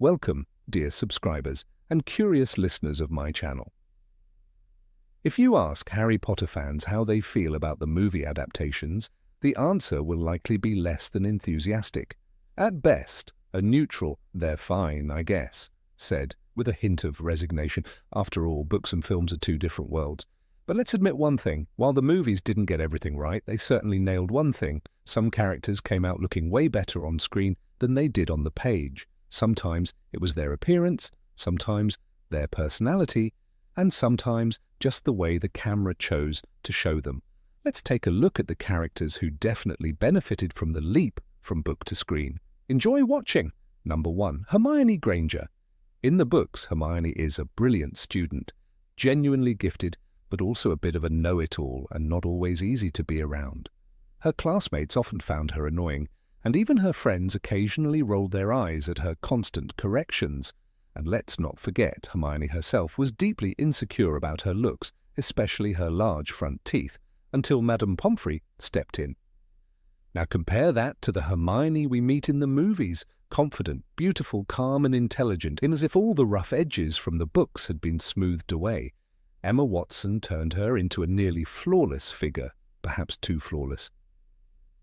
Welcome, dear subscribers and curious listeners of my channel. If you ask Harry Potter fans how they feel about the movie adaptations, the answer will likely be less than enthusiastic. At best, a neutral, "they're fine, I guess," said, with a hint of resignation. After all, books and films are two different worlds. But let's admit one thing, while the movies didn't get everything right, they certainly nailed one thing. Some characters came out looking way better on screen than they did on the page. Sometimes it was their appearance, sometimes their personality, and sometimes just the way the camera chose to show them. Let's take a look at the characters who definitely benefited from the leap from book to screen. Enjoy watching! Number 1. Hermione Granger. In the books, Hermione is a brilliant student, genuinely gifted, but also a bit of a know-it-all and not always easy to be around. Her classmates often found her annoying, and even her friends occasionally rolled their eyes at her constant corrections. And let's not forget, Hermione herself was deeply insecure about her looks, especially her large front teeth, until Madame Pomfrey stepped in. Now compare that to the Hermione we meet in the movies, confident, beautiful, calm and intelligent, in as if all the rough edges from the books had been smoothed away. Emma Watson turned her into a nearly flawless figure, perhaps too flawless.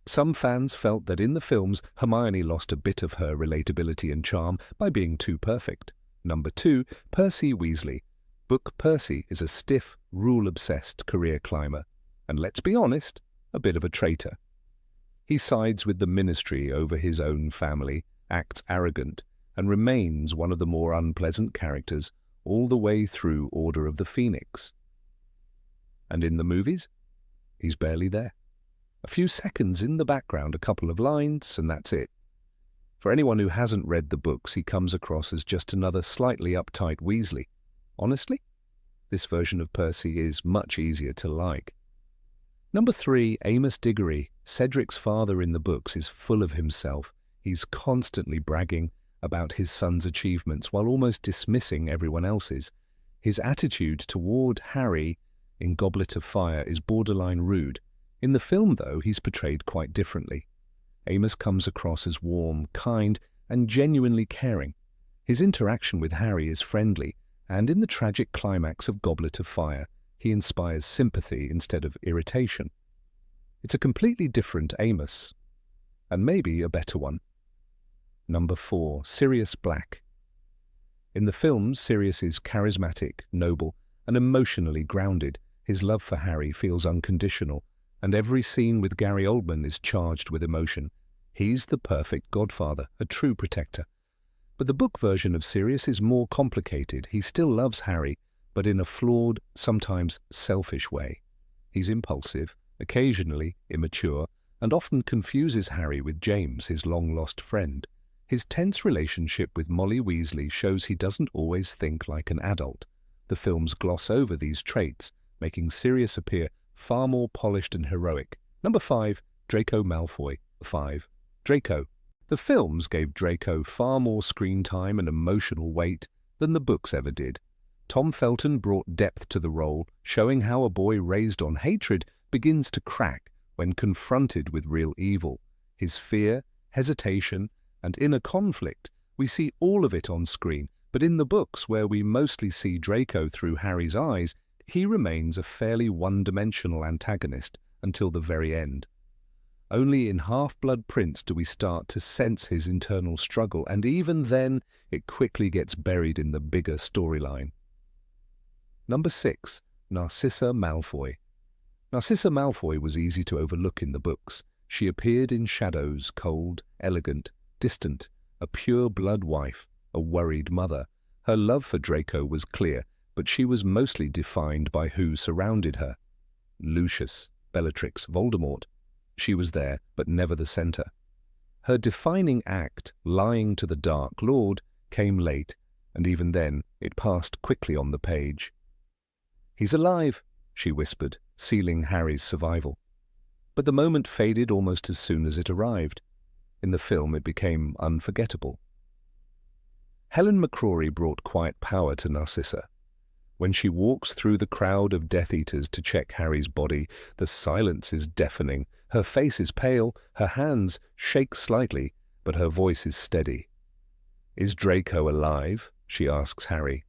Some fans felt that in the films, Hermione lost a bit of her relatability and charm by being too perfect. Number 2, Percy Weasley. Book Percy is a stiff, rule-obsessed career climber, and let's be honest, a bit of a traitor. He sides with the ministry over his own family, acts arrogant, and remains one of the more unpleasant characters all the way through Order of the Phoenix. And in the movies, he's barely there. A few seconds in the background, a couple of lines, and that's it. For anyone who hasn't read the books, he comes across as just another slightly uptight Weasley. Honestly, this version of Percy is much easier to like. Number 3, Amos Diggory. Cedric's father in the books is full of himself. He's constantly bragging about his son's achievements while almost dismissing everyone else's. His attitude toward Harry in Goblet of Fire is borderline rude. In the film, though, he's portrayed quite differently. Amos comes across as warm, kind, and genuinely caring. His interaction with Harry is friendly, and in the tragic climax of Goblet of Fire, he inspires sympathy instead of irritation. It's a completely different Amos, and maybe a better one. Number 4, Sirius Black. In the films, Sirius is charismatic, noble, and emotionally grounded. His love for Harry feels unconditional, and every scene with Gary Oldman is charged with emotion. He's the perfect godfather, a true protector. But the book version of Sirius is more complicated. He still loves Harry, but in a flawed, sometimes selfish way. He's impulsive, occasionally immature, and often confuses Harry with James, his long-lost friend. His tense relationship with Molly Weasley shows he doesn't always think like an adult. The films gloss over these traits, making Sirius appear far more polished and heroic. Number 5, Draco Malfoy. 5. Draco. The films gave Draco far more screen time and emotional weight than the books ever did. Tom Felton brought depth to the role, showing how a boy raised on hatred begins to crack when confronted with real evil. His fear, hesitation, and inner conflict, we see all of it on screen, but in the books, where we mostly see Draco through Harry's eyes, he remains a fairly one-dimensional antagonist until the very end. Only in Half-Blood Prince do we start to sense his internal struggle, and even then it quickly gets buried in the bigger storyline. Number 6, Narcissa Malfoy. Narcissa Malfoy was easy to overlook in the books. She appeared in shadows, cold, elegant, distant, a pure-blood wife, a worried mother. Her love for Draco was clear, but she was mostly defined by who surrounded her. Lucius, Bellatrix, Voldemort. She was there, but never the center. Her defining act, lying to the Dark Lord, came late, and even then it passed quickly on the page. "He's alive," she whispered, sealing Harry's survival. But the moment faded almost as soon as it arrived. In the film it became unforgettable. Helen McCrory brought quiet power to Narcissa. When she walks through the crowd of Death Eaters to check Harry's body, the silence is deafening. Her face is pale, her hands shake slightly, but her voice is steady. "Is Draco alive?" she asks Harry.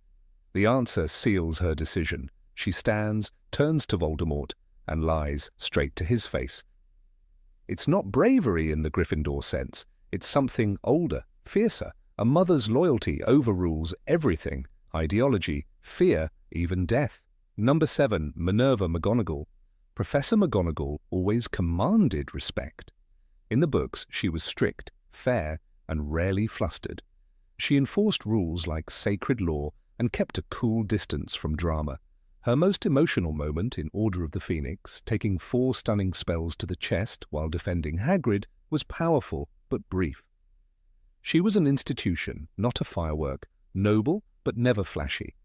The answer seals her decision. She stands, turns to Voldemort, and lies straight to his face. It's not bravery in the Gryffindor sense. It's something older, fiercer. A mother's loyalty overrules everything. Ideology, fear, even death. Number 7, Minerva McGonagall. Professor McGonagall always commanded respect. In the books, she was strict, fair, and rarely flustered. She enforced rules like sacred law and kept a cool distance from drama. Her most emotional moment in Order of the Phoenix, taking 4 stunning spells to the chest while defending Hagrid, was powerful but brief. She was an institution, not a firework, noble but never flashy.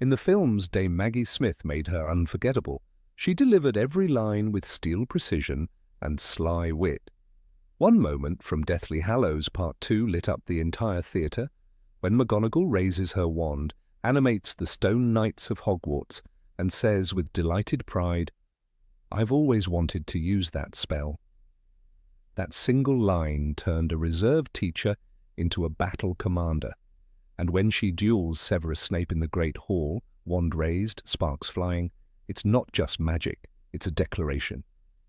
In the films, Dame Maggie Smith made her unforgettable. She delivered every line with steel precision and sly wit. One moment from Deathly Hallows Part 2 lit up the entire theatre, when McGonagall raises her wand, animates the stone knights of Hogwarts, and says with delighted pride, "I've always wanted to use that spell." That single line turned a reserve teacher into a battle commander, and when she duels Severus Snape in the Great Hall, wand raised, sparks flying, it's not just magic, it's a declaration.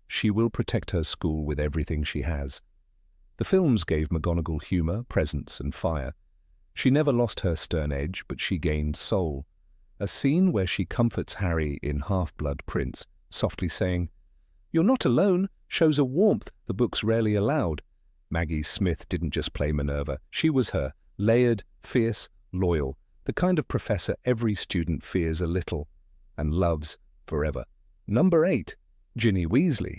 She will protect her school with everything she has. The films gave McGonagall humour, presence, and fire. She never lost her stern edge, but she gained soul. A scene where she comforts Harry in Half-Blood Prince, softly saying, "You're not alone," shows a warmth the books rarely allowed. Maggie Smith didn't just play Minerva. She was her, layered, fierce, loyal, the kind of professor every student fears a little and loves forever. Number 8, Ginny Weasley.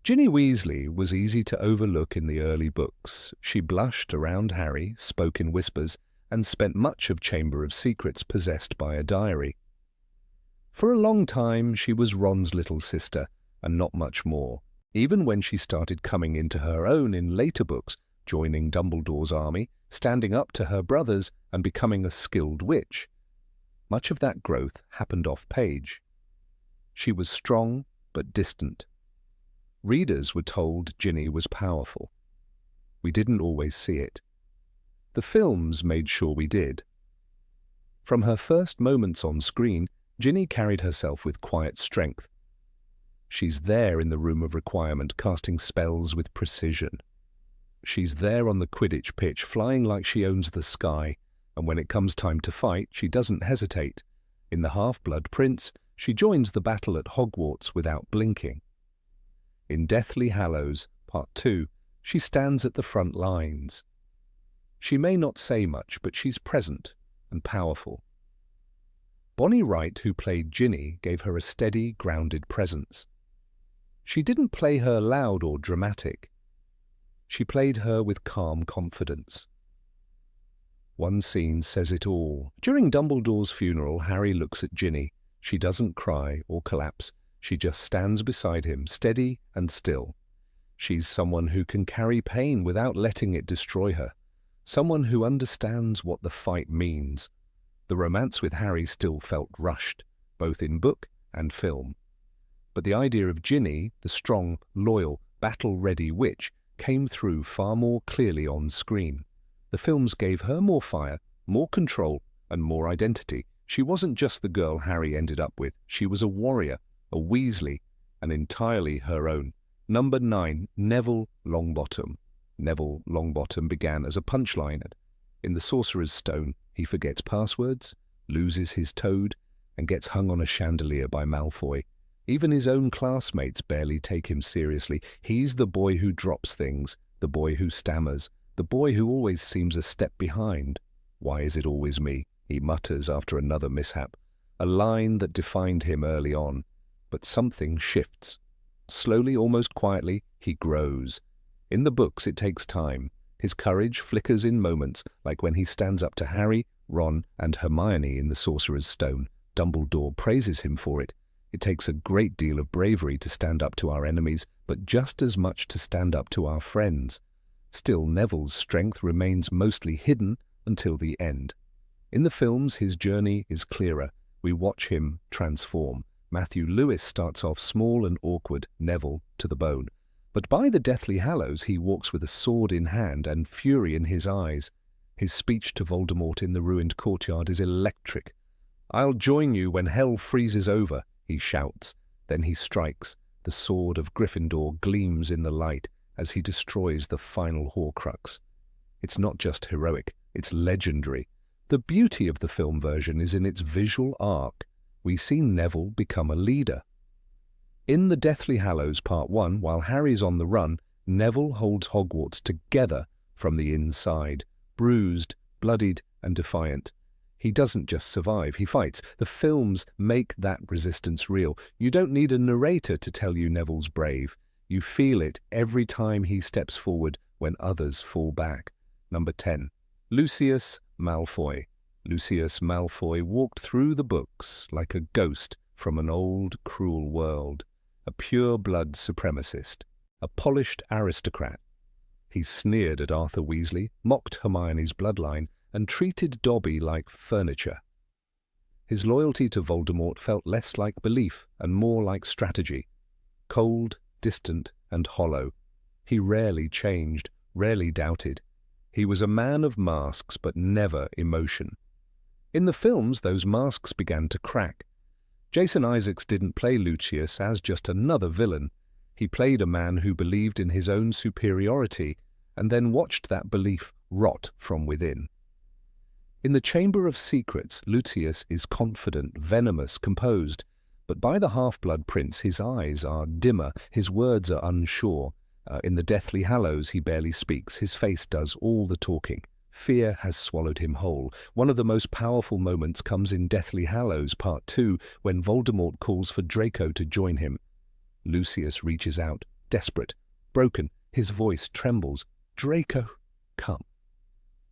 Ginny Weasley was easy to overlook in the early books. She blushed around Harry, spoke in whispers, and spent much of Chamber of Secrets possessed by a diary. For a long time, she was Ron's little sister, and not much more, even when she started coming into her own in later books, joining Dumbledore's army, standing up to her brothers, and becoming a skilled witch. Much of that growth happened off-page. She was strong, but distant. Readers were told Ginny was powerful. We didn't always see it. The films made sure we did. From her first moments on screen, Ginny carried herself with quiet strength. She's there in the room of requirement, casting spells with precision. She's there on the Quidditch pitch, flying like she owns the sky, and when it comes time to fight, she doesn't hesitate. In The Half-Blood Prince, she joins the battle at Hogwarts without blinking. In Deathly Hallows, Part 2, she stands at the front lines. She may not say much, but she's present and powerful. Bonnie Wright, who played Ginny, gave her a steady, grounded presence. She didn't play her loud or dramatic. She played her with calm confidence. One scene says it all. During Dumbledore's funeral, Harry looks at Ginny. She doesn't cry or collapse. She just stands beside him, steady and still. She's someone who can carry pain without letting it destroy her. Someone who understands what the fight means. The romance with Harry still felt rushed, both in book and film. But the idea of Ginny, the strong, loyal, battle-ready witch, came through far more clearly on screen. The films gave her more fire, more control, and more identity. She wasn't just the girl Harry ended up with. She was a warrior, a Weasley, and entirely her own. Number 9, Neville Longbottom. Neville Longbottom began as a punchline. In the Sorcerer's Stone, he forgets passwords, loses his toad, and gets hung on a chandelier by Malfoy. Even his own classmates barely take him seriously. He's the boy who drops things, the boy who stammers, the boy who always seems a step behind. "Why is it always me?" he mutters after another mishap, a line that defined him early on. But something shifts. Slowly, almost quietly, he grows. In the books, it takes time. His courage flickers in moments, like when he stands up to Harry, Ron, and Hermione in the Sorcerer's Stone. Dumbledore praises him for it. It takes a great deal of bravery to stand up to our enemies, but just as much to stand up to our friends. Still, Neville's strength remains mostly hidden until the end. In the films, his journey is clearer. We watch him transform. Matthew Lewis starts off small and awkward, Neville to the bone. But by the Deathly Hallows, he walks with a sword in hand and fury in his eyes. His speech to Voldemort in the ruined courtyard is electric. "I'll join you when hell freezes over," he shouts. Then he strikes. The sword of Gryffindor gleams in the light as he destroys the final Horcrux. It's not just heroic, it's legendary. The beauty of the film version is in its visual arc. We see Neville become a leader. In the Deathly Hallows Part 1, while Harry's on the run, Neville holds Hogwarts together from the inside, bruised, bloodied, and defiant. He doesn't just survive, he fights. The films make that resistance real. You don't need a narrator to tell you Neville's brave. You feel it every time he steps forward when others fall back. Number 10. Lucius Malfoy. Lucius Malfoy walked through the books like a ghost from an old, cruel world. A pure-blood supremacist. A polished aristocrat. He sneered at Arthur Weasley, mocked Hermione's bloodline, and treated Dobby like furniture. His loyalty to Voldemort felt less like belief and more like strategy. Cold, distant, and hollow. He rarely changed, rarely doubted. He was a man of masks, but never emotion. In the films, those masks began to crack. Jason Isaacs didn't play Lucius as just another villain. He played a man who believed in his own superiority and then watched that belief rot from within. In the Chamber of Secrets, Lucius is confident, venomous, composed, but by the Half-Blood Prince his eyes are dimmer, his words are unsure. In the Deathly Hallows he barely speaks, his face does all the talking. Fear has swallowed him whole. One of the most powerful moments comes in Deathly Hallows Part 2, when Voldemort calls for Draco to join him. Lucius reaches out, desperate, broken, his voice trembles. "Draco, come."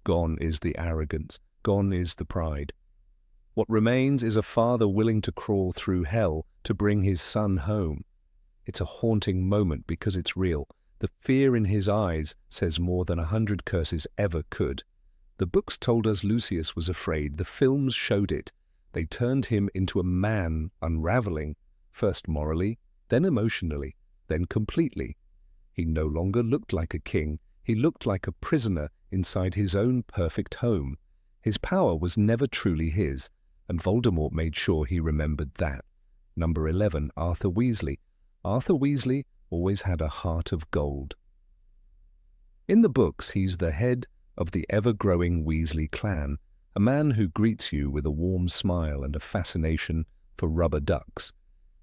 Gone is the arrogance, gone is the pride. What remains is a father willing to crawl through hell to bring his son home. It's a haunting moment because it's real. The fear in his eyes says more than 100 curses ever could. The books told us Lucius was afraid. The films showed it. They turned him into a man unraveling, first morally, then emotionally, then completely. He no longer looked like a king. He looked like a prisoner inside his own perfect home. His power was never truly his, and Voldemort made sure he remembered that. Number 11, Arthur Weasley. Arthur Weasley always had a heart of gold. In the books, he's the head of the ever-growing Weasley clan, a man who greets you with a warm smile and a fascination for rubber ducks.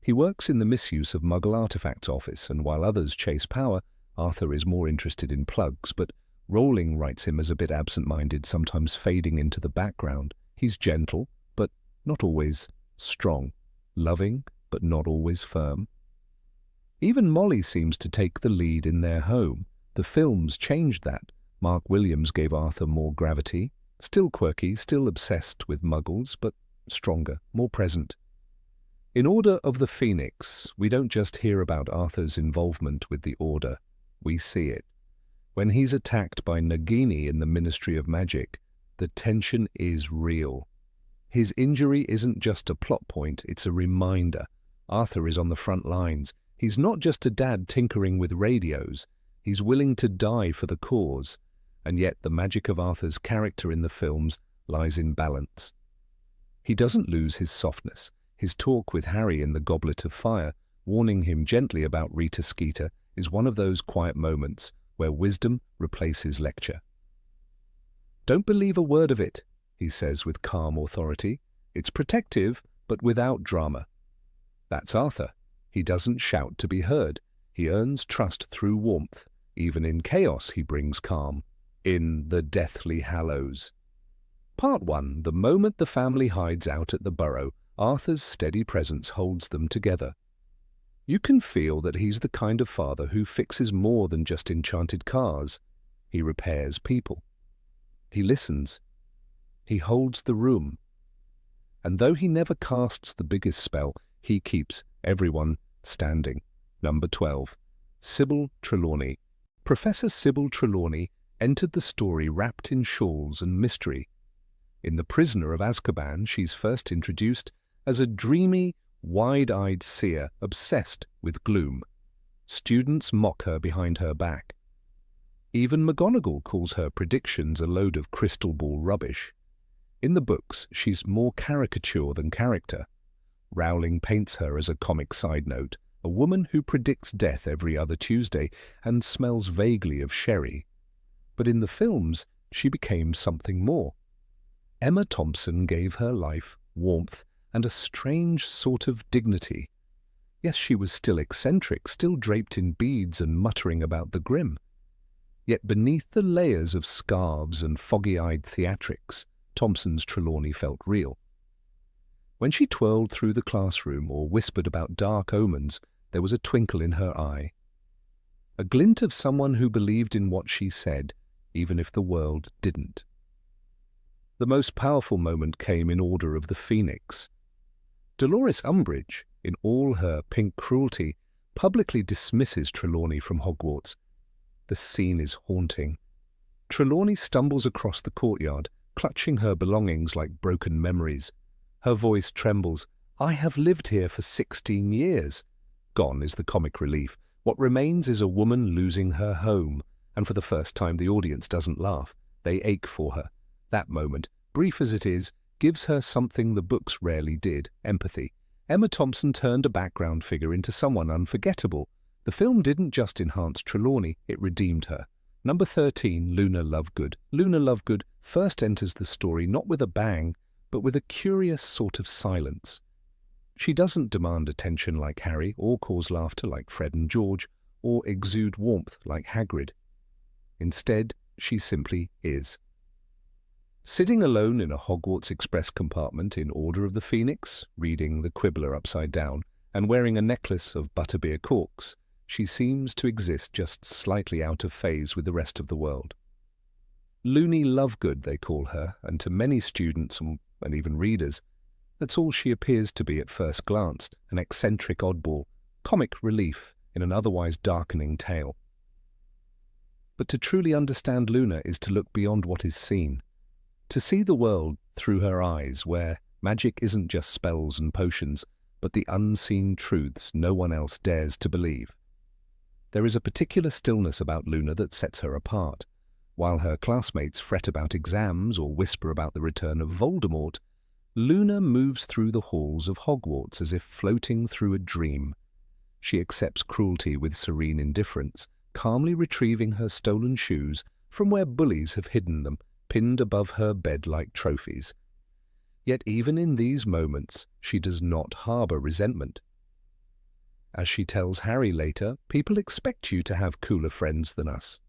He works in the misuse of Muggle artifacts office, and while others chase power, Arthur is more interested in plugs, but Rowling writes him as a bit absent-minded, sometimes fading into the background. He's gentle, but not always strong, loving, but not always firm. Even Molly seems to take the lead in their home. The films changed that. Mark Williams gave Arthur more gravity, still quirky, still obsessed with Muggles, but stronger, more present. In Order of the Phoenix, we don't just hear about Arthur's involvement with the Order, we see it. When he's attacked by Nagini in the Ministry of Magic, the tension is real. His injury isn't just a plot point, it's a reminder. Arthur is on the front lines. He's not just a dad tinkering with radios. He's willing to die for the cause. And yet the magic of Arthur's character in the films lies in balance. He doesn't lose his softness. His talk with Harry in the Goblet of Fire, warning him gently about Rita Skeeter, is one of those quiet moments where wisdom replaces lecture. "Don't believe a word of it," he says with calm authority. "It's protective, but without drama." That's Arthur. He doesn't shout to be heard. He earns trust through warmth. Even in chaos he brings calm. In the Deathly Hallows. Part 1. The moment the family hides out at the Burrow, Arthur's steady presence holds them together. You can feel that he's the kind of father who fixes more than just enchanted cars. He repairs people. He listens. He holds the room. And though he never casts the biggest spell, he keeps everyone standing. Number 12. Sybil Trelawney. Professor Sybil Trelawney entered the story wrapped in shawls and mystery. In The Prisoner of Azkaban, she's first introduced as a dreamy, wide-eyed seer obsessed with gloom. Students mock her behind her back. Even McGonagall calls her predictions a load of crystal ball rubbish. In the books, she's more caricature than character. Rowling paints her as a comic side note, a woman who predicts death every other Tuesday and smells vaguely of sherry. But in the films, she became something more. Emma Thompson gave her life warmth and a strange sort of dignity. Yes, she was still eccentric, still draped in beads and muttering about the grim. Yet beneath the layers of scarves and foggy-eyed theatrics, Thompson's Trelawney felt real. When she twirled through the classroom or whispered about dark omens, there was a twinkle in her eye. A glint of someone who believed in what she said, even if the world didn't. The most powerful moment came in Order of the Phoenix. Dolores Umbridge, in all her pink cruelty, publicly dismisses Trelawney from Hogwarts. The scene is haunting. Trelawney stumbles across the courtyard, clutching her belongings like broken memories. Her voice trembles. "I have lived here for 16 years. Gone is the comic relief. What remains is a woman losing her home, and for the first time the audience doesn't laugh. They ache for her. That moment, brief as it is, gives her something the books rarely did: empathy. Emma Thompson turned a background figure into someone unforgettable. The film didn't just enhance Trelawney, it redeemed her. Number 13, Luna Lovegood. Luna Lovegood first enters the story not with a bang, but with a curious sort of silence. She doesn't demand attention like Harry, or cause laughter like Fred and George, or exude warmth like Hagrid. Instead, she simply is. Sitting alone in a Hogwarts Express compartment in Order of the Phoenix, reading The Quibbler upside down, and wearing a necklace of butterbeer corks, she seems to exist just slightly out of phase with the rest of the world. Loony Lovegood, they call her, and to many students and even readers, that's all she appears to be at first glance: an eccentric oddball, comic relief in an otherwise darkening tale. But to truly understand Luna is to look beyond what is seen, to see the world through her eyes, where magic isn't just spells and potions, but the unseen truths no one else dares to believe. There is a particular stillness about Luna that sets her apart. While her classmates fret about exams or whisper about the return of Voldemort, Luna moves through the halls of Hogwarts as if floating through a dream. She accepts cruelty with serene indifference, calmly retrieving her stolen shoes from where bullies have hidden them, pinned above her bed like trophies. Yet even in these moments, she does not harbour resentment. As she tells Harry later, people expect you to have cooler friends than us.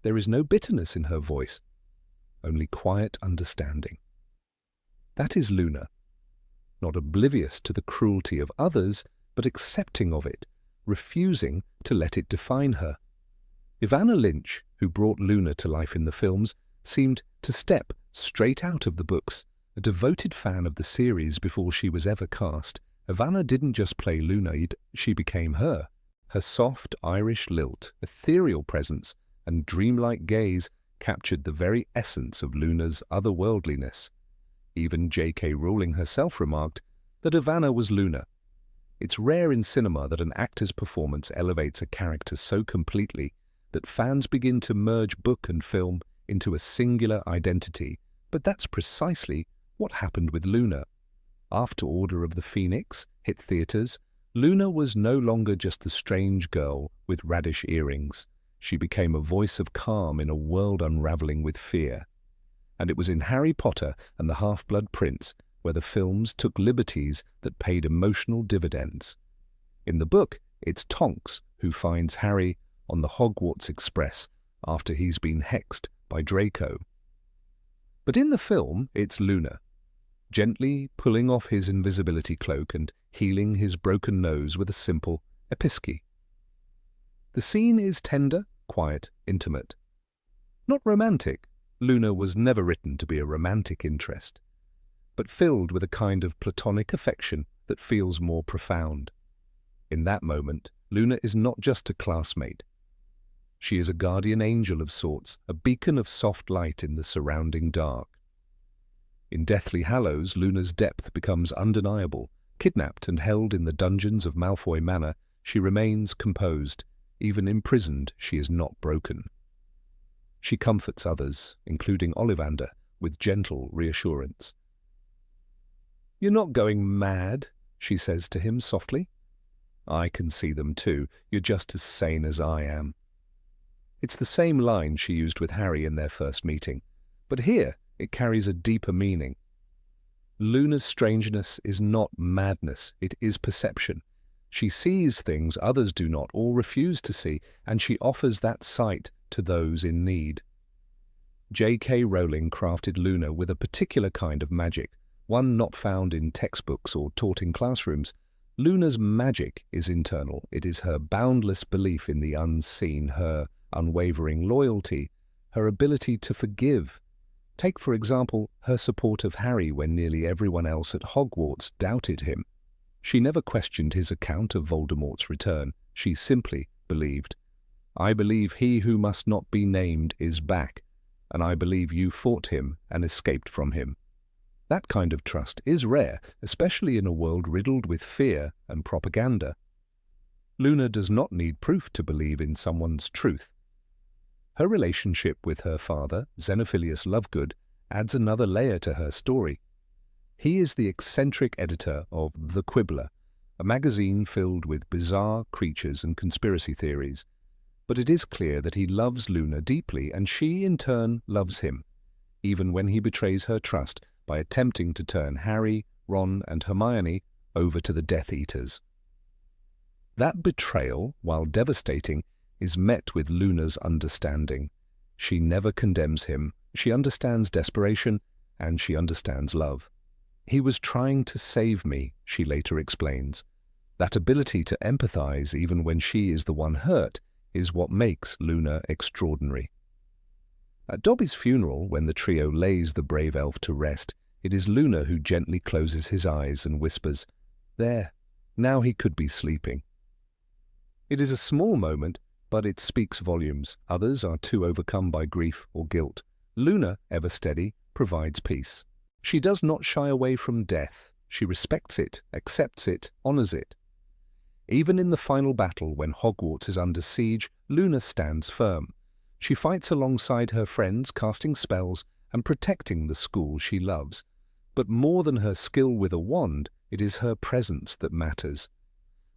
There is no bitterness in her voice, only quiet understanding. That is Luna, not oblivious to the cruelty of others, but accepting of it, refusing to let it define her. Ivana Lynch, who brought Luna to life in the films, seemed to step straight out of the books. A devoted fan of the series before she was ever cast, Ivana didn't just play Luna, she became her. Her soft Irish lilt, ethereal presence, and dreamlike gaze captured the very essence of Luna's otherworldliness. Even J.K. Rowling herself remarked that Ivana was Luna. It's rare in cinema that an actor's performance elevates a character so completely that fans begin to merge book and film into a singular identity, but that's precisely what happened with Luna. After Order of the Phoenix hit theatres, Luna was no longer just the strange girl with radish earrings. She became a voice of calm in a world unravelling with fear. And it was in Harry Potter and the Half-Blood Prince where the films took liberties that paid emotional dividends. In the book, it's Tonks who finds Harry on the Hogwarts Express after he's been hexed by Draco. But in the film, it's Luna, gently pulling off his invisibility cloak and healing his broken nose with a simple episky. The scene is tender, quiet, intimate. Not romantic. Luna was never written to be a romantic interest, but filled with a kind of platonic affection that feels more profound. In that moment, Luna is not just a classmate. She is a guardian angel of sorts, a beacon of soft light in the surrounding dark. In Deathly Hallows, Luna's depth becomes undeniable. Kidnapped and held in the dungeons of Malfoy Manor, she remains composed, Even imprisoned, she is not broken. She comforts others, including Ollivander, with gentle reassurance. "You're not going mad," she says to him softly. "I can see them too. You're just as sane as I am." It's the same line she used with Harry in their first meeting, but here it carries a deeper meaning. Luna's strangeness is not madness, it is perception. She sees things others do not or refuse to see, and she offers that sight to those in need. J.K. Rowling crafted Luna with a particular kind of magic, one not found in textbooks or taught in classrooms. Luna's magic is internal. It is her boundless belief in the unseen, her unwavering loyalty, her ability to forgive. Take, for example, her support of Harry when nearly everyone else at Hogwarts doubted him. She never questioned his account of Voldemort's return. She simply believed. "I believe he who must not be named is back, and I believe you fought him and escaped from him." That kind of trust is rare, especially in a world riddled with fear and propaganda. Luna does not need proof to believe in someone's truth. Her relationship with her father, Xenophilius Lovegood, adds another layer to her story. He is the eccentric editor of The Quibbler, a magazine filled with bizarre creatures and conspiracy theories. But it is clear that he loves Luna deeply, and she, in turn, loves him, even when he betrays her trust by attempting to turn Harry, Ron, and Hermione over to the Death Eaters. That betrayal, while devastating, is met with Luna's understanding. She never condemns him. She understands desperation, and she understands love. "He was trying to save me," she later explains. That ability to empathize even when she is the one hurt is what makes Luna extraordinary. At Dobby's funeral, when the trio lays the brave elf to rest, it is Luna who gently closes his eyes and whispers, "There, now he could be sleeping." It is a small moment, but it speaks volumes. Others are too overcome by grief or guilt. Luna, ever steady, provides peace. She does not shy away from death. She respects it, accepts it, honors it. Even in the final battle, when Hogwarts is under siege, Luna stands firm. She fights alongside her friends, casting spells and protecting the school she loves. But more than her skill with a wand, it is her presence that matters.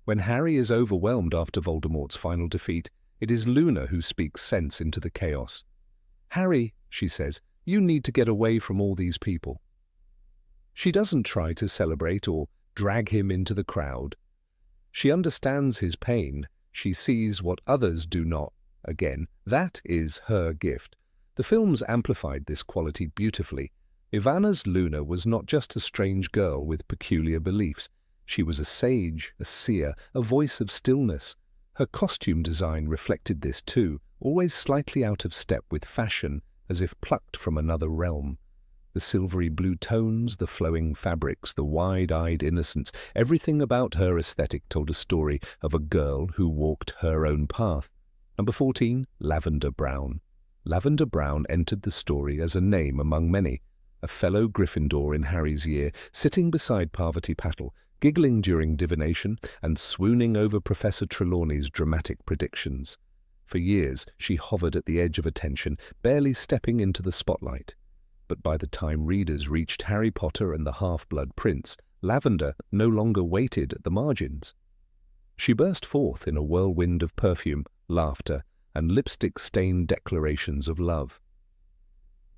When Harry is overwhelmed after Voldemort's final defeat, it is Luna who speaks sense into the chaos. "Harry," she says, "you need to get away from all these people." She doesn't try to celebrate or drag him into the crowd. She understands his pain. She sees what others do not. Again, that is her gift. The films amplified this quality beautifully. Ivana's Luna was not just a strange girl with peculiar beliefs. She was a sage, a seer, a voice of stillness. Her costume design reflected this too, always slightly out of step with fashion, as if plucked from another realm. The silvery blue tones, the flowing fabrics, the wide-eyed innocence, everything about her aesthetic told a story of a girl who walked her own path. Number 14, Lavender Brown. Lavender Brown entered the story as a name among many, a fellow Gryffindor in Harry's year, sitting beside Parvati Patil, giggling during divination and swooning over Professor Trelawney's dramatic predictions. For years, she hovered at the edge of attention, barely stepping into the spotlight. But by the time readers reached Harry Potter and the Half-Blood Prince, Lavender no longer waited at the margins. She burst forth in a whirlwind of perfume, laughter, and lipstick-stained declarations of love.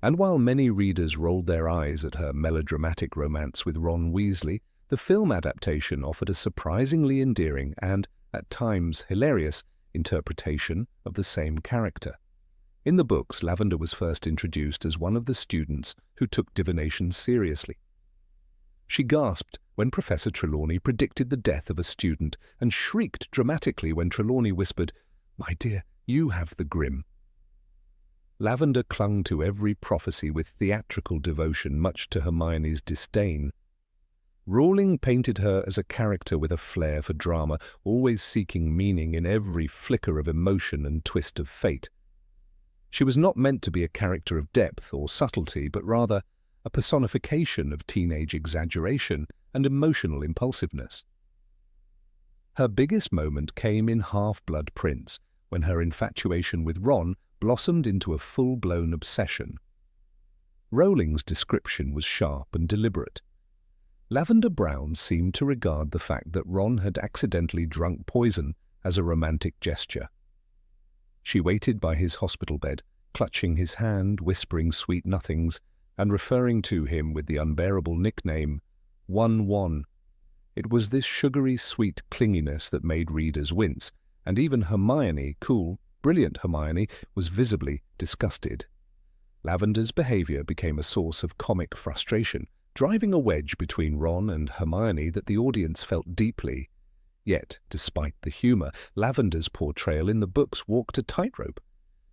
And while many readers rolled their eyes at her melodramatic romance with Ron Weasley, the film adaptation offered a surprisingly endearing and, at times, hilarious interpretation of the same character. In the books, Lavender was first introduced as one of the students who took divination seriously. She gasped when Professor Trelawney predicted the death of a student and shrieked dramatically when Trelawney whispered, "My dear, you have the Grim." Lavender clung to every prophecy with theatrical devotion, much to Hermione's disdain. Rowling painted her as a character with a flair for drama, always seeking meaning in every flicker of emotion and twist of fate. She was not meant to be a character of depth or subtlety, but rather a personification of teenage exaggeration and emotional impulsiveness. Her biggest moment came in Half-Blood Prince, when her infatuation with Ron blossomed into a full-blown obsession. Rowling's description was sharp and deliberate. Lavender Brown seemed to regard the fact that Ron had accidentally drunk poison as a romantic gesture. She waited by his hospital bed, clutching his hand, whispering sweet nothings, and referring to him with the unbearable nickname, One. It was this sugary, sweet clinginess that made readers wince, and even Hermione, cool, brilliant Hermione, was visibly disgusted. Lavender's behavior became a source of comic frustration, driving a wedge between Ron and Hermione that the audience felt deeply. Yet, despite the humor, Lavender's portrayal in the books walked a tightrope.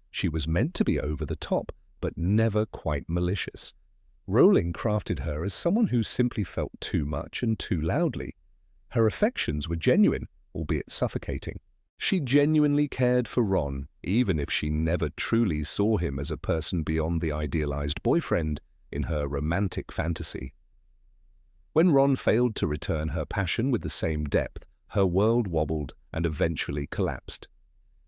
She was meant to be over the top, but never quite malicious. Rowling crafted her as someone who simply felt too much and too loudly. Her affections were genuine, albeit suffocating. She genuinely cared for Ron, even if she never truly saw him as a person beyond the idealized boyfriend in her romantic fantasy. When Ron failed to return her passion with the same depth, her world wobbled and eventually collapsed.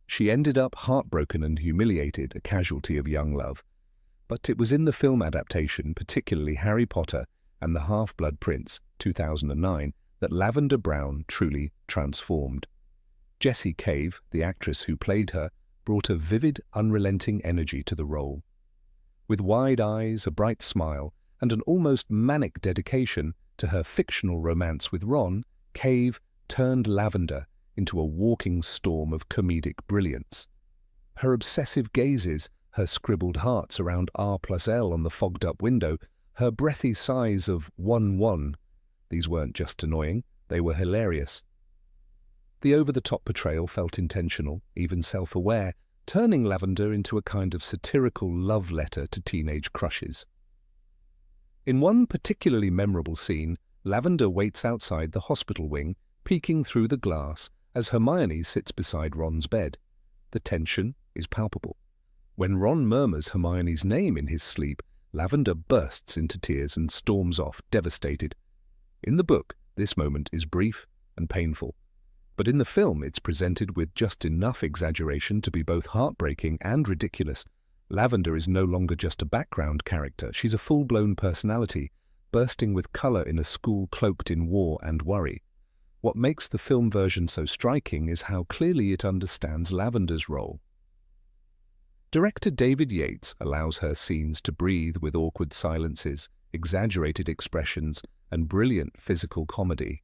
She ended up heartbroken and humiliated, a casualty of young love. But it was in the film adaptation, particularly Harry Potter and the Half-Blood Prince, 2009, that Lavender Brown truly transformed. Jessie Cave, the actress who played her, brought a vivid, unrelenting energy to the role. With wide eyes, a bright smile, and an almost manic dedication to her fictional romance with Ron, Cave turned Lavender into a walking storm of comedic brilliance. Her obsessive gazes, her scribbled hearts around R+L on the fogged-up window, her breathy sighs of 1. These weren't just annoying, they were hilarious. The over-the-top portrayal felt intentional, even self-aware, turning Lavender into a kind of satirical love letter to teenage crushes. In one particularly memorable scene, Lavender waits outside the hospital wing, peeking through the glass as Hermione sits beside Ron's bed. The tension is palpable. When Ron murmurs Hermione's name in his sleep, Lavender bursts into tears and storms off, devastated. In the book, this moment is brief and painful, but in the film it's presented with just enough exaggeration to be both heartbreaking and ridiculous. Lavender is no longer just a background character, she's a full-blown personality, bursting with colour in a school cloaked in war and worry. What makes the film version so striking is how clearly it understands Lavender's role. Director David Yates allows her scenes to breathe with awkward silences, exaggerated expressions, and brilliant physical comedy.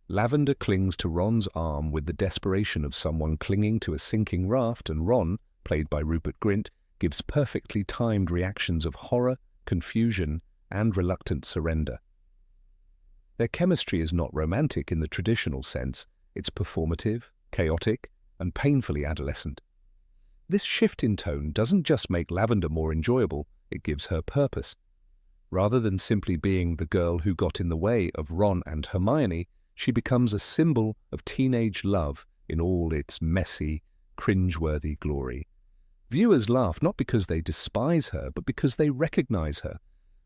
Lavender clings to Ron's arm with the desperation of someone clinging to a sinking raft, and Ron, played by Rupert Grint, gives perfectly timed reactions of horror, confusion, and reluctant surrender. Their chemistry is not romantic in the traditional sense, it's performative, chaotic, and painfully adolescent. This shift in tone doesn't just make Lavender more enjoyable, it gives her purpose. Rather than simply being the girl who got in the way of Ron and Hermione, she becomes a symbol of teenage love in all its messy, cringeworthy glory. Viewers laugh not because they despise her, but because they recognize her.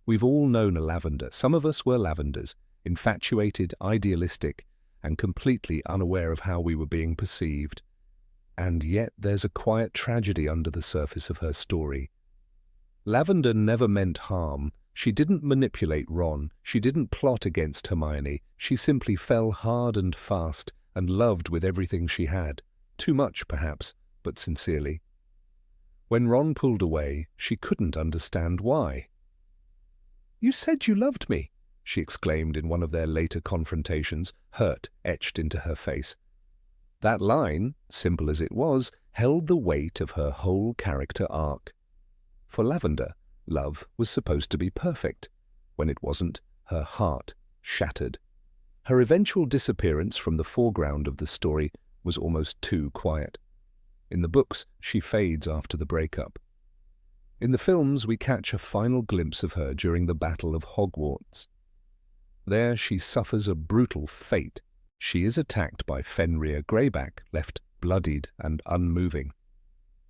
We've all known a Lavender. Some of us were Lavenders, infatuated, idealistic, and completely unaware of how we were being perceived. And yet there's a quiet tragedy under the surface of her story. Lavender never meant harm. She didn't manipulate Ron. She didn't plot against Hermione. She simply fell hard and fast and loved with everything she had. Too much, perhaps, but sincerely. When Ron pulled away, she couldn't understand why. "You said you loved me," she exclaimed in one of their later confrontations, hurt etched into her face. That line, simple as it was, held the weight of her whole character arc. For Lavender, love was supposed to be perfect. When it wasn't, her heart shattered. Her eventual disappearance from the foreground of the story was almost too quiet. In the books, she fades after the breakup. In the films, we catch a final glimpse of her during the Battle of Hogwarts. There she suffers a brutal fate. She is attacked by Fenrir Greyback, left bloodied and unmoving.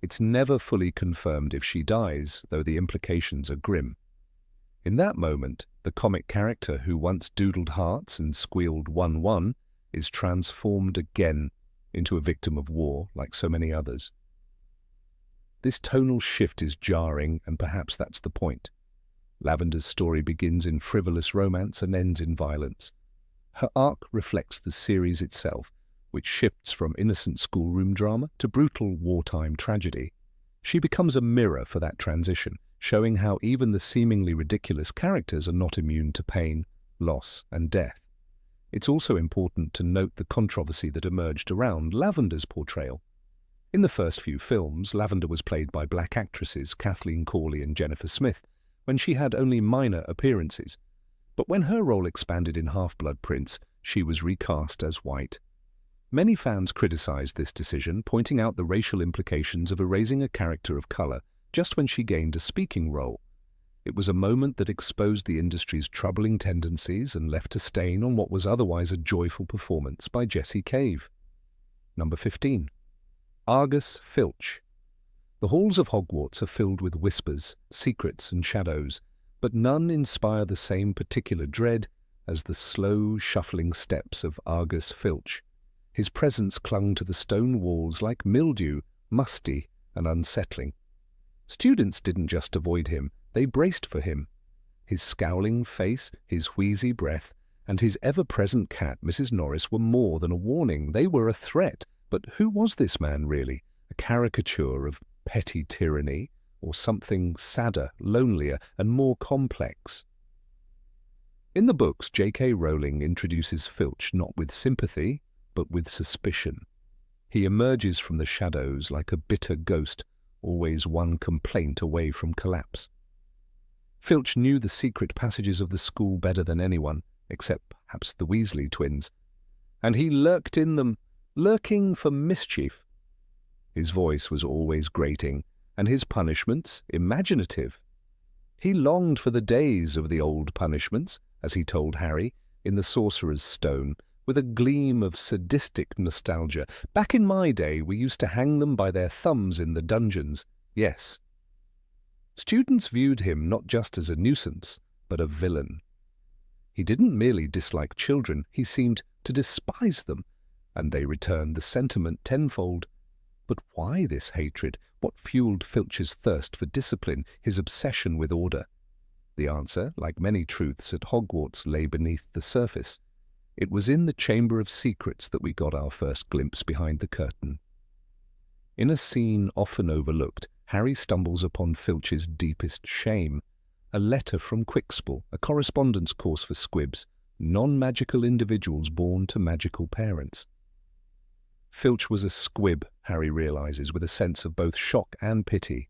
It's never fully confirmed if she dies, though the implications are grim. In that moment, the comic character who once doodled hearts and squealed 1 is transformed again into a victim of war like so many others. This tonal shift is jarring, and perhaps that's the point. Lavender's story begins in frivolous romance and ends in violence. Her arc reflects the series itself, which shifts from innocent schoolroom drama to brutal wartime tragedy. She becomes a mirror for that transition, showing how even the seemingly ridiculous characters are not immune to pain, loss, and death. It's also important to note the controversy that emerged around Lavender's portrayal. In the first few films, Lavender was played by black actresses Kathleen Corley and Jennifer Smith, when she had only minor appearances. But when her role expanded in Half-Blood Prince, she was recast as white. Many fans criticized this decision, pointing out the racial implications of erasing a character of color just when she gained a speaking role. It was a moment that exposed the industry's troubling tendencies and left a stain on what was otherwise a joyful performance by Jessie Cave. Number 15. Argus Filch. The halls of Hogwarts are filled with whispers, secrets, and shadows, but none inspire the same particular dread as the slow, shuffling steps of Argus Filch. His presence clung to the stone walls like mildew, musty and unsettling. Students didn't just avoid him, they braced for him. His scowling face, his wheezy breath, and his ever-present cat, Mrs. Norris, were more than a warning. They were a threat. But who was this man, really? A caricature of petty tyranny, or something sadder, lonelier, and more complex? In the books, J.K. Rowling introduces Filch not with sympathy, but with suspicion. He emerges from the shadows like a bitter ghost, always one complaint away from collapse. Filch knew the secret passages of the school better than anyone, except perhaps the Weasley twins, and he lurked in them, lurking for mischief. His voice was always grating, and his punishments imaginative. He longed for the days of the old punishments, as he told Harry, in the Sorcerer's Stone, with a gleam of sadistic nostalgia. Back in my day, we used to hang them by their thumbs in the dungeons. Yes. Students viewed him not just as a nuisance, but a villain. He didn't merely dislike children, he seemed to despise them, and they returned the sentiment tenfold. But why this hatred? What fueled Filch's thirst for discipline, his obsession with order? The answer, like many truths at Hogwarts, lay beneath the surface. It was in the Chamber of Secrets that we got our first glimpse behind the curtain. In a scene often overlooked, Harry stumbles upon Filch's deepest shame. A letter from Quickspill, a correspondence course for squibs, non-magical individuals born to magical parents. Filch was a squib, Harry realizes, with a sense of both shock and pity.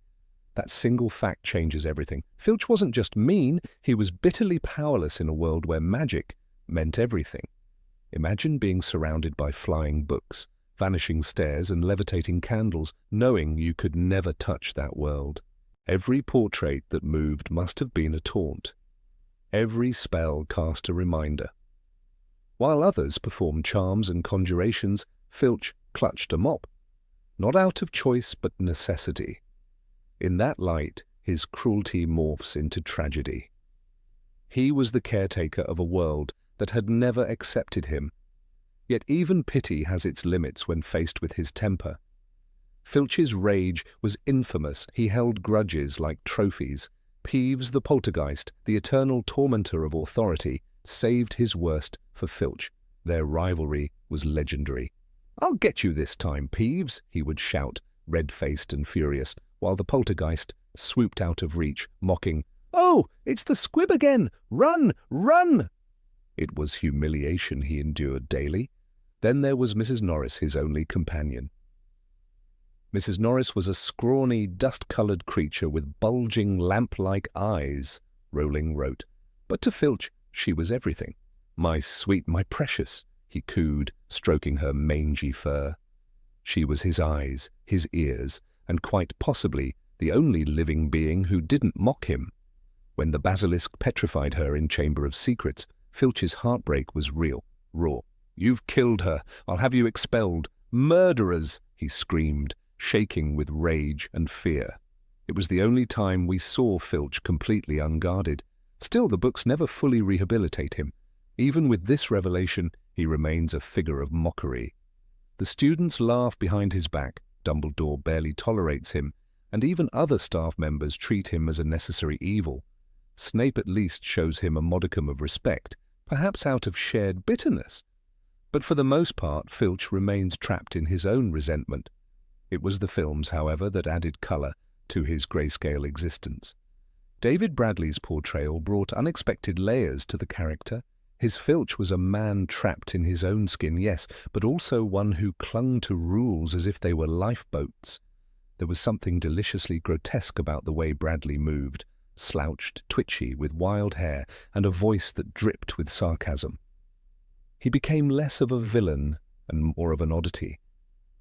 That single fact changes everything. Filch wasn't just mean, he was bitterly powerless in a world where magic meant everything. Imagine being surrounded by flying books, vanishing stairs and levitating candles, knowing you could never touch that world. Every portrait that moved must have been a taunt. Every spell cast a reminder. While others performed charms and conjurations, Filch clutched a mop. Not out of choice, but necessity. In that light, his cruelty morphs into tragedy. He was the caretaker of a world that had never accepted him. Yet even pity has its limits when faced with his temper. Filch's rage was infamous. He held grudges like trophies. Peeves the poltergeist, the eternal tormentor of authority, saved his worst for Filch. Their rivalry was legendary. "I'll get you this time, Peeves," he would shout, red-faced and furious, while the poltergeist swooped out of reach, mocking, "Oh, it's the squib again! Run! Run!" It was humiliation he endured daily. Then there was Mrs. Norris, his only companion. Mrs. Norris was a scrawny, dust-coloured creature with bulging, lamp-like eyes, Rowling wrote. But to Filch, she was everything. "My sweet, my precious," he cooed, stroking her mangy fur. She was his eyes, his ears, and quite possibly the only living being who didn't mock him. When the basilisk petrified her in Chamber of Secrets, Filch's heartbreak was real, raw. "You've killed her. I'll have you expelled. Murderers!" he screamed, shaking with rage and fear. It was the only time we saw Filch completely unguarded. Still, the books never fully rehabilitate him. Even with this revelation, he remains a figure of mockery. The students laugh behind his back, Dumbledore barely tolerates him, and even other staff members treat him as a necessary evil. Snape at least shows him a modicum of respect, perhaps out of shared bitterness. But for the most part, Filch remains trapped in his own resentment. It was the films, however, that added colour to his grayscale existence. David Bradley's portrayal brought unexpected layers to the character. His Filch was a man trapped in his own skin, yes, but also one who clung to rules as if they were lifeboats. There was something deliciously grotesque about the way Bradley moved, slouched, twitchy, with wild hair, and a voice that dripped with sarcasm. He became less of a villain and more of an oddity,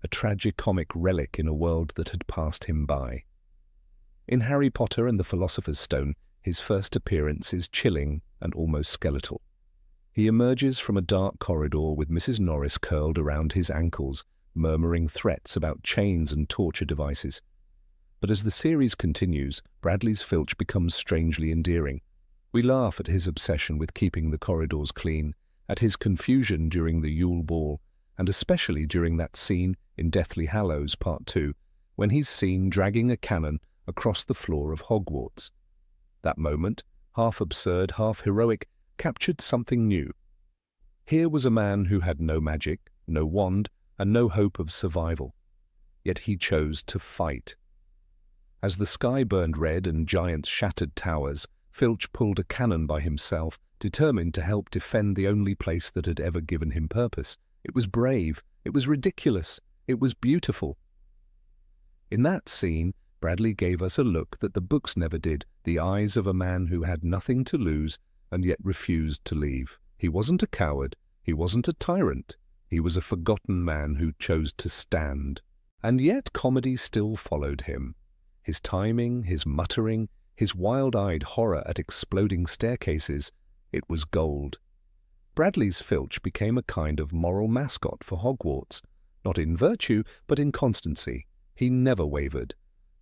a tragicomic relic in a world that had passed him by. In Harry Potter and the Philosopher's Stone, his first appearance is chilling and almost skeletal. He emerges from a dark corridor with Mrs. Norris curled around his ankles, murmuring threats about chains and torture devices. But as the series continues, Bradley's Filch becomes strangely endearing. We laugh at his obsession with keeping the corridors clean, at his confusion during the Yule Ball, and especially during that scene in Deathly Hallows Part 2, when he's seen dragging a cannon across the floor of Hogwarts. That moment, half absurd, half heroic, captured something new. Here was a man who had no magic, no wand, and no hope of survival. Yet he chose to fight. As the sky burned red and giants shattered towers, Filch pulled a cannon by himself, determined to help defend the only place that had ever given him purpose. It was brave, it was ridiculous, it was beautiful. In that scene, Bradley gave us a look that the books never did, the eyes of a man who had nothing to lose and yet refused to leave. He wasn't a coward, he wasn't a tyrant, he was a forgotten man who chose to stand. And yet comedy still followed him. His timing, his muttering, his wild-eyed horror at exploding staircases, it was gold. Bradley's Filch became a kind of moral mascot for Hogwarts, not in virtue, but in constancy. He never wavered.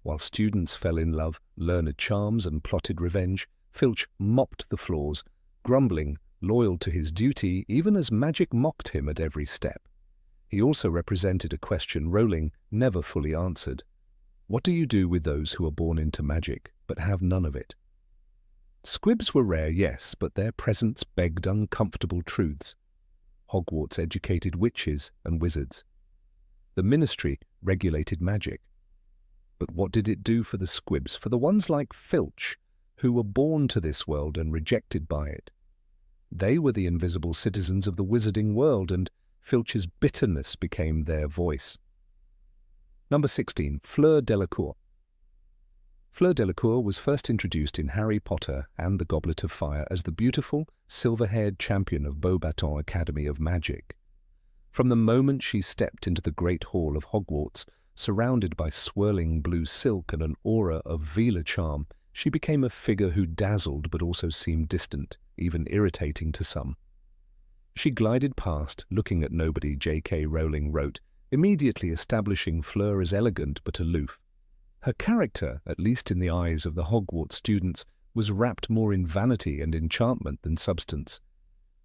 While students fell in love, learned charms, and plotted revenge, Filch mopped the floors, grumbling, loyal to his duty, even as magic mocked him at every step. He also represented a question Rowling never fully answered. What do you do with those who are born into magic, but have none of it? Squibs were rare, yes, but their presence begged uncomfortable truths. Hogwarts educated witches and wizards. The ministry regulated magic. But what did it do for the squibs, for the ones like Filch, who were born to this world and rejected by it? They were the invisible citizens of the wizarding world, and Filch's bitterness became their voice. Number 16. Fleur delacour. Fleur delacour was first introduced in Harry Potter and the Goblet of Fire as the beautiful, silver-haired champion of Beauxbaton Academy of Magic. From the moment she stepped into the Great Hall of Hogwarts, surrounded by swirling blue silk and an aura of Velar charm, she became a figure who dazzled but also seemed distant, even irritating to some. She glided past, looking at nobody, J.K. Rowling wrote, immediately establishing Fleur as elegant but aloof. Her character, at least in the eyes of the Hogwarts students, was wrapped more in vanity and enchantment than substance.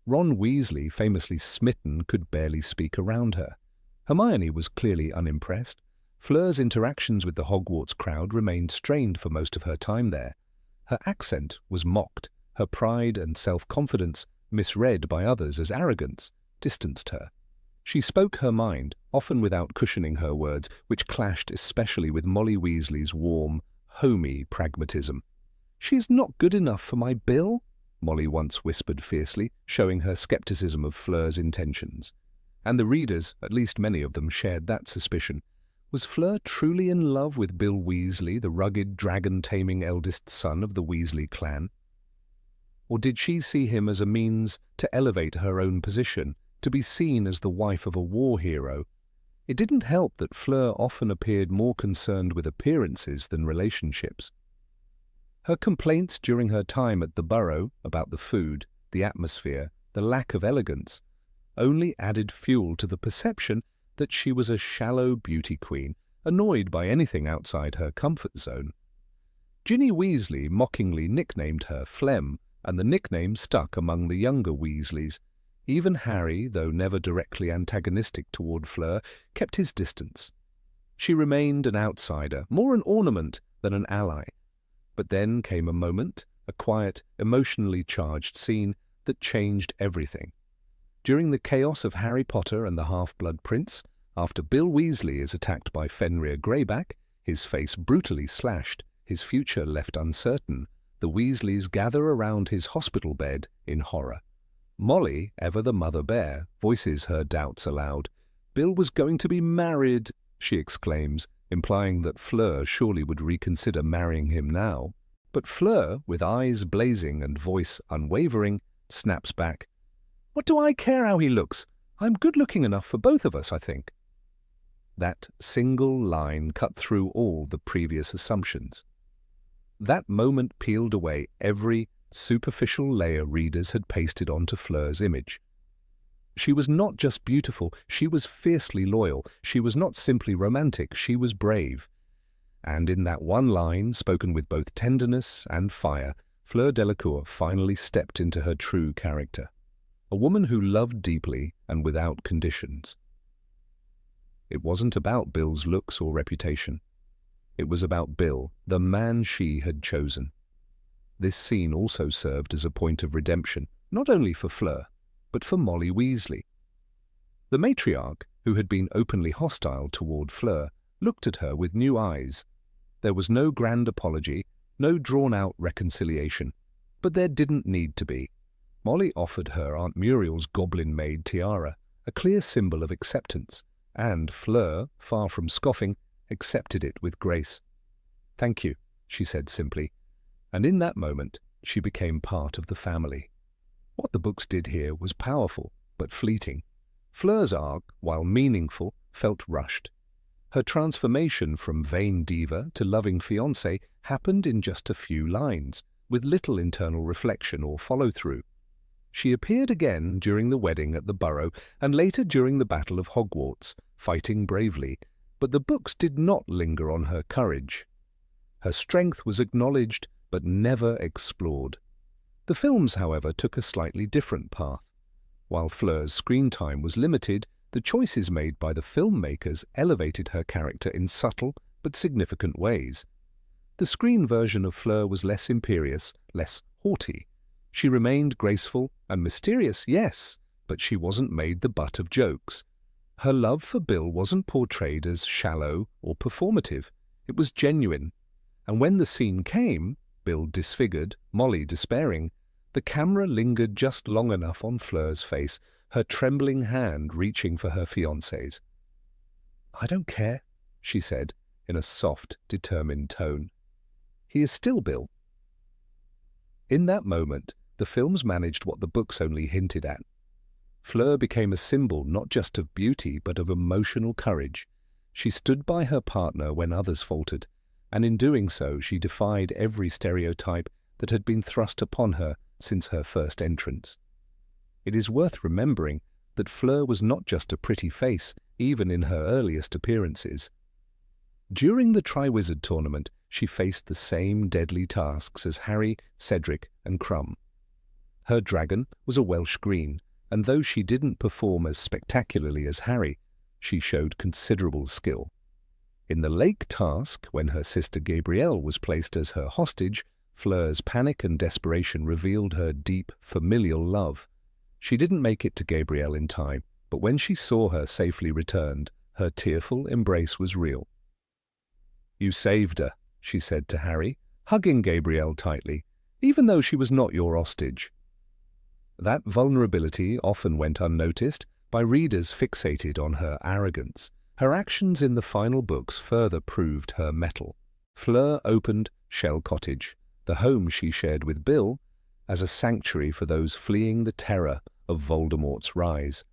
Ron Weasley, famously smitten, could barely speak around her. Hermione was clearly unimpressed. Fleur's interactions with the Hogwarts crowd remained strained for most of her time there. Her accent was mocked. Her pride and self-confidence, misread by others as arrogance, distanced her. She spoke her mind, often without cushioning her words, which clashed especially with Molly Weasley's warm, homey pragmatism. "She's not good enough for my Bill," Molly once whispered fiercely, showing her skepticism of Fleur's intentions. And the readers, at least many of them, shared that suspicion. Was Fleur truly in love with Bill Weasley, the rugged, dragon-taming eldest son of the Weasley clan? Or did she see him as a means to elevate her own position, to be seen as the wife of a war hero? It didn't help that Fleur often appeared more concerned with appearances than relationships. Her complaints during her time at the Burrow about the food, the atmosphere, the lack of elegance, only added fuel to the perception that she was a shallow beauty queen, annoyed by anything outside her comfort zone. Ginny Weasley mockingly nicknamed her Phlegm, and the nickname stuck among the younger Weasleys. Even Harry, though never directly antagonistic toward Fleur, kept his distance. She remained an outsider, more an ornament than an ally. But then came a moment, a quiet, emotionally charged scene that changed everything. During the chaos of Harry Potter and the Half-Blood Prince, after Bill Weasley is attacked by Fenrir Greyback, his face brutally slashed, his future left uncertain, the Weasleys gather around his hospital bed in horror. Molly, ever the mother bear, voices her doubts aloud. "Bill was going to be married," she exclaims, implying that Fleur surely would reconsider marrying him now. But Fleur, with eyes blazing and voice unwavering, snaps back, "What do I care how he looks? I'm good-looking enough for both of us, I think." That single line cut through all the previous assumptions. That moment peeled away every superficial layer readers had pasted onto Fleur's image. She was not just beautiful, she was fiercely loyal. She was not simply romantic, she was brave. And in that one line, spoken with both tenderness and fire, Fleur Delacour finally stepped into her true character. A woman who loved deeply and without conditions. It wasn't about Bill's looks or reputation. It was about Bill, the man she had chosen. This scene also served as a point of redemption, not only for Fleur, but for Molly Weasley. The matriarch, who had been openly hostile toward Fleur, looked at her with new eyes. There was no grand apology, no drawn-out reconciliation, but there didn't need to be. Molly offered her Aunt Muriel's goblin-made tiara, a clear symbol of acceptance, and Fleur, far from scoffing, accepted it with grace. "Thank you," she said simply, and in that moment she became part of the family. What the books did here was powerful, but fleeting. Fleur's arc, while meaningful, felt rushed. Her transformation from vain diva to loving fiancé happened in just a few lines, with little internal reflection or follow-through. She appeared again during the wedding at the Burrow and later during the Battle of Hogwarts, fighting bravely, but the books did not linger on her courage. Her strength was acknowledged but never explored. The films, however, took a slightly different path. While Fleur's screen time was limited, the choices made by the filmmakers elevated her character in subtle but significant ways. The screen version of Fleur was less imperious, less haughty. She remained graceful and mysterious, yes, but she wasn't made the butt of jokes. Her love for Bill wasn't portrayed as shallow or performative. It was genuine. And when the scene came, Bill disfigured, Molly despairing, the camera lingered just long enough on Fleur's face, her trembling hand reaching for her fiancé's. "I don't care," she said, in a soft, determined tone. "He is still Bill." In that moment, the films managed what the books only hinted at. Fleur became a symbol not just of beauty but of emotional courage. She stood by her partner when others faltered, and in doing so she defied every stereotype that had been thrust upon her since her first entrance. It is worth remembering that Fleur was not just a pretty face, even in her earliest appearances. During the Triwizard Tournament, she faced the same deadly tasks as Harry, Cedric, and Crumb. Her dragon was a Welsh green, and though she didn't perform as spectacularly as Harry, she showed considerable skill. In the lake task, when her sister Gabrielle was placed as her hostage, Fleur's panic and desperation revealed her deep, familial love. She didn't make it to Gabrielle in time, but when she saw her safely returned, her tearful embrace was real. "You saved her," she said to Harry, hugging Gabrielle tightly, "even though she was not your hostage." That vulnerability often went unnoticed by readers fixated on her arrogance. Her actions in the final books further proved her mettle. Fleur opened Shell Cottage, the home she shared with Bill, as a sanctuary for those fleeing the terror of Voldemort's rise.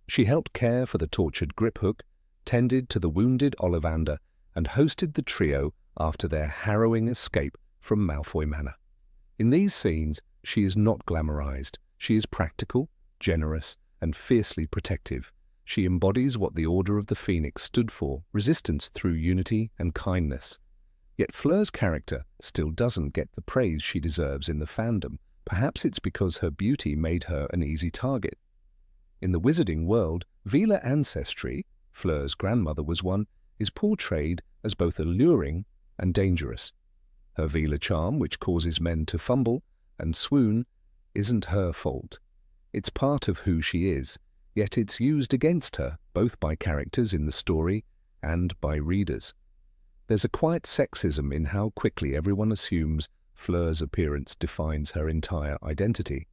She helped care for the tortured Griphook, tended to the wounded Ollivander, and hosted the trio after their harrowing escape from Malfoy Manor. In these scenes, she is not glamorized. She is practical, generous, and fiercely protective. She embodies what the Order of the Phoenix stood for, resistance through unity and kindness. Yet Fleur's character still doesn't get the praise she deserves in the fandom. Perhaps it's because her beauty made her an easy target. In the wizarding world, Velar ancestry, Fleur's grandmother was one, is portrayed as both alluring and dangerous. Her Velar charm, which causes men to fumble and swoon, isn't her fault. It's part of who she is, yet it's used against her, both by characters in the story and by readers. There's a quiet sexism in how quickly everyone assumes Fleur's appearance defines her entire identity.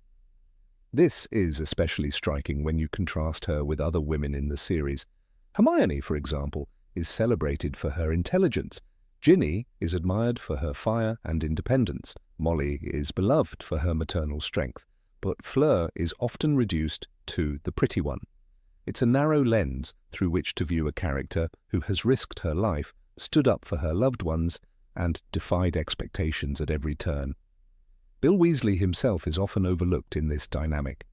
This is especially striking when you contrast her with other women in the series. Hermione, for example, is celebrated for her intelligence. Ginny is admired for her fire and independence. Molly is beloved for her maternal strength. But Fleur is often reduced to the pretty one. It's a narrow lens through which to view a character who has risked her life, stood up for her loved ones, and defied expectations at every turn. Bill Weasley himself is often overlooked in this dynamic.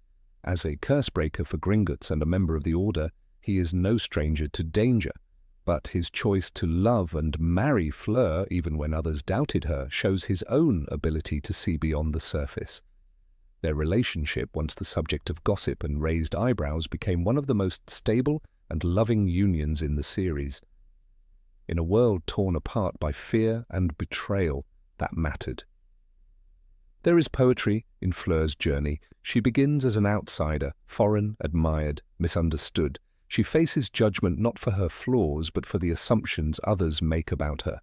As a curse-breaker for Gringotts and a member of the Order, he is no stranger to danger, but his choice to love and marry Fleur, even when others doubted her, shows his own ability to see beyond the surface. Their relationship, once the subject of gossip and raised eyebrows, became one of the most stable and loving unions in the series. In a world torn apart by fear and betrayal, that mattered. There is poetry in Fleur's journey. She begins as an outsider, foreign, admired, misunderstood. She faces judgment not for her flaws, but for the assumptions others make about her.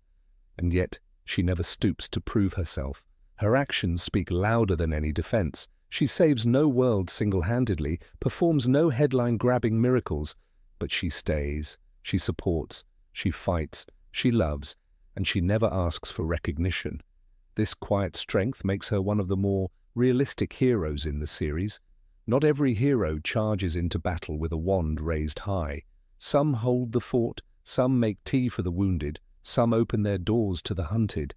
And yet, she never stoops to prove herself. Her actions speak louder than any defense. She saves no world single-handedly, performs no headline-grabbing miracles, but she stays, she supports, she fights, she loves, and she never asks for recognition. This quiet strength makes her one of the more realistic heroes in the series. Not every hero charges into battle with a wand raised high. Some hold the fort, some make tea for the wounded, some open their doors to the hunted.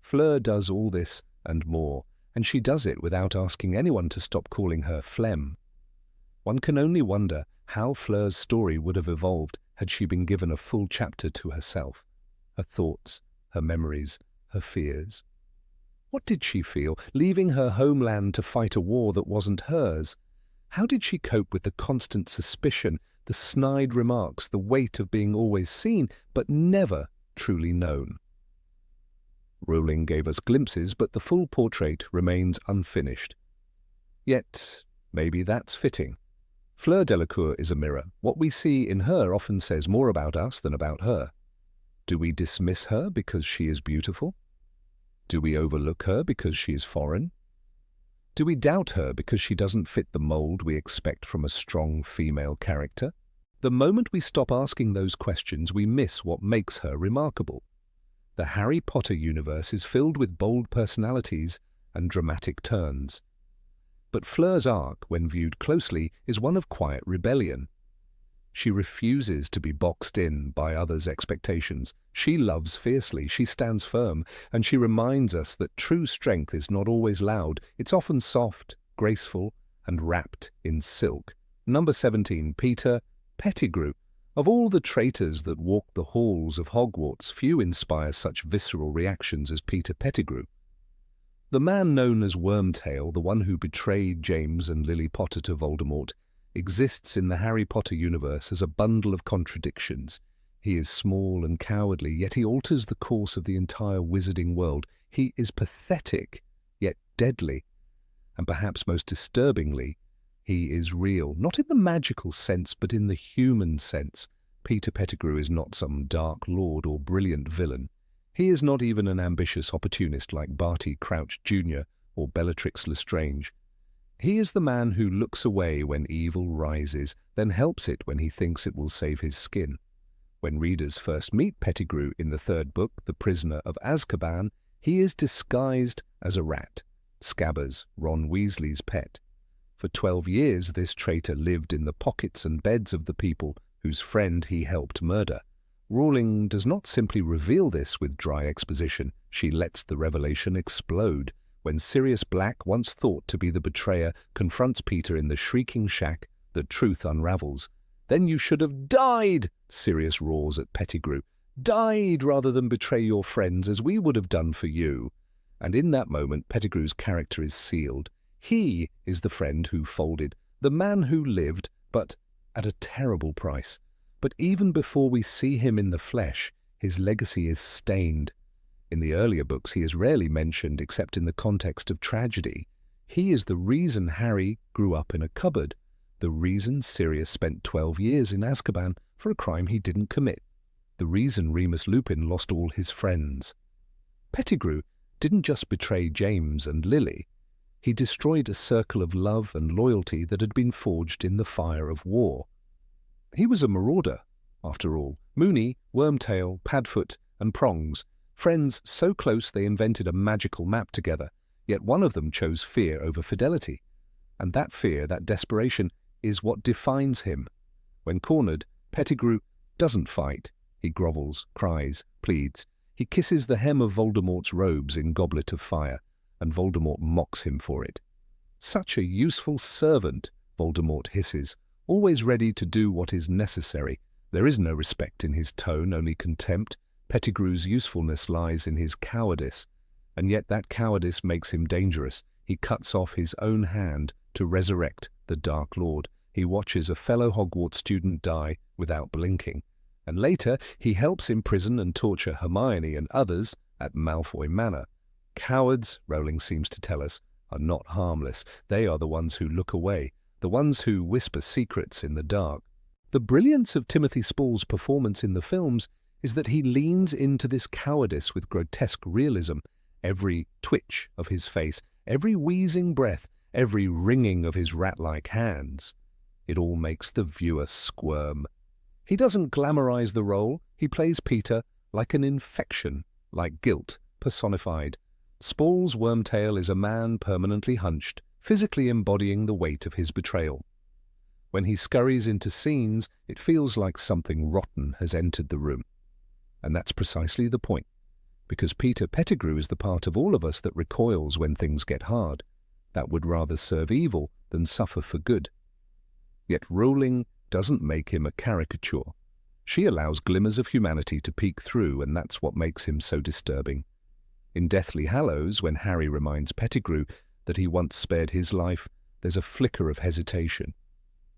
Fleur does all this and more, and she does it without asking anyone to stop calling her Phlegm. One can only wonder how Fleur's story would have evolved had she been given a full chapter to herself. Her thoughts, her memories, her fears. What did she feel, leaving her homeland to fight a war that wasn't hers? How did she cope with the constant suspicion, the snide remarks, the weight of being always seen, but never truly known? Rowling gave us glimpses, but the full portrait remains unfinished. Yet, maybe that's fitting. Fleur Delacour is a mirror. What we see in her often says more about us than about her. Do we dismiss her because she is beautiful? Do we overlook her because she is foreign? Do we doubt her because she doesn't fit the mold we expect from a strong female character? The moment we stop asking those questions, we miss what makes her remarkable. The Harry Potter universe is filled with bold personalities and dramatic turns. But Fleur's arc, when viewed closely, is one of quiet rebellion. She refuses to be boxed in by others' expectations. She loves fiercely, she stands firm, and she reminds us that true strength is not always loud. It's often soft, graceful, and wrapped in silk. Number 17, Peter Pettigrew. Of all the traitors that walk the halls of Hogwarts, few inspire such visceral reactions as Peter Pettigrew. The man known as Wormtail, the one who betrayed James and Lily Potter to Voldemort, exists in the Harry Potter universe as a bundle of contradictions. He is small and cowardly, yet he alters the course of the entire wizarding world. He is pathetic, yet deadly. And perhaps most disturbingly, he is real, not in the magical sense, but in the human sense. Peter Pettigrew is not some dark lord or brilliant villain. He is not even an ambitious opportunist like Barty Crouch Jr. or Bellatrix Lestrange. He is the man who looks away when evil rises, then helps it when he thinks it will save his skin. When readers first meet Pettigrew in the third book, The Prisoner of Azkaban, he is disguised as a rat, Scabbers, Ron Weasley's pet. For 12 years, this traitor lived in the pockets and beds of the people whose friend he helped murder. Rowling does not simply reveal this with dry exposition. She lets the revelation explode. When Sirius Black, once thought to be the betrayer, confronts Peter in the shrieking shack, the truth unravels. "Then you should have died!" Sirius roars at Pettigrew. "Died rather than betray your friends as we would have done for you." And in that moment, Pettigrew's character is sealed. He is the friend who folded, the man who lived, but at a terrible price. But even before we see him in the flesh, his legacy is stained. In the earlier books, he is rarely mentioned except in the context of tragedy. He is the reason Harry grew up in a cupboard, the reason Sirius spent 12 years in Azkaban for a crime he didn't commit, the reason Remus Lupin lost all his friends. Pettigrew didn't just betray James and Lily. He destroyed a circle of love and loyalty that had been forged in the fire of war. He was a marauder, after all. Moony, Wormtail, Padfoot, and Prongs, friends so close they invented a magical map together, yet one of them chose fear over fidelity. And that fear, that desperation, is what defines him. When cornered, Pettigrew doesn't fight. He grovels, cries, pleads. He kisses the hem of Voldemort's robes in Goblet of Fire, and Voldemort mocks him for it. Such a useful servant, Voldemort hisses, always ready to do what is necessary. There is no respect in his tone, only contempt. Pettigrew's usefulness lies in his cowardice, and yet that cowardice makes him dangerous. He cuts off his own hand to resurrect the Dark Lord. He watches a fellow Hogwarts student die without blinking, and later he helps imprison and torture Hermione and others at Malfoy Manor. Cowards, Rowling seems to tell us, are not harmless. They are the ones who look away, the ones who whisper secrets in the dark. The brilliance of Timothy Spall's performance in the films is that he leans into this cowardice with grotesque realism. Every twitch of his face, every wheezing breath, every wringing of his rat-like hands. It all makes the viewer squirm. He doesn't glamorize the role. He plays Peter like an infection, like guilt personified. Spall's Wormtail is a man permanently hunched, physically embodying the weight of his betrayal. When he scurries into scenes, it feels like something rotten has entered the room. And that's precisely the point, because Peter Pettigrew is the part of all of us that recoils when things get hard, that would rather serve evil than suffer for good. Yet Rowling doesn't make him a caricature. She allows glimmers of humanity to peek through, and that's what makes him so disturbing. In Deathly Hallows, when Harry reminds Pettigrew that he once spared his life, there's a flicker of hesitation.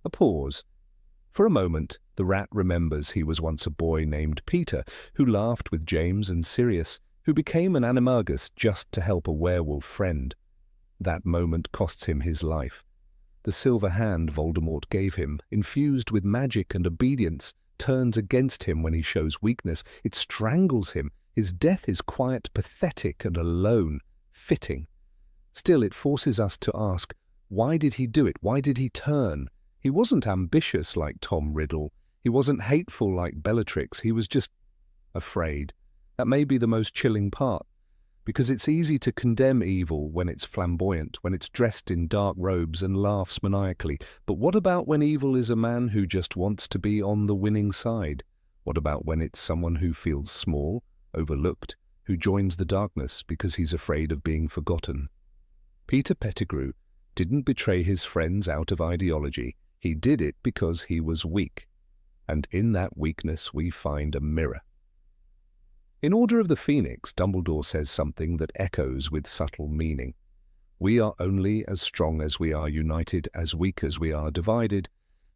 A pause. For a moment, the rat remembers he was once a boy named Peter, who laughed with James and Sirius, who became an animagus just to help a werewolf friend. That moment costs him his life. The silver hand Voldemort gave him, infused with magic and obedience, turns against him when he shows weakness. It strangles him. His death is quiet, pathetic, and alone, fitting. Still, it forces us to ask, why did he do it? Why did he turn? He wasn't ambitious like Tom Riddle. He wasn't hateful like Bellatrix. He was just afraid. That may be the most chilling part, because it's easy to condemn evil when it's flamboyant, when it's dressed in dark robes and laughs maniacally. But what about when evil is a man who just wants to be on the winning side? What about when it's someone who feels small, overlooked, who joins the darkness because he's afraid of being forgotten? Peter Pettigrew didn't betray his friends out of ideology. He did it because he was weak. And in that weakness we find a mirror. In Order of the Phoenix, Dumbledore says something that echoes with subtle meaning. We are only as strong as we are united, as weak as we are divided.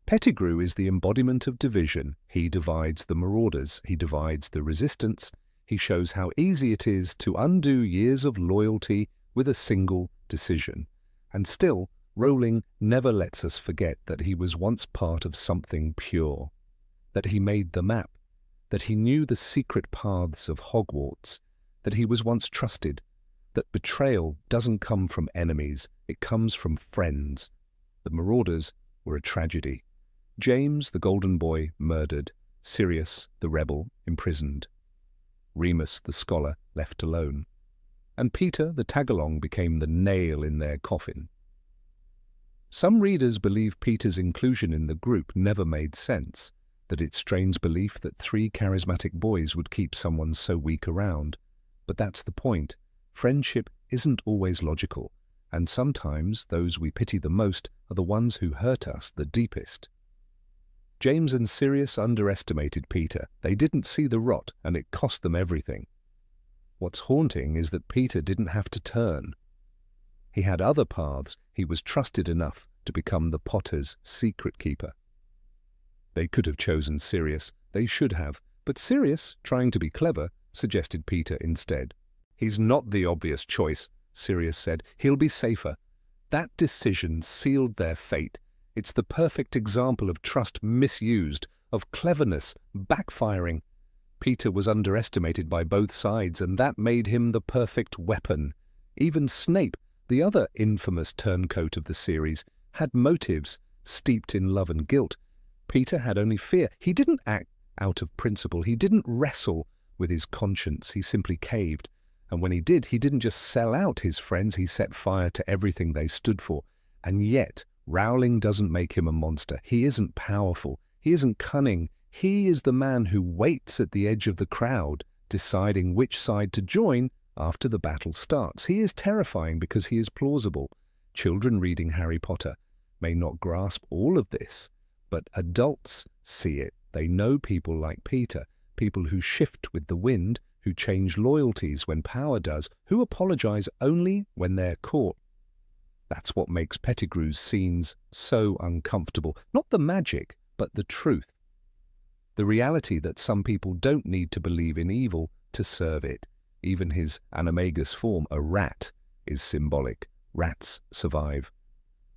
Pettigrew is the embodiment of division. He divides the marauders. He divides the resistance. He shows how easy it is to undo years of loyalty with a single decision. And still, Rowling never lets us forget that he was once part of something pure, that he made the map, that he knew the secret paths of Hogwarts, that he was once trusted, that betrayal doesn't come from enemies, it comes from friends. The Marauders were a tragedy. James, the golden boy, murdered. Sirius, the rebel, imprisoned. Remus, the scholar, left alone. And Peter, the tagalong, became the nail in their coffin. Some readers believe Peter's inclusion in the group never made sense, that it strains belief that 3 charismatic boys would keep someone so weak around. But that's the point. Friendship isn't always logical, and sometimes those we pity the most are the ones who hurt us the deepest. James and Sirius underestimated Peter. They didn't see the rot, and it cost them everything. What's haunting is that Peter didn't have to turn. He had other paths. He was trusted enough to become the Potter's secret keeper. They could have chosen Sirius. They should have. But Sirius, trying to be clever, suggested Peter instead. "He's not the obvious choice," Sirius said. "He'll be safer." That decision sealed their fate. It's the perfect example of trust misused, of cleverness backfiring. Peter was underestimated by both sides, and that made him the perfect weapon. Even Snape, the other infamous turncoat of the series, had motives steeped in love and guilt. Peter had only fear. He didn't act out of principle. He didn't wrestle with his conscience. He simply caved. And when he didn't just sell out his friends, he set fire to everything they stood for. And yet, Rowling doesn't make him a monster. He isn't powerful. He isn't cunning. He is the man who waits at the edge of the crowd, deciding which side to join after the battle starts. He is terrifying because he is plausible. Children reading Harry Potter may not grasp all of this, but adults see it. They know people like Peter, people who shift with the wind, who change loyalties when power does, who apologize only when they're caught. That's what makes Pettigrew's scenes so uncomfortable. Not the magic, but the truth. The reality that some people don't need to believe in evil to serve it. Even his animagus form, a rat, is symbolic. Rats survive.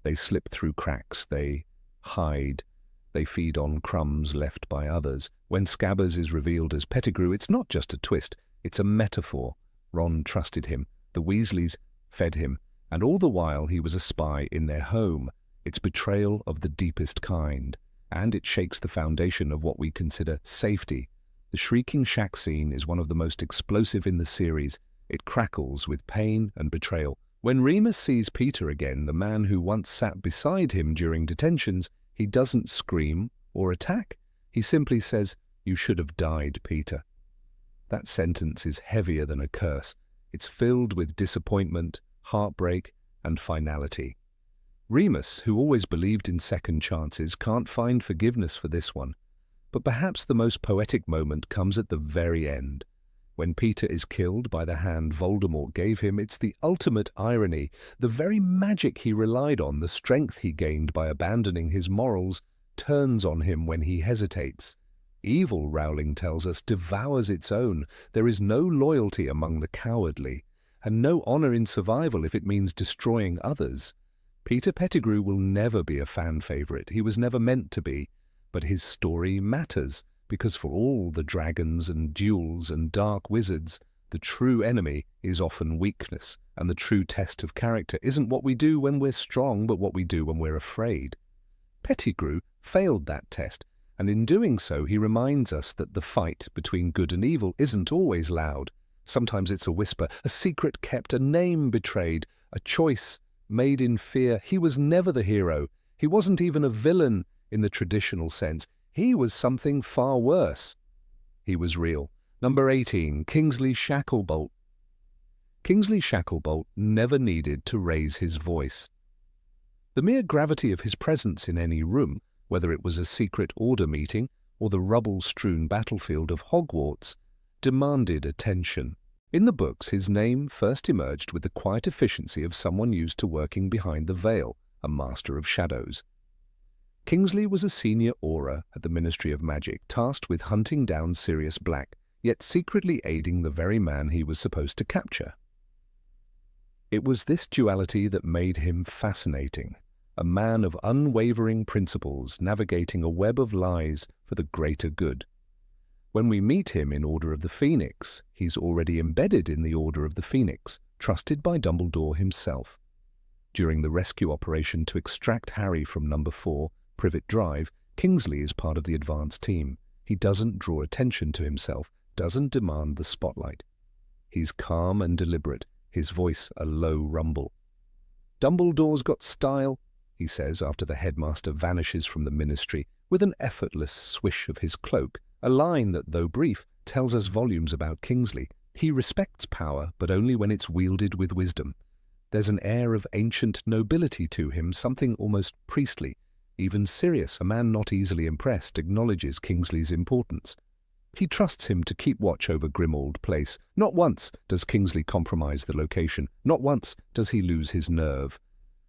They slip through cracks, they hide, they feed on crumbs left by others. When Scabbers is revealed as Pettigrew, it's not just a twist, it's a metaphor. Ron trusted him, the Weasleys fed him, and all the while he was a spy in their home. It's betrayal of the deepest kind, and it shakes the foundation of what we consider safety. The shrieking shack scene is one of the most explosive in the series. It crackles with pain and betrayal. When Remus sees Peter again, the man who once sat beside him during detentions, he doesn't scream or attack. He simply says, "You should have died, Peter." That sentence is heavier than a curse. It's filled with disappointment, heartbreak, and finality. Remus, who always believed in second chances, can't find forgiveness for this one. But perhaps the most poetic moment comes at the very end. When Peter is killed by the hand Voldemort gave him, it's the ultimate irony. The very magic he relied on, the strength he gained by abandoning his morals, turns on him when he hesitates. Evil, Rowling tells us, devours its own. There is no loyalty among the cowardly, and no honor in survival if it means destroying others. Peter Pettigrew will never be a fan favorite. He was never meant to be. But his story matters, because for all the dragons and duels and dark wizards, the true enemy is often weakness, and the true test of character isn't what we do when we're strong, but what we do when we're afraid. Pettigrew failed that test, and in doing so he reminds us that the fight between good and evil isn't always loud. Sometimes it's a whisper, a secret kept, a name betrayed, a choice made in fear. He was never the hero. He wasn't even a villain in the traditional sense. He was something far worse. He was real. Number 18, Kingsley Shacklebolt. Kingsley Shacklebolt never needed to raise his voice. The mere gravity of his presence in any room, whether it was a secret order meeting or the rubble-strewn battlefield of Hogwarts, demanded attention. In the books, his name first emerged with the quiet efficiency of someone used to working behind the veil, a master of shadows. Kingsley was a senior Auror at the Ministry of Magic, tasked with hunting down Sirius Black, yet secretly aiding the very man he was supposed to capture. It was this duality that made him fascinating, a man of unwavering principles navigating a web of lies for the greater good. When we meet him in Order of the Phoenix, he's already embedded in the Order of the Phoenix, trusted by Dumbledore himself. During the rescue operation to extract Harry from Number 4, Privet Drive, Kingsley is part of the advance team. He doesn't draw attention to himself, doesn't demand the spotlight. He's calm and deliberate, his voice a low rumble. "Dumbledore's got style," he says after the headmaster vanishes from the ministry with an effortless swish of his cloak, a line that, though brief, tells us volumes about Kingsley. He respects power, but only when it's wielded with wisdom. There's an air of ancient nobility to him, something almost priestly. Even Sirius, a man not easily impressed, acknowledges Kingsley's importance. He trusts him to keep watch over Grimmauld Place. Not once does Kingsley compromise the location. Not once does he lose his nerve.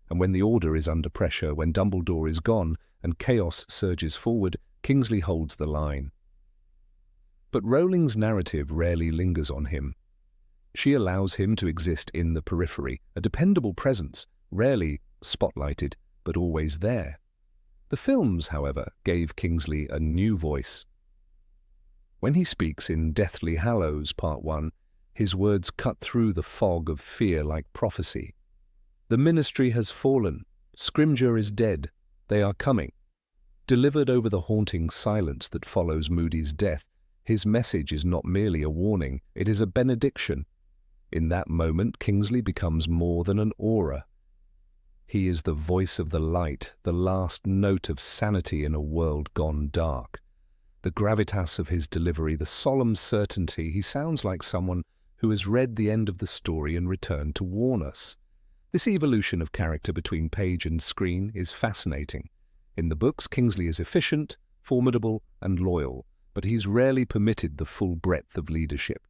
And when the Order is under pressure, when Dumbledore is gone and chaos surges forward, Kingsley holds the line. But Rowling's narrative rarely lingers on him. She allows him to exist in the periphery, a dependable presence, rarely spotlighted, but always there. The films, however, gave Kingsley a new voice. When he speaks in Deathly Hallows Part 1, his words cut through the fog of fear like prophecy. The ministry has fallen. Scrimgeour is dead. They are coming. Delivered over the haunting silence that follows Moody's death, his message is not merely a warning, it is a benediction. In that moment, Kingsley becomes more than an aura. He is the voice of the light, the last note of sanity in a world gone dark. The gravitas of his delivery, the solemn certainty, he sounds like someone who has read the end of the story and returned to warn us. This evolution of character between page and screen is fascinating. In the books, Kingsley is efficient, formidable, and loyal, but he's rarely permitted the full breadth of leadership.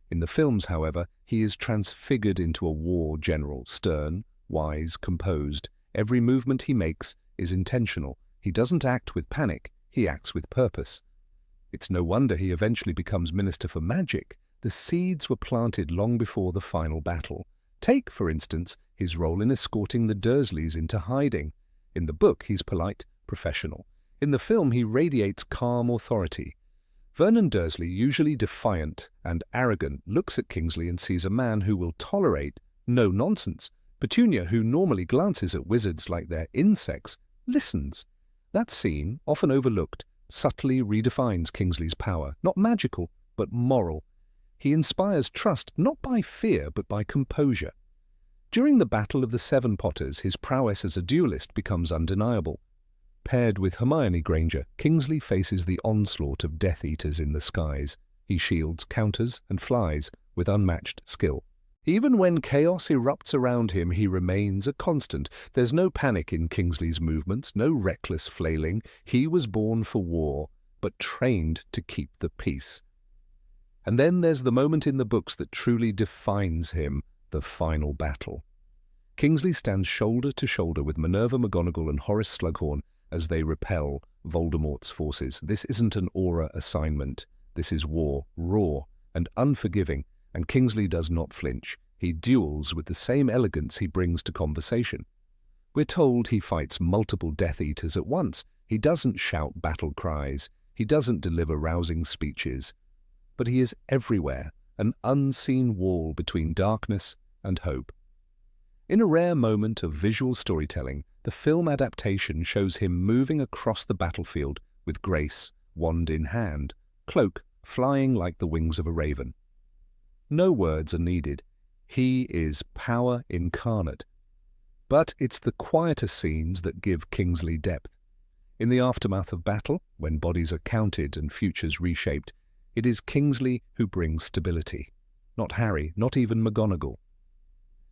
In the films, however, he is transfigured into a war general, stern, wise, composed. Every movement he makes is intentional. He doesn't act with panic, he acts with purpose. It's no wonder he eventually becomes Minister for Magic. The seeds were planted long before the final battle. Take, for instance, his role in escorting the Dursleys into hiding. In the book, he's polite, professional. In the film, he radiates calm authority. Vernon Dursley, usually defiant and arrogant, looks at Kingsley and sees a man who will tolerate no nonsense. Petunia, who normally glances at wizards like they're insects, listens. That scene, often overlooked, subtly redefines Kingsley's power, not magical, but moral. He inspires trust not by fear, but by composure. During the Battle of the Seven Potters, his prowess as a duelist becomes undeniable. Paired with Hermione Granger, Kingsley faces the onslaught of Death Eaters in the skies. He shields, counters, and flies with unmatched skill. Even when chaos erupts around him, he remains a constant. There's no panic in Kingsley's movements, no reckless flailing. He was born for war, but trained to keep the peace. And then there's the moment in the books that truly defines him, the final battle. Kingsley stands shoulder to shoulder with Minerva McGonagall and Horace Slughorn as they repel Voldemort's forces. This isn't an aura assignment. This is war, raw and unforgiving, and Kingsley does not flinch. He duels with the same elegance he brings to conversation. We're told he fights multiple Death Eaters at once. He doesn't shout battle cries. He doesn't deliver rousing speeches. But he is everywhere, an unseen wall between darkness and hope. In a rare moment of visual storytelling, the film adaptation shows him moving across the battlefield with grace, wand in hand, cloak flying like the wings of a raven. No words are needed. He is power incarnate. But it's the quieter scenes that give Kingsley depth. In the aftermath of battle, when bodies are counted and futures reshaped, it is Kingsley who brings stability. Not Harry, not even McGonagall.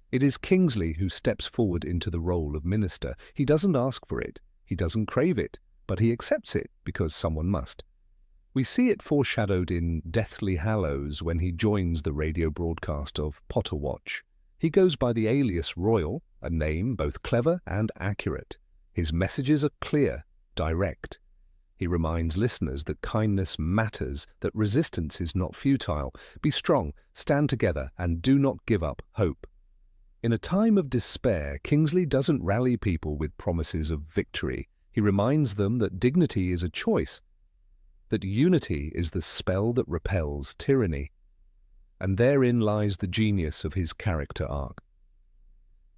It is Kingsley who steps forward into the role of minister. He doesn't ask for it, he doesn't crave it, but he accepts it because someone must. We see it foreshadowed in Deathly Hallows when he joins the radio broadcast of Potter Watch. He goes by the alias Royal, a name both clever and accurate. His messages are clear, direct. He reminds listeners that kindness matters, that resistance is not futile. Be strong, stand together, and do not give up hope. In a time of despair, Kingsley doesn't rally people with promises of victory. He reminds them that dignity is a choice, that unity is the spell that repels tyranny. And therein lies the genius of his character arc.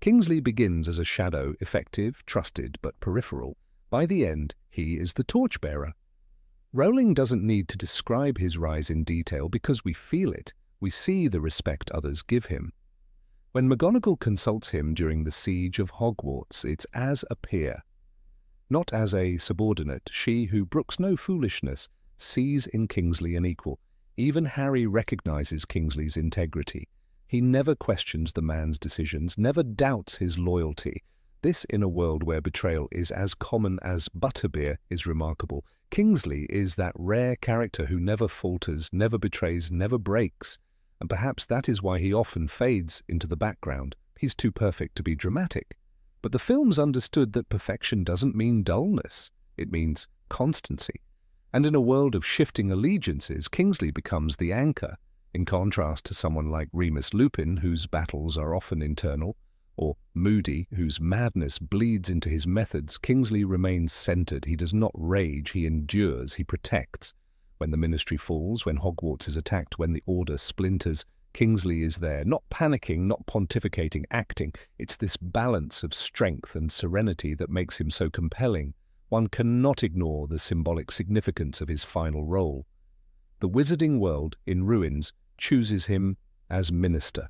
Kingsley begins as a shadow, effective, trusted, but peripheral. By the end, he is the torchbearer. Rowling doesn't need to describe his rise in detail because we feel it. We see the respect others give him. When McGonagall consults him during the siege of Hogwarts, it's as a peer. Not as a subordinate, she who brooks no foolishness sees in Kingsley an equal. Even Harry recognizes Kingsley's integrity. He never questions the man's decisions, never doubts his loyalty. This, in a world where betrayal is as common as butterbeer, is remarkable. Kingsley is that rare character who never falters, never betrays, never breaks. And perhaps that is why he often fades into the background. He's too perfect to be dramatic. But the films understood that perfection doesn't mean dullness. It means constancy. And in a world of shifting allegiances, Kingsley becomes the anchor, in contrast to someone like Remus Lupin, whose battles are often internal, or Moody, whose madness bleeds into his methods. Kingsley remains centered. He does not rage, he endures, he protects. When the Ministry falls, when Hogwarts is attacked, when the Order splinters, Kingsley is there, not panicking, not pontificating, acting. It's this balance of strength and serenity that makes him so compelling. One cannot ignore the symbolic significance of his final role. The wizarding world, in ruins, chooses him as minister.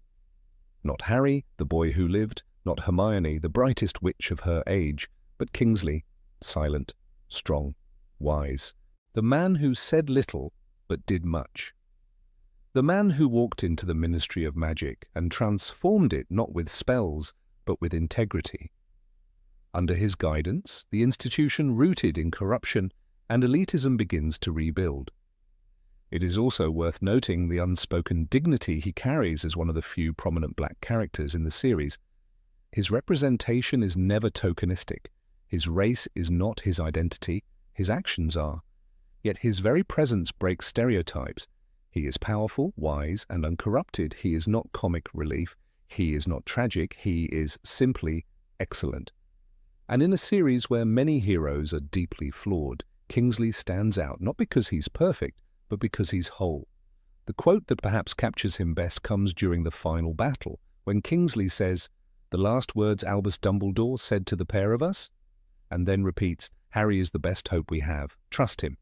Not Harry, the boy who lived, not Hermione, the brightest witch of her age, but Kingsley, silent, strong, wise. The man who said little but did much. The man who walked into the Ministry of Magic and transformed it not with spells, but with integrity. Under his guidance, the institution rooted in corruption and elitism begins to rebuild. It is also worth noting the unspoken dignity he carries as one of the few prominent black characters in the series. His representation is never tokenistic. His race is not his identity, his actions are. Yet his very presence breaks stereotypes. He is powerful, wise, and uncorrupted. He is not comic relief. He is not tragic. He is simply excellent. And in a series where many heroes are deeply flawed, Kingsley stands out not because he's perfect, but because he's whole. The quote that perhaps captures him best comes during the final battle, when Kingsley says, "The last words Albus Dumbledore said to the pair of us," and then repeats, "Harry is the best hope we have. Trust him."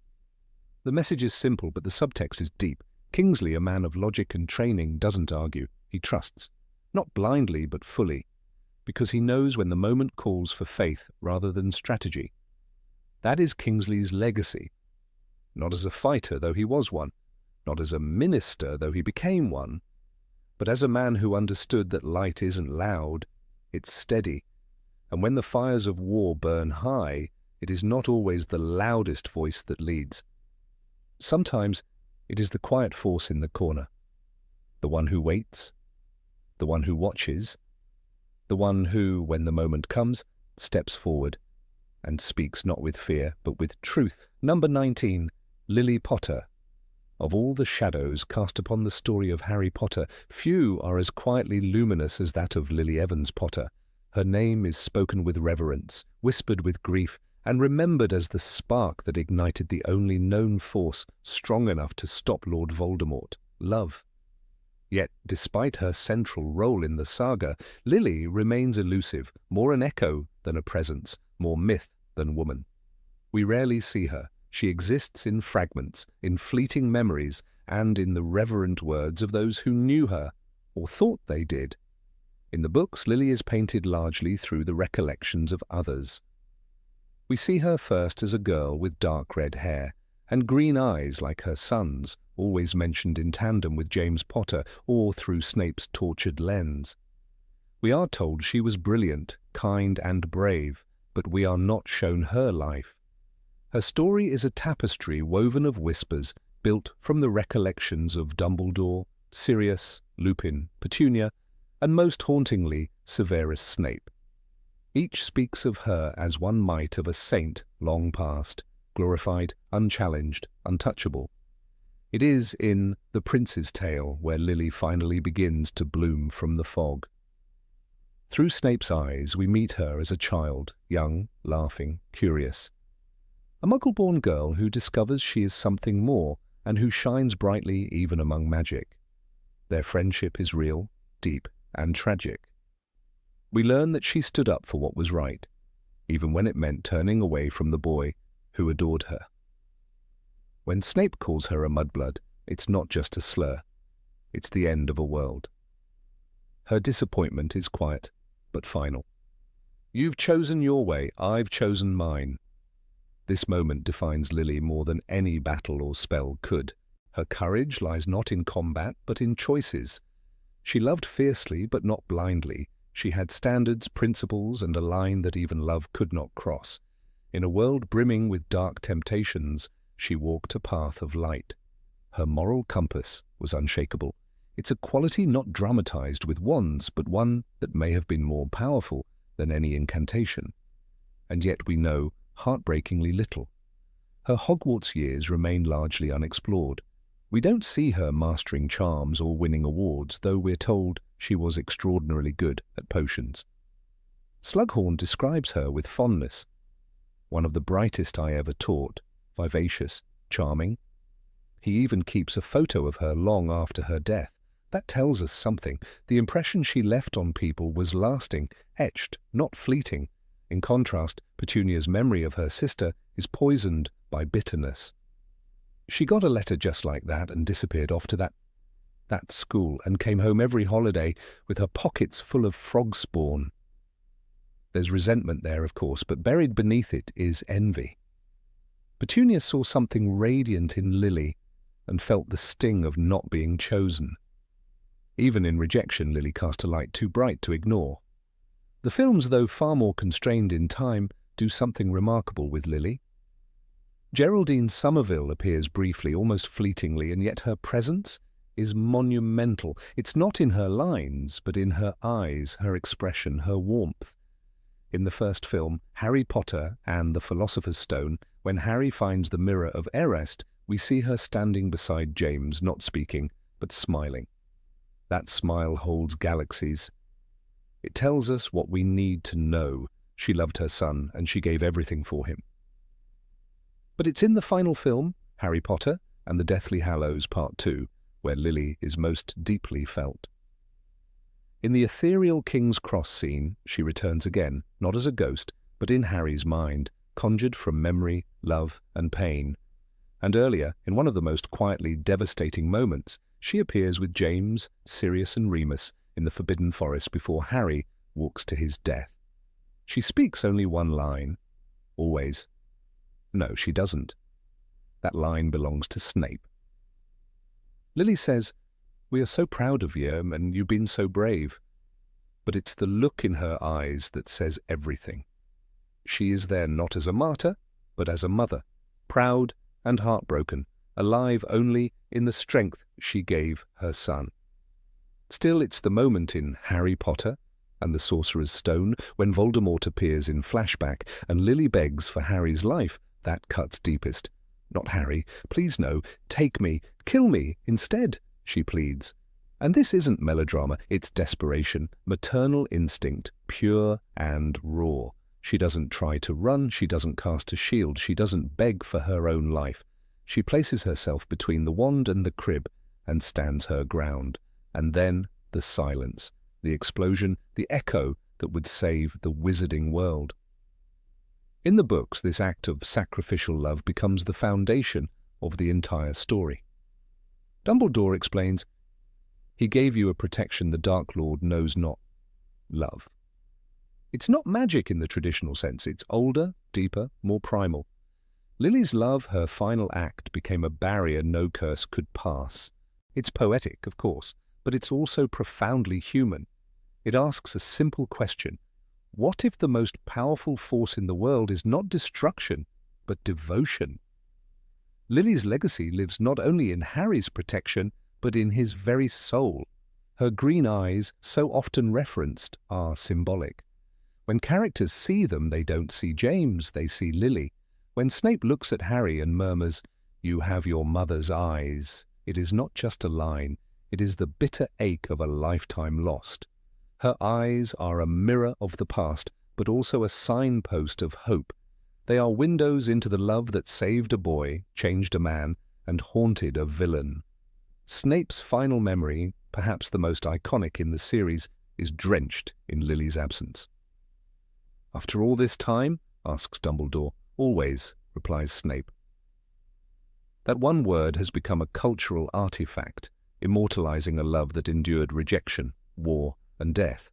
The message is simple, but the subtext is deep. Kingsley, a man of logic and training, doesn't argue. He trusts. Not blindly, but fully. Because he knows when the moment calls for faith rather than strategy. That is Kingsley's legacy. Not as a fighter, though he was one. Not as a minister, though he became one. But as a man who understood that light isn't loud, it's steady. And when the fires of war burn high, it is not always the loudest voice that leads. Sometimes it is the quiet force in the corner, the one who waits, the one who watches, the one who, when the moment comes, steps forward and speaks not with fear, but with truth. Number 19, Lily Potter. Of all the shadows cast upon the story of Harry Potter, few are as quietly luminous as that of Lily Evans Potter. Her name is spoken with reverence, whispered with grief, and remembered as the spark that ignited the only known force strong enough to stop Lord Voldemort, love. Yet, despite her central role in the saga, Lily remains elusive, more an echo than a presence, more myth than woman. We rarely see her. She exists in fragments, in fleeting memories, and in the reverent words of those who knew her, or thought they did. In the books, Lily is painted largely through the recollections of others. We see her first as a girl with dark red hair and green eyes like her son's, always mentioned in tandem with James Potter or through Snape's tortured lens. We are told she was brilliant, kind and brave, but we are not shown her life. Her story is a tapestry woven of whispers built from the recollections of Dumbledore, Sirius, Lupin, Petunia, and most hauntingly, Severus Snape. Each speaks of her as one might of a saint long past, glorified, unchallenged, untouchable. It is in The Prince's Tale where Lily finally begins to bloom from the fog. Through Snape's eyes, we meet her as a child, young, laughing, curious. A Muggle-born girl who discovers she is something more and who shines brightly even among magic. Their friendship is real, deep, and tragic. We learn that she stood up for what was right, even when it meant turning away from the boy who adored her. When Snape calls her a mudblood, it's not just a slur. It's the end of a world. Her disappointment is quiet, but final. You've chosen your way, I've chosen mine. This moment defines Lily more than any battle or spell could. Her courage lies not in combat, but in choices. She loved fiercely, but not blindly. She had standards, principles, and a line that even love could not cross. In a world brimming with dark temptations, she walked a path of light. Her moral compass was unshakable. It's a quality not dramatized with wands, but one that may have been more powerful than any incantation. And yet we know heartbreakingly little. Her Hogwarts years remain largely unexplored. We don't see her mastering charms or winning awards, though we're told she was extraordinarily good at potions. Slughorn describes her with fondness. One of the brightest I ever taught, vivacious, charming. He even keeps a photo of her long after her death. That tells us something. The impression she left on people was lasting, etched, not fleeting. In contrast, Petunia's memory of her sister is poisoned by bitterness. She got a letter just like that and disappeared off to that school and came home every holiday with her pockets full of frog spawn. There's resentment there, of course, but buried beneath it is envy. Petunia saw something radiant in Lily and felt the sting of not being chosen. Even in rejection, Lily cast a light too bright to ignore. The films, though far more constrained in time, do something remarkable with Lily. Geraldine Somerville appears briefly, almost fleetingly, and yet her presence is monumental. It's not in her lines, but in her eyes, her expression, her warmth. In the first film, Harry Potter and the Philosopher's Stone, when Harry finds the Mirror of Erest, we see her standing beside James, not speaking, but smiling. That smile holds galaxies. It tells us what we need to know. She loved her son, and she gave everything for him. But it's in the final film, Harry Potter and the Deathly Hallows Part 2, where Lily is most deeply felt. In the ethereal King's Cross scene, she returns again, not as a ghost, but in Harry's mind, conjured from memory, love, and pain. And earlier, in one of the most quietly devastating moments, she appears with James, Sirius, and Remus in the Forbidden Forest before Harry walks to his death. She speaks only one line. Always. No, she doesn't. That line belongs to Snape. Lily says, "We are so proud of you, and you've been so brave." But it's the look in her eyes that says everything. She is there not as a martyr, but as a mother, proud and heartbroken, alive only in the strength she gave her son. Still, it's the moment in Harry Potter and the Sorcerer's Stone when Voldemort appears in flashback and Lily begs for Harry's life that cuts deepest. "Not Harry, please no, take me, kill me instead," she pleads. And this isn't melodrama, it's desperation, maternal instinct, pure and raw. She doesn't try to run, she doesn't cast a shield, she doesn't beg for her own life. She places herself between the wand and the crib and stands her ground. And then the silence, the explosion, the echo that would save the wizarding world. In the books, this act of sacrificial love becomes the foundation of the entire story. Dumbledore explains, "He gave you a protection the Dark Lord knows not, love." It's not magic in the traditional sense, it's older, deeper, more primal. Lily's love, her final act, became a barrier no curse could pass. It's poetic, of course, but it's also profoundly human. It asks a simple question. What if the most powerful force in the world is not destruction, but devotion? Lily's legacy lives not only in Harry's protection, but in his very soul. Her green eyes, so often referenced, are symbolic. When characters see them, they don't see James, they see Lily. When Snape looks at Harry and murmurs, "You have your mother's eyes," it is not just a line, it is the bitter ache of a lifetime lost. Her eyes are a mirror of the past, but also a signpost of hope. They are windows into the love that saved a boy, changed a man, and haunted a villain. Snape's final memory, perhaps the most iconic in the series, is drenched in Lily's absence. "After all this time?" asks Dumbledore. "Always," replies Snape. That one word has become a cultural artifact, immortalizing a love that endured rejection, war, and death.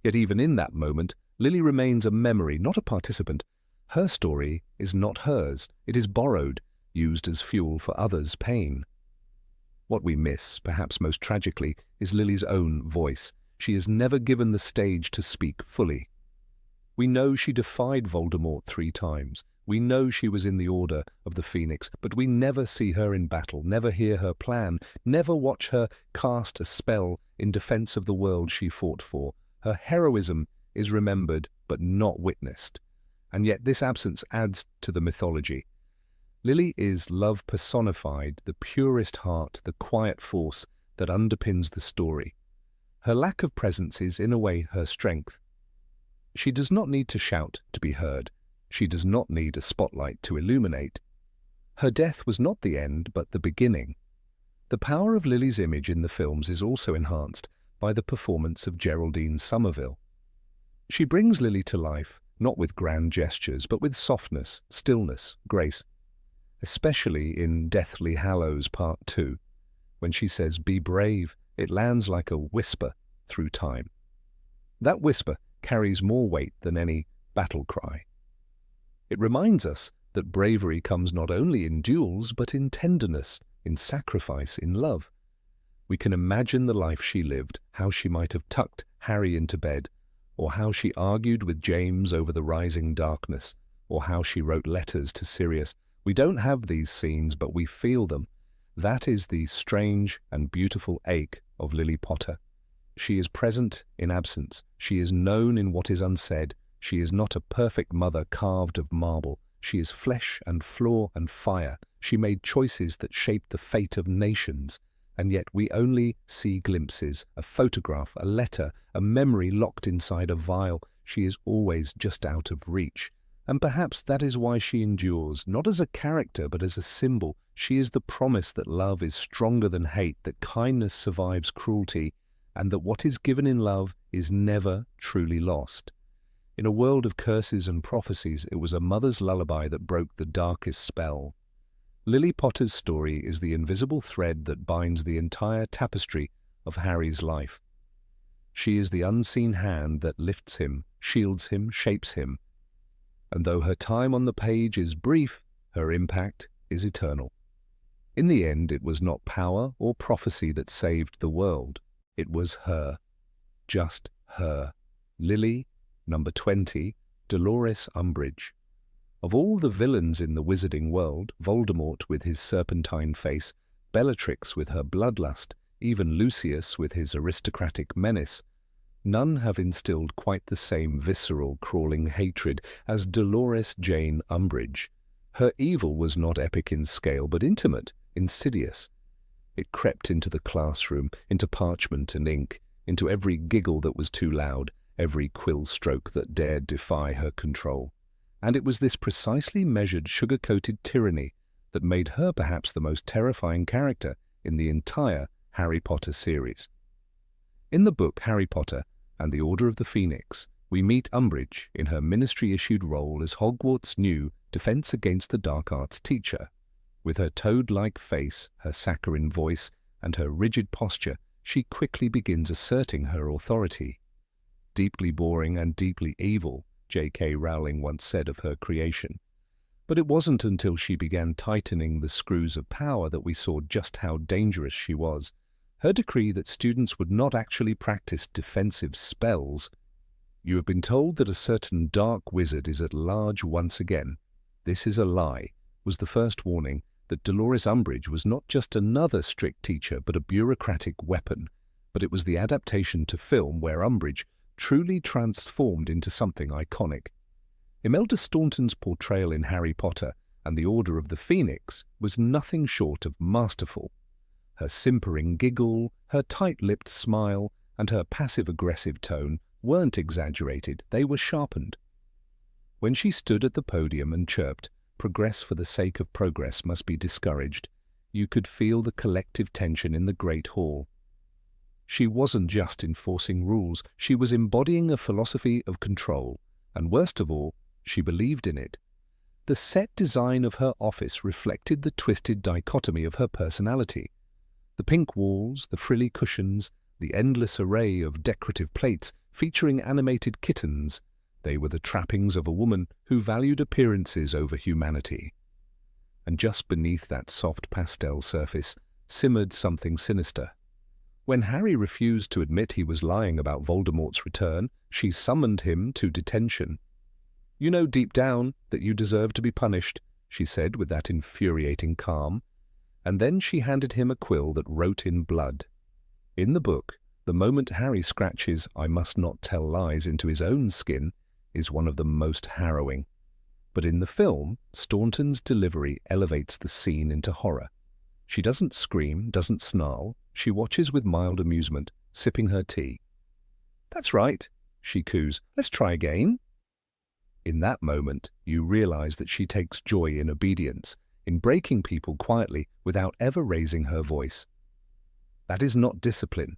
Yet even in that moment, Lily remains a memory, not a participant. Her story is not hers. It is borrowed, used as fuel for others' pain. What we miss, perhaps most tragically, is Lily's own voice. She is never given the stage to speak fully. We know she defied Voldemort 3 times. We know she was in the Order of the Phoenix, but we never see her in battle, never hear her plan, never watch her cast a spell in defense of the world she fought for. Her heroism is remembered, but not witnessed. And yet this absence adds to the mythology. Lily is love personified, the purest heart, the quiet force that underpins the story. Her lack of presence is, in a way, her strength. She does not need to shout to be heard. She does not need a spotlight to illuminate. Her death was not the end, but the beginning. The power of Lily's image in the films is also enhanced by the performance of Geraldine Somerville. She brings Lily to life, not with grand gestures, but with softness, stillness, grace. Especially in Deathly Hallows Part 2, when she says, "Be brave," it lands like a whisper through time. That whisper carries more weight than any battle cry. It reminds us that bravery comes not only in duels, but in tenderness, in sacrifice, in love. We can imagine the life she lived, how she might have tucked Harry into bed, or how she argued with James over the rising darkness, or how she wrote letters to Sirius. We don't have these scenes, but we feel them. That is the strange and beautiful ache of Lily Potter. She is present in absence. She is known in what is unsaid. She is not a perfect mother carved of marble. She is flesh and flaw and fire. She made choices that shaped the fate of nations. And yet we only see glimpses, a photograph, a letter, a memory locked inside a vial. She is always just out of reach. And perhaps that is why she endures, not as a character, but as a symbol. She is the promise that love is stronger than hate, that kindness survives cruelty, and that what is given in love is never truly lost. In a world of curses and prophecies, it was a mother's lullaby that broke the darkest spell. Lily Potter's story is the invisible thread that binds the entire tapestry of Harry's life. She is the unseen hand that lifts him, shields him, shapes him. And though her time on the page is brief, her impact is eternal. In the end, it was not power or prophecy that saved the world. It was her. Just her. Lily, number 20, Dolores Umbridge. Of all the villains in the wizarding world, Voldemort with his serpentine face, Bellatrix with her bloodlust, even Lucius with his aristocratic menace, none have instilled quite the same visceral, crawling hatred as Dolores Jane Umbridge. Her evil was not epic in scale, but intimate, insidious. It crept into the classroom, into parchment and ink, into every giggle that was too loud, every quill stroke that dared defy her control. And it was this precisely measured, sugar-coated tyranny that made her perhaps the most terrifying character in the entire Harry Potter series. In the book Harry Potter and the Order of the Phoenix, we meet Umbridge in her ministry-issued role as Hogwarts' new Defense Against the Dark Arts teacher. With her toad-like face, her saccharine voice, and her rigid posture, she quickly begins asserting her authority. Deeply boring and deeply evil, J.K. Rowling once said of her creation. But it wasn't until she began tightening the screws of power that we saw just how dangerous she was. Her decree that students would not actually practice defensive spells. "You have been told that a certain dark wizard is at large once again. This is a lie," was the first warning that Dolores Umbridge was not just another strict teacher, but a bureaucratic weapon. But it was the adaptation to film where Umbridge truly transformed into something iconic. Imelda Staunton's portrayal in Harry Potter and the Order of the Phoenix was nothing short of masterful. Her simpering giggle, her tight-lipped smile, and her passive-aggressive tone weren't exaggerated, they were sharpened. When she stood at the podium and chirped, "Progress for the sake of progress must be discouraged," you could feel the collective tension in the Great Hall. She wasn't just enforcing rules, she was embodying a philosophy of control, and worst of all, she believed in it. The set design of her office reflected the twisted dichotomy of her personality. The pink walls, the frilly cushions, the endless array of decorative plates featuring animated kittens, they were the trappings of a woman who valued appearances over humanity. And just beneath that soft pastel surface simmered something sinister. When Harry refused to admit he was lying about Voldemort's return, she summoned him to detention. "You know deep down that you deserve to be punished," she said with that infuriating calm. And then she handed him a quill that wrote in blood. In the book, the moment Harry scratches "I must not tell lies" into his own skin is one of the most harrowing. But in the film, Staunton's delivery elevates the scene into horror. She doesn't scream, doesn't snarl. She watches with mild amusement, sipping her tea. "That's right," she coos. "Let's try again." In that moment, you realize that she takes joy in obedience, in breaking people quietly without ever raising her voice. That is not discipline.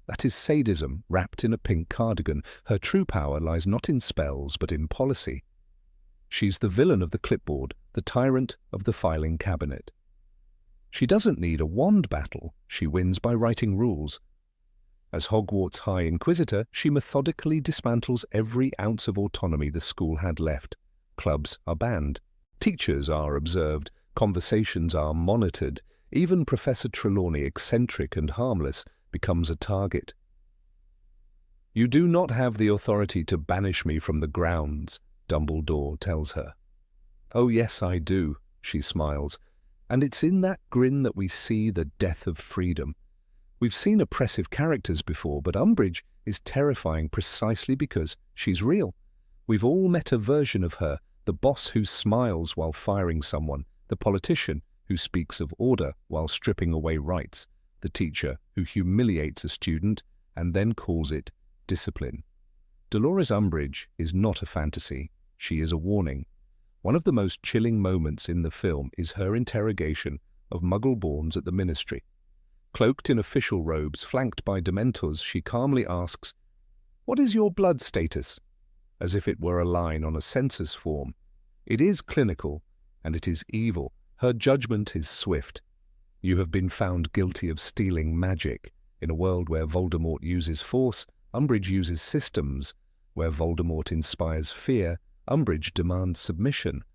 That is sadism wrapped in a pink cardigan. Her true power lies not in spells, but in policy. She's the villain of the clipboard, the tyrant of the filing cabinet. She doesn't need a wand battle. She wins by writing rules. As Hogwarts High Inquisitor, she methodically dismantles every ounce of autonomy the school had left. Clubs are banned. Teachers are observed. Conversations are monitored. Even Professor Trelawney, eccentric and harmless, becomes a target. "You do not have the authority to banish me from the grounds," Dumbledore tells her. "Oh yes, I do," she smiles. And it's in that grin that we see the death of freedom. We've seen oppressive characters before, but Umbridge is terrifying precisely because she's real. We've all met a version of her, the boss who smiles while firing someone, the politician who speaks of order while stripping away rights, the teacher who humiliates a student and then calls it discipline. Dolores Umbridge is not a fantasy. She is a warning. One of the most chilling moments in the film is her interrogation of Muggle-borns at the Ministry. Cloaked in official robes, flanked by Dementors, she calmly asks, "What is your blood status?" as if it were a line on a census form. It is clinical, and it is evil. Her judgment is swift. You have been found guilty of stealing magic. In a world where Voldemort uses force, Umbridge uses systems. Where Voldemort inspires fear, Umbridge demands submission.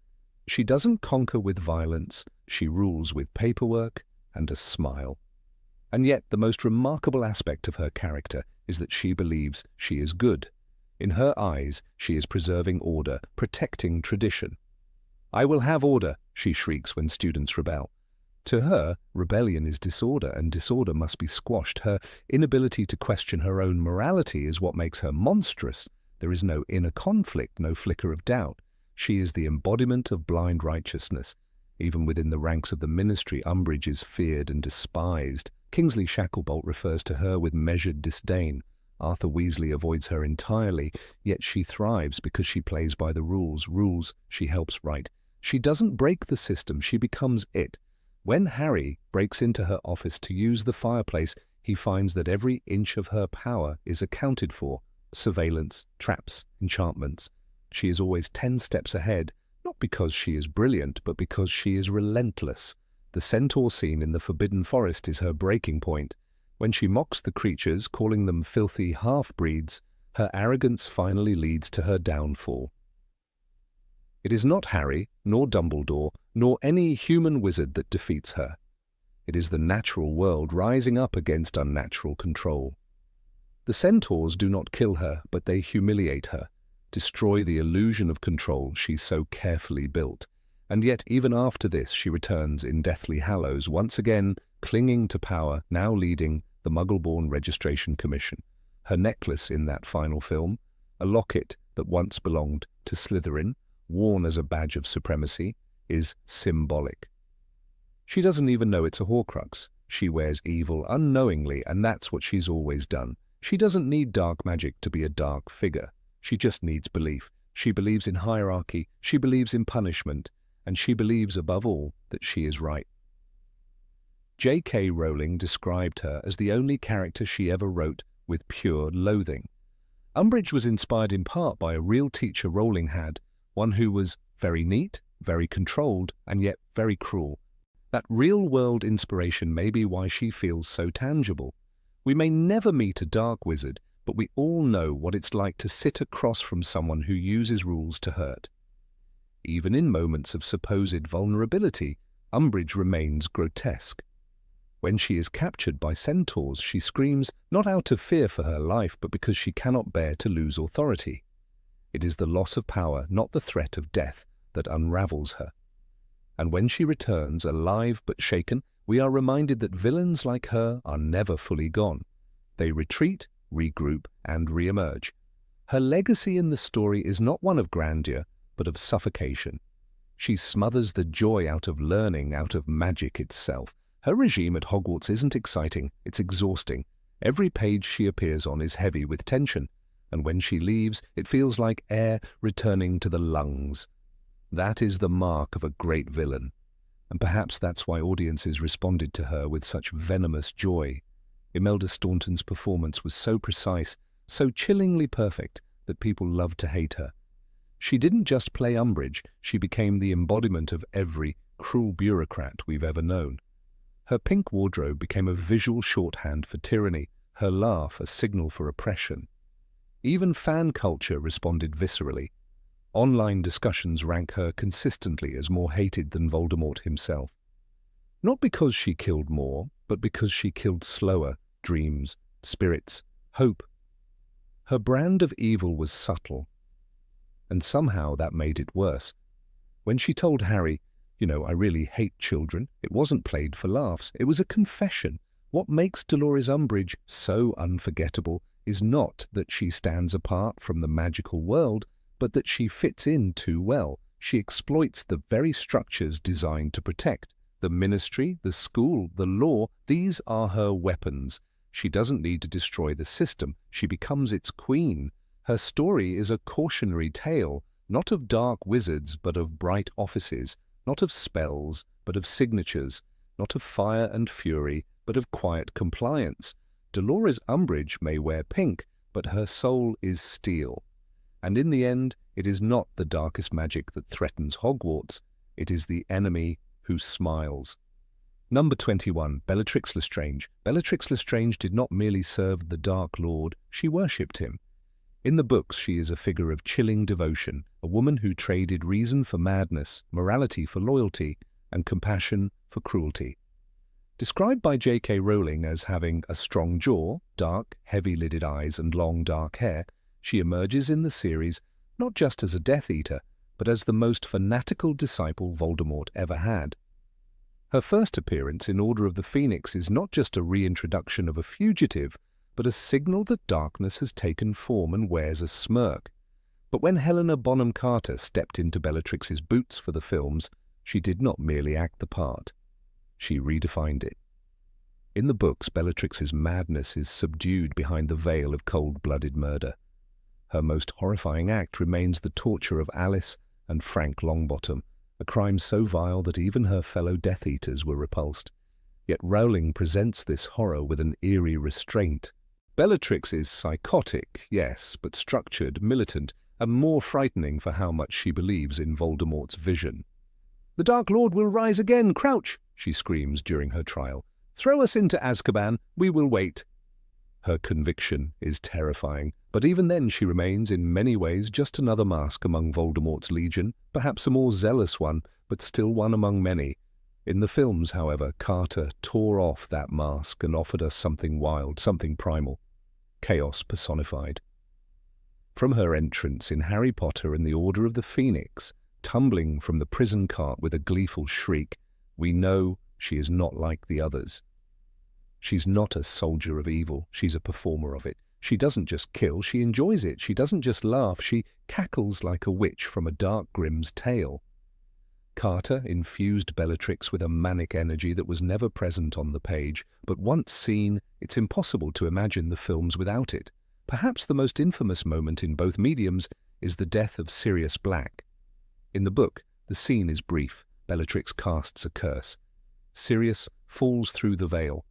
She doesn't conquer with violence. She rules with paperwork and a smile. And yet the most remarkable aspect of her character is that she believes she is good. In her eyes, she is preserving order, protecting tradition. "I will have order," she shrieks when students rebel. To her, rebellion is disorder, and disorder must be squashed. Her inability to question her own morality is what makes her monstrous. There is no inner conflict, no flicker of doubt. She is the embodiment of blind righteousness. Even within the ranks of the Ministry, Umbridge is feared and despised. Kingsley Shacklebolt refers to her with measured disdain. Arthur Weasley avoids her entirely, yet she thrives because she plays by the rules she helps write. She doesn't break the system, she becomes it. When Harry breaks into her office to use the fireplace, he finds that every inch of her power is accounted for. Surveillance, traps, enchantments. She is always 10 steps ahead, not because she is brilliant, but because she is relentless. The centaur scene in the Forbidden Forest is her breaking point. When she mocks the creatures, calling them filthy half-breeds, her arrogance finally leads to her downfall. It is not Harry, nor Dumbledore, nor any human wizard that defeats her. It is the natural world rising up against unnatural control. The centaurs do not kill her, but they humiliate her, destroy the illusion of control she so carefully built. And yet, even after this, she returns in Deathly Hallows, once again clinging to power, now leading the Muggle-born Registration Commission. Her necklace in that final film, a locket that once belonged to Slytherin, worn as a badge of supremacy, is symbolic. She doesn't even know it's a Horcrux. She wears evil unknowingly, and that's what she's always done. She doesn't need dark magic to be a dark figure. She just needs belief. She believes in hierarchy, she believes in punishment, and she believes above all that she is right. J.K. Rowling described her as the only character she ever wrote with pure loathing. Umbridge was inspired in part by a real teacher Rowling had, one who was very neat, very controlled, and yet very cruel. That real-world inspiration may be why she feels so tangible. We may never meet a dark wizard, but we all know what it's like to sit across from someone who uses rules to hurt. Even in moments of supposed vulnerability, Umbridge remains grotesque. When she is captured by centaurs, she screams not out of fear for her life, but because she cannot bear to lose authority. It is the loss of power, not the threat of death, that unravels her. And when she returns, alive but shaken, we are reminded that villains like her are never fully gone. They retreat, regroup, and re-emerge. Her legacy in the story is not one of grandeur, but of suffocation. She smothers the joy out of learning, out of magic itself. Her regime at Hogwarts isn't exciting, it's exhausting. Every page she appears on is heavy with tension, and when she leaves, it feels like air returning to the lungs. That is the mark of a great villain, and perhaps that's why audiences responded to her with such venomous joy. Imelda Staunton's performance was so precise, so chillingly perfect, that people loved to hate her. She didn't just play Umbridge, she became the embodiment of every cruel bureaucrat we've ever known. Her pink wardrobe became a visual shorthand for tyranny, her laugh a signal for oppression. Even fan culture responded viscerally. Online discussions rank her consistently as more hated than Voldemort himself. Not because she killed more, but because she killed slower, dreams, spirits, hope. Her brand of evil was subtle, and somehow that made it worse. When she told Harry, I really hate children, it wasn't played for laughs, it was a confession. What makes Dolores Umbridge so unforgettable is not that she stands apart from the magical world, but that she fits in too well. She exploits the very structures designed to protect. The ministry, the school, the law, these are her weapons. She doesn't need to destroy the system, she becomes its queen. Her story is a cautionary tale, not of dark wizards, but of bright offices, not of spells, but of signatures, not of fire and fury, but of quiet compliance. Dolores Umbridge may wear pink, but her soul is steel. And in the end, it is not the darkest magic that threatens Hogwarts, it is the enemy who smiles. Number 21, Bellatrix Lestrange. Bellatrix Lestrange did not merely serve the Dark Lord, she worshipped him. In the books, she is a figure of chilling devotion, a woman who traded reason for madness, morality for loyalty, and compassion for cruelty. Described by J.K. Rowling as having a strong jaw, dark, heavy-lidded eyes, and long dark hair, she emerges in the series not just as a Death Eater, but as the most fanatical disciple Voldemort ever had. Her first appearance in Order of the Phoenix is not just a reintroduction of a fugitive, but a signal that darkness has taken form and wears a smirk. But when Helena Bonham Carter stepped into Bellatrix's boots for the films, she did not merely act the part. She redefined it. In the books, Bellatrix's madness is subdued behind the veil of cold-blooded murder. Her most horrifying act remains the torture of Alice and Frank Longbottom, a crime so vile that even her fellow Death Eaters were repulsed. Yet Rowling presents this horror with an eerie restraint. Bellatrix is psychotic, yes, but structured, militant, and more frightening for how much she believes in Voldemort's vision. "The Dark Lord will rise again, Crouch!" she screams during her trial. "Throw us into Azkaban, we will wait." Her conviction is terrifying, but even then she remains in many ways just another mask among Voldemort's legion, perhaps a more zealous one, but still one among many. In the films, however, Carter tore off that mask and offered us something wild, something primal. Chaos personified. From her entrance in Harry Potter and the Order of the Phoenix, tumbling from the prison cart with a gleeful shriek, we know she is not like the others. She's not a soldier of evil, she's a performer of it. She doesn't just kill, she enjoys it. She doesn't just laugh, she cackles like a witch from a dark Grimm's tale. Carter infused Bellatrix with a manic energy that was never present on the page, but once seen, it's impossible to imagine the films without it. Perhaps the most infamous moment in both mediums is the death of Sirius Black. In the book, the scene is brief. Bellatrix casts a curse. Sirius falls through the veil.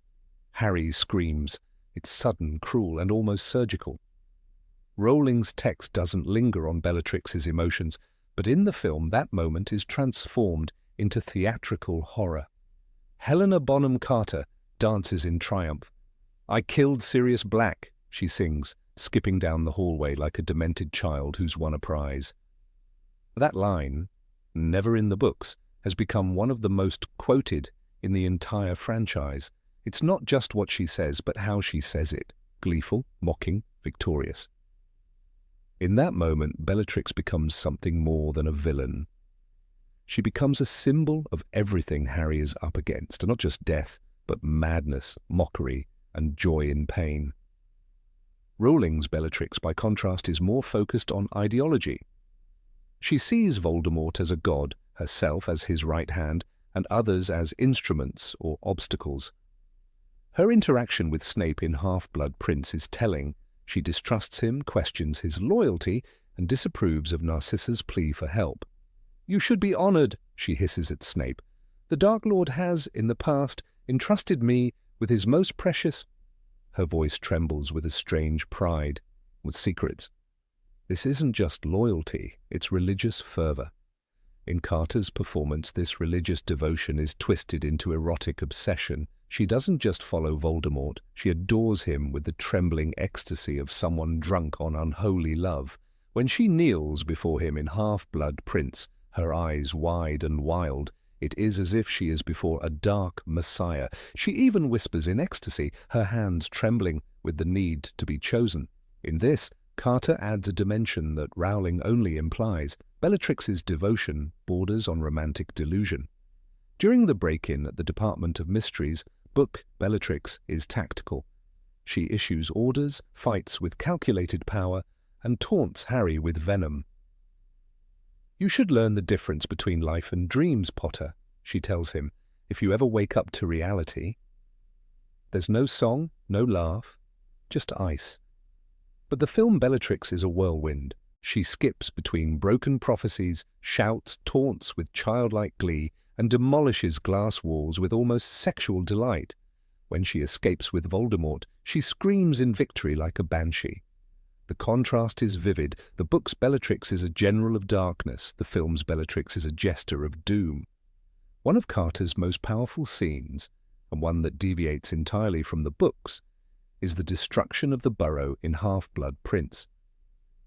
Harry screams. It's sudden, cruel, and almost surgical. Rowling's text doesn't linger on Bellatrix's emotions, but in the film that moment is transformed into theatrical horror. Helena Bonham Carter dances in triumph. "I killed Sirius Black," she sings, skipping down the hallway like a demented child who's won a prize. That line, never in the books, has become one of the most quoted in the entire franchise. It's not just what she says, but how she says it. Gleeful, mocking, victorious. In that moment, Bellatrix becomes something more than a villain. She becomes a symbol of everything Harry is up against, not just death, but madness, mockery, and joy in pain. Rowling's Bellatrix, by contrast, is more focused on ideology. She sees Voldemort as a god, herself as his right hand, and others as instruments or obstacles. Her interaction with Snape in Half-Blood Prince is telling. She distrusts him, questions his loyalty, and disapproves of Narcissa's plea for help. "You should be honored," she hisses at Snape. "The Dark Lord has, in the past, entrusted me with his most precious—" Her voice trembles with a strange pride, with secrets. This isn't just loyalty, it's religious fervor. In Carter's performance, this religious devotion is twisted into erotic obsession. She doesn't just follow Voldemort, she adores him with the trembling ecstasy of someone drunk on unholy love. When she kneels before him in Half-Blood Prince, her eyes wide and wild, it is as if she is before a dark messiah. She even whispers in ecstasy, her hands trembling with the need to be chosen. In this, Carter adds a dimension that Rowling only implies. Bellatrix's devotion borders on romantic delusion. During the break-in at the Department of Mysteries, book Bellatrix is tactical. She issues orders, fights with calculated power, and taunts Harry with venom. "You should learn the difference between life and dreams, Potter," she tells him, "if you ever wake up to reality." There's no song, no laugh, just ice. But the film Bellatrix is a whirlwind. She skips between broken prophecies, shouts, taunts with childlike glee, and demolishes glass walls with almost sexual delight. When she escapes with Voldemort, she screams in victory like a banshee. The contrast is vivid. The book's Bellatrix is a general of darkness. The film's Bellatrix is a jester of doom. One of Carter's most powerful scenes, and one that deviates entirely from the books, is the destruction of the burrow in Half-Blood Prince.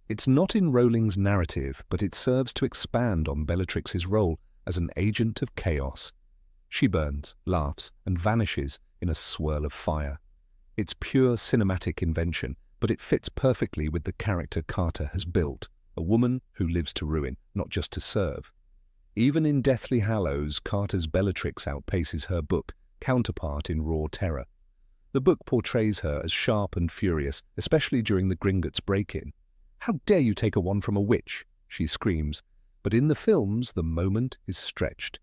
It's not in Rowling's narrative, but it serves to expand on Bellatrix's role as an agent of chaos. She burns, laughs, and vanishes in a swirl of fire. It's pure cinematic invention, but it fits perfectly with the character Carter has built, a woman who lives to ruin, not just to serve. Even in Deathly Hallows, Carter's Bellatrix outpaces her book counterpart in raw terror. The book portrays her as sharp and furious, especially during the Gringotts break-in. "How dare you take a wand from a witch?" she screams. But in the films, the moment is stretched.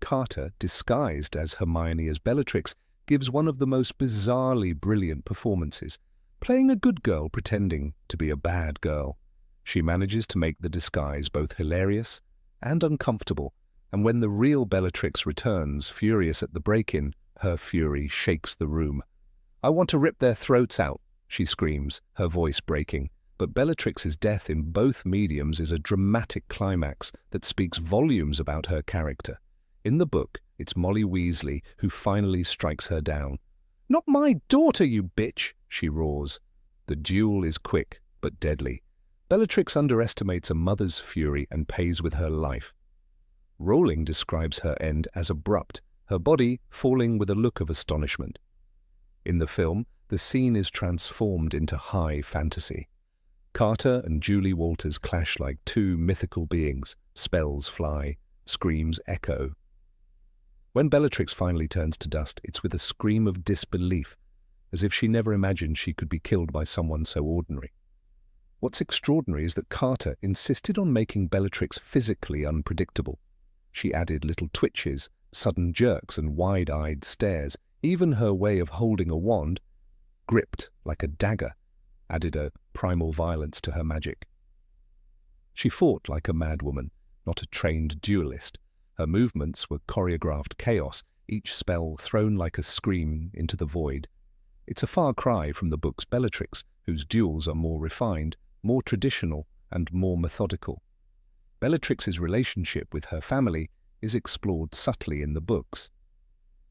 Carter, disguised as Hermione as Bellatrix, gives one of the most bizarrely brilliant performances, playing a good girl pretending to be a bad girl. She manages to make the disguise both hilarious and uncomfortable, and when the real Bellatrix returns, furious at the break-in, her fury shakes the room. "I want to rip their throats out," she screams, her voice breaking. But Bellatrix's death in both mediums is a dramatic climax that speaks volumes about her character. In the book, it's Molly Weasley who finally strikes her down. "Not my daughter, you bitch!" she roars. The duel is quick, but deadly. Bellatrix underestimates a mother's fury and pays with her life. Rowling describes her end as abrupt, her body falling with a look of astonishment. In the film, the scene is transformed into high fantasy. Carter and Julie Walters clash like two mythical beings. Spells fly, screams echo. When Bellatrix finally turns to dust, it's with a scream of disbelief, as if she never imagined she could be killed by someone so ordinary. What's extraordinary is that Carter insisted on making Bellatrix physically unpredictable. She added little twitches, sudden jerks, and wide-eyed stares. Even her way of holding a wand, gripped like a dagger, added a primal violence to her magic. She fought like a madwoman, not a trained duelist. Her movements were choreographed chaos, each spell thrown like a scream into the void. It's a far cry from the book's Bellatrix, whose duels are more refined, more traditional, and more methodical. Bellatrix's relationship with her family is explored subtly in the books.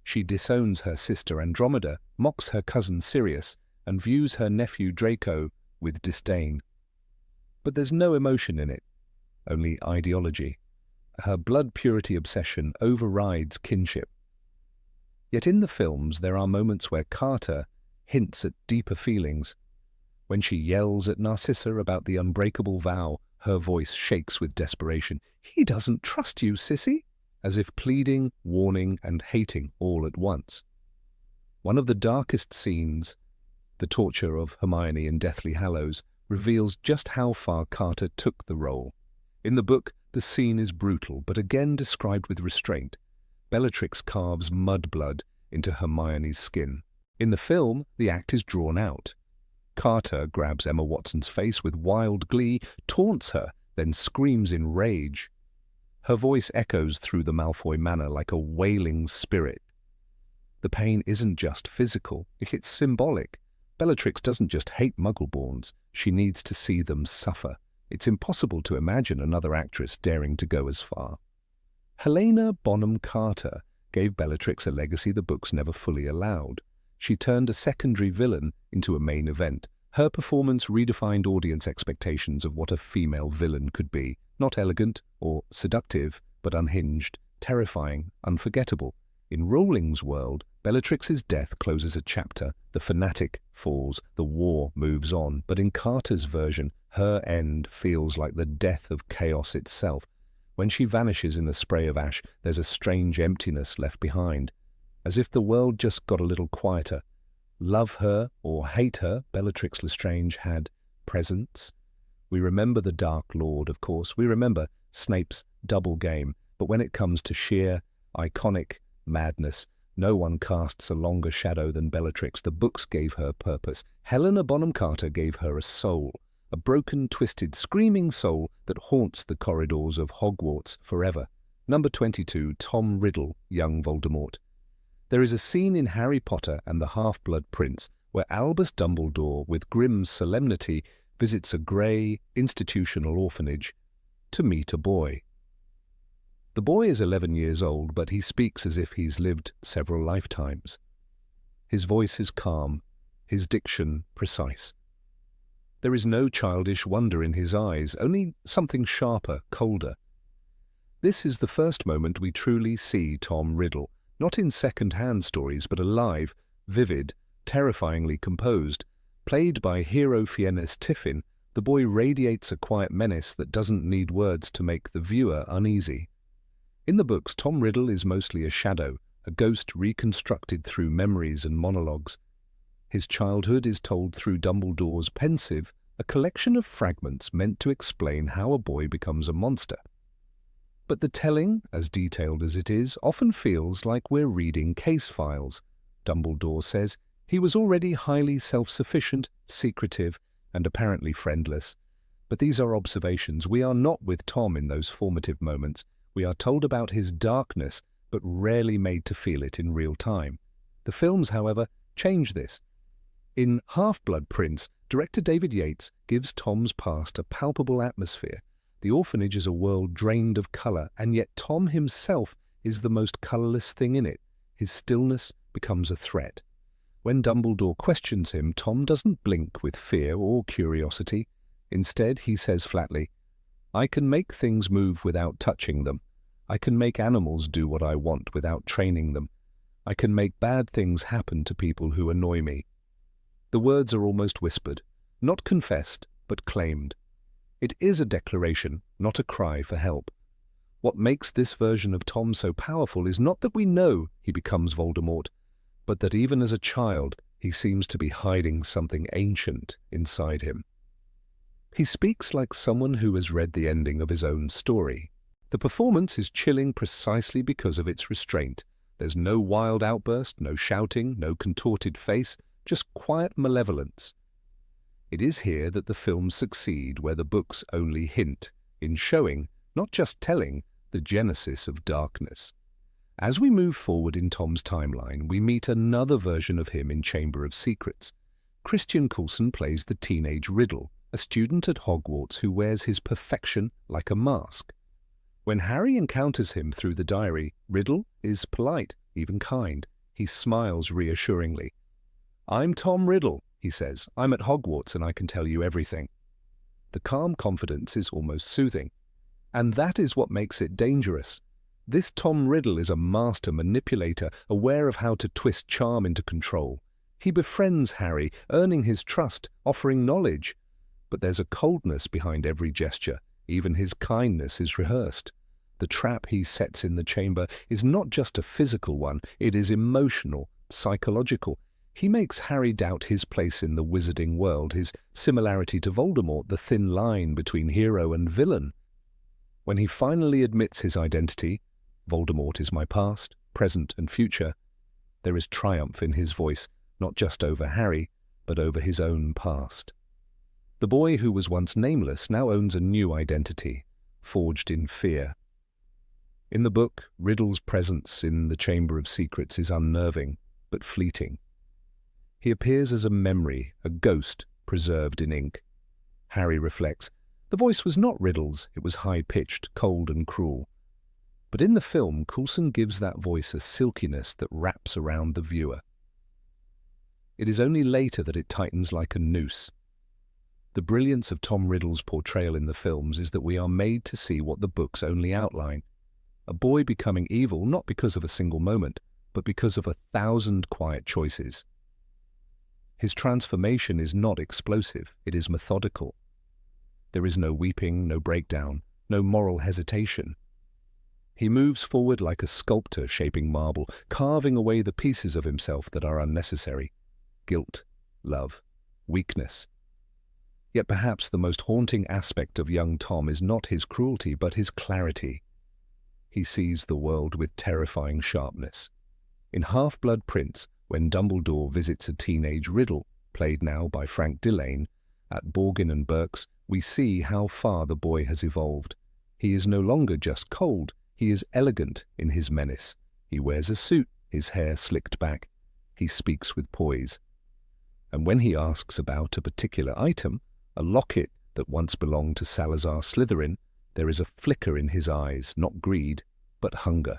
She disowns her sister Andromeda, mocks her cousin Sirius, and views her nephew Draco with disdain. But there's no emotion in it, only ideology. Her blood purity obsession overrides kinship. Yet in the films there are moments where Carter hints at deeper feelings. When she yells at Narcissa about the unbreakable vow, her voice shakes with desperation. "He doesn't trust you, sissy," as if pleading, warning, and hating all at once. One of the darkest scenes, the torture of Hermione in Deathly Hallows, reveals just how far Carter took the role. In the book, The scene is brutal, but again described with restraint. Bellatrix carves mudblood into Hermione's skin. In the film, the act is drawn out. Carter grabs Emma Watson's face with wild glee, taunts her, then screams in rage. Her voice echoes through the Malfoy manor like a wailing spirit. The pain isn't just physical, it's symbolic. Bellatrix doesn't just hate Muggleborns, she needs to see them suffer. It's impossible to imagine another actress daring to go as far. Helena Bonham Carter gave Bellatrix a legacy the books never fully allowed. She turned a secondary villain into a main event. Her performance redefined audience expectations of what a female villain could be. Not elegant or seductive, but unhinged, terrifying, unforgettable. In Rowling's world, Bellatrix's death closes a chapter. The fanatic falls, the war moves on. But in Carter's version, her end feels like the death of chaos itself. When she vanishes in a spray of ash, there's a strange emptiness left behind. As if the world just got a little quieter. Love her or hate her, Bellatrix Lestrange had presence. We remember the Dark Lord, of course. We remember Snape's double game. But when it comes to sheer, iconic madness, no one casts a longer shadow than Bellatrix. The books gave her purpose. Helena Bonham Carter gave her a soul. A broken, twisted, screaming soul that haunts the corridors of Hogwarts forever. Number 22, Tom Riddle, young Voldemort. There is a scene in Harry Potter and the Half-Blood Prince where Albus Dumbledore, with grim solemnity, visits a grey, institutional orphanage to meet a boy. The boy is 11 years old, but he speaks as if he's lived several lifetimes. His voice is calm, his diction precise. There is no childish wonder in his eyes, only something sharper, colder. This is the first moment we truly see Tom Riddle, not in second-hand stories, but alive, vivid, terrifyingly composed. Played by hero Fiennes Tiffin, the boy radiates a quiet menace that doesn't need words to make the viewer uneasy. In the books, Tom Riddle is mostly a shadow, a ghost reconstructed through memories and monologues. His childhood is told through Dumbledore's pensive, a collection of fragments meant to explain how a boy becomes a monster. But the telling, as detailed as it is, often feels like we're reading case files. Dumbledore says he was already highly self-sufficient, secretive, and apparently friendless. But these are observations. We are not with Tom in those formative moments. We are told about his darkness, but rarely made to feel it in real time. The films, however, change this. In Half-Blood Prince, director David Yates gives Tom's past a palpable atmosphere. The orphanage is a world drained of colour, and yet Tom himself is the most colourless thing in it. His stillness becomes a threat. When Dumbledore questions him, Tom doesn't blink with fear or curiosity. Instead, he says flatly, "I can make things move without touching them. I can make animals do what I want without training them. I can make bad things happen to people who annoy me." The words are almost whispered, not confessed, but claimed. It is a declaration, not a cry for help. What makes this version of Tom so powerful is not that we know he becomes Voldemort, but that even as a child, he seems to be hiding something ancient inside him. He speaks like someone who has read the ending of his own story. The performance is chilling precisely because of its restraint. There's no wild outburst, no shouting, no contorted face, just quiet malevolence. It is here that the films succeed where the books only hint, in showing, not just telling, the genesis of darkness. As we move forward in Tom's timeline, we meet another version of him in Chamber of Secrets. Christian Coulson plays the teenage Riddle, a student at Hogwarts who wears his perfection like a mask. When Harry encounters him through the diary, Riddle is polite, even kind. He smiles reassuringly. "I'm Tom Riddle," he says. "I'm at Hogwarts and I can tell you everything." The calm confidence is almost soothing. And that is what makes it dangerous. This Tom Riddle is a master manipulator, aware of how to twist charm into control. He befriends Harry, earning his trust, offering knowledge. But there's a coldness behind every gesture. Even his kindness is rehearsed. The trap he sets in the chamber is not just a physical one, it is emotional, psychological. He makes Harry doubt his place in the wizarding world, his similarity to Voldemort, the thin line between hero and villain. When he finally admits his identity, Voldemort is my past, present and future, there is triumph in his voice, not just over Harry, but over his own past. The boy who was once nameless now owns a new identity, forged in fear. In the book, Riddle's presence in the Chamber of Secrets is unnerving, but fleeting. He appears as a memory, a ghost preserved in ink. Harry reflects, the voice was not Riddle's, it was high-pitched, cold and cruel. But in the film, Coulson gives that voice a silkiness that wraps around the viewer. It is only later that it tightens like a noose. The brilliance of Tom Riddle's portrayal in the films is that we are made to see what the books only outline. A boy becoming evil not because of a single moment, but because of 1,000 quiet choices. His transformation is not explosive, it is methodical. There is no weeping, no breakdown, no moral hesitation. He moves forward like a sculptor shaping marble, carving away the pieces of himself that are unnecessary. Guilt, love, weakness. Yet perhaps the most haunting aspect of young Tom is not his cruelty, but his clarity. He sees the world with terrifying sharpness. In Half-Blood Prince, when Dumbledore visits a teenage Riddle, played now by Frank Dillane, at Borgin and Burke's, we see how far the boy has evolved. He is no longer just cold, he is elegant in his menace. He wears a suit, his hair slicked back. He speaks with poise. And when he asks about a particular item, a locket that once belonged to Salazar Slytherin, there is a flicker in his eyes, not greed, but hunger.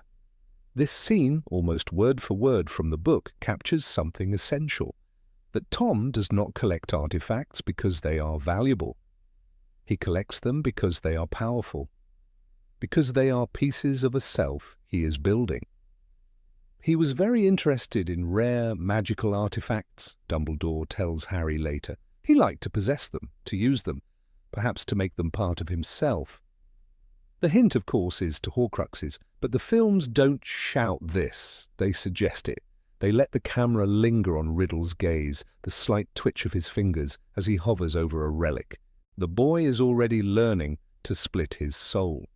This scene, almost word for word from the book, captures something essential, that Tom does not collect artifacts because they are valuable. He collects them because they are powerful, because they are pieces of a self he is building. He was very interested in rare magical artifacts, Dumbledore tells Harry later. He liked to possess them, to use them, perhaps to make them part of himself. The hint, of course, is to Horcruxes, but the films don't shout this, they suggest it. They let the camera linger on Riddle's gaze, the slight twitch of his fingers as he hovers over a relic. The boy is already learning to split his soul.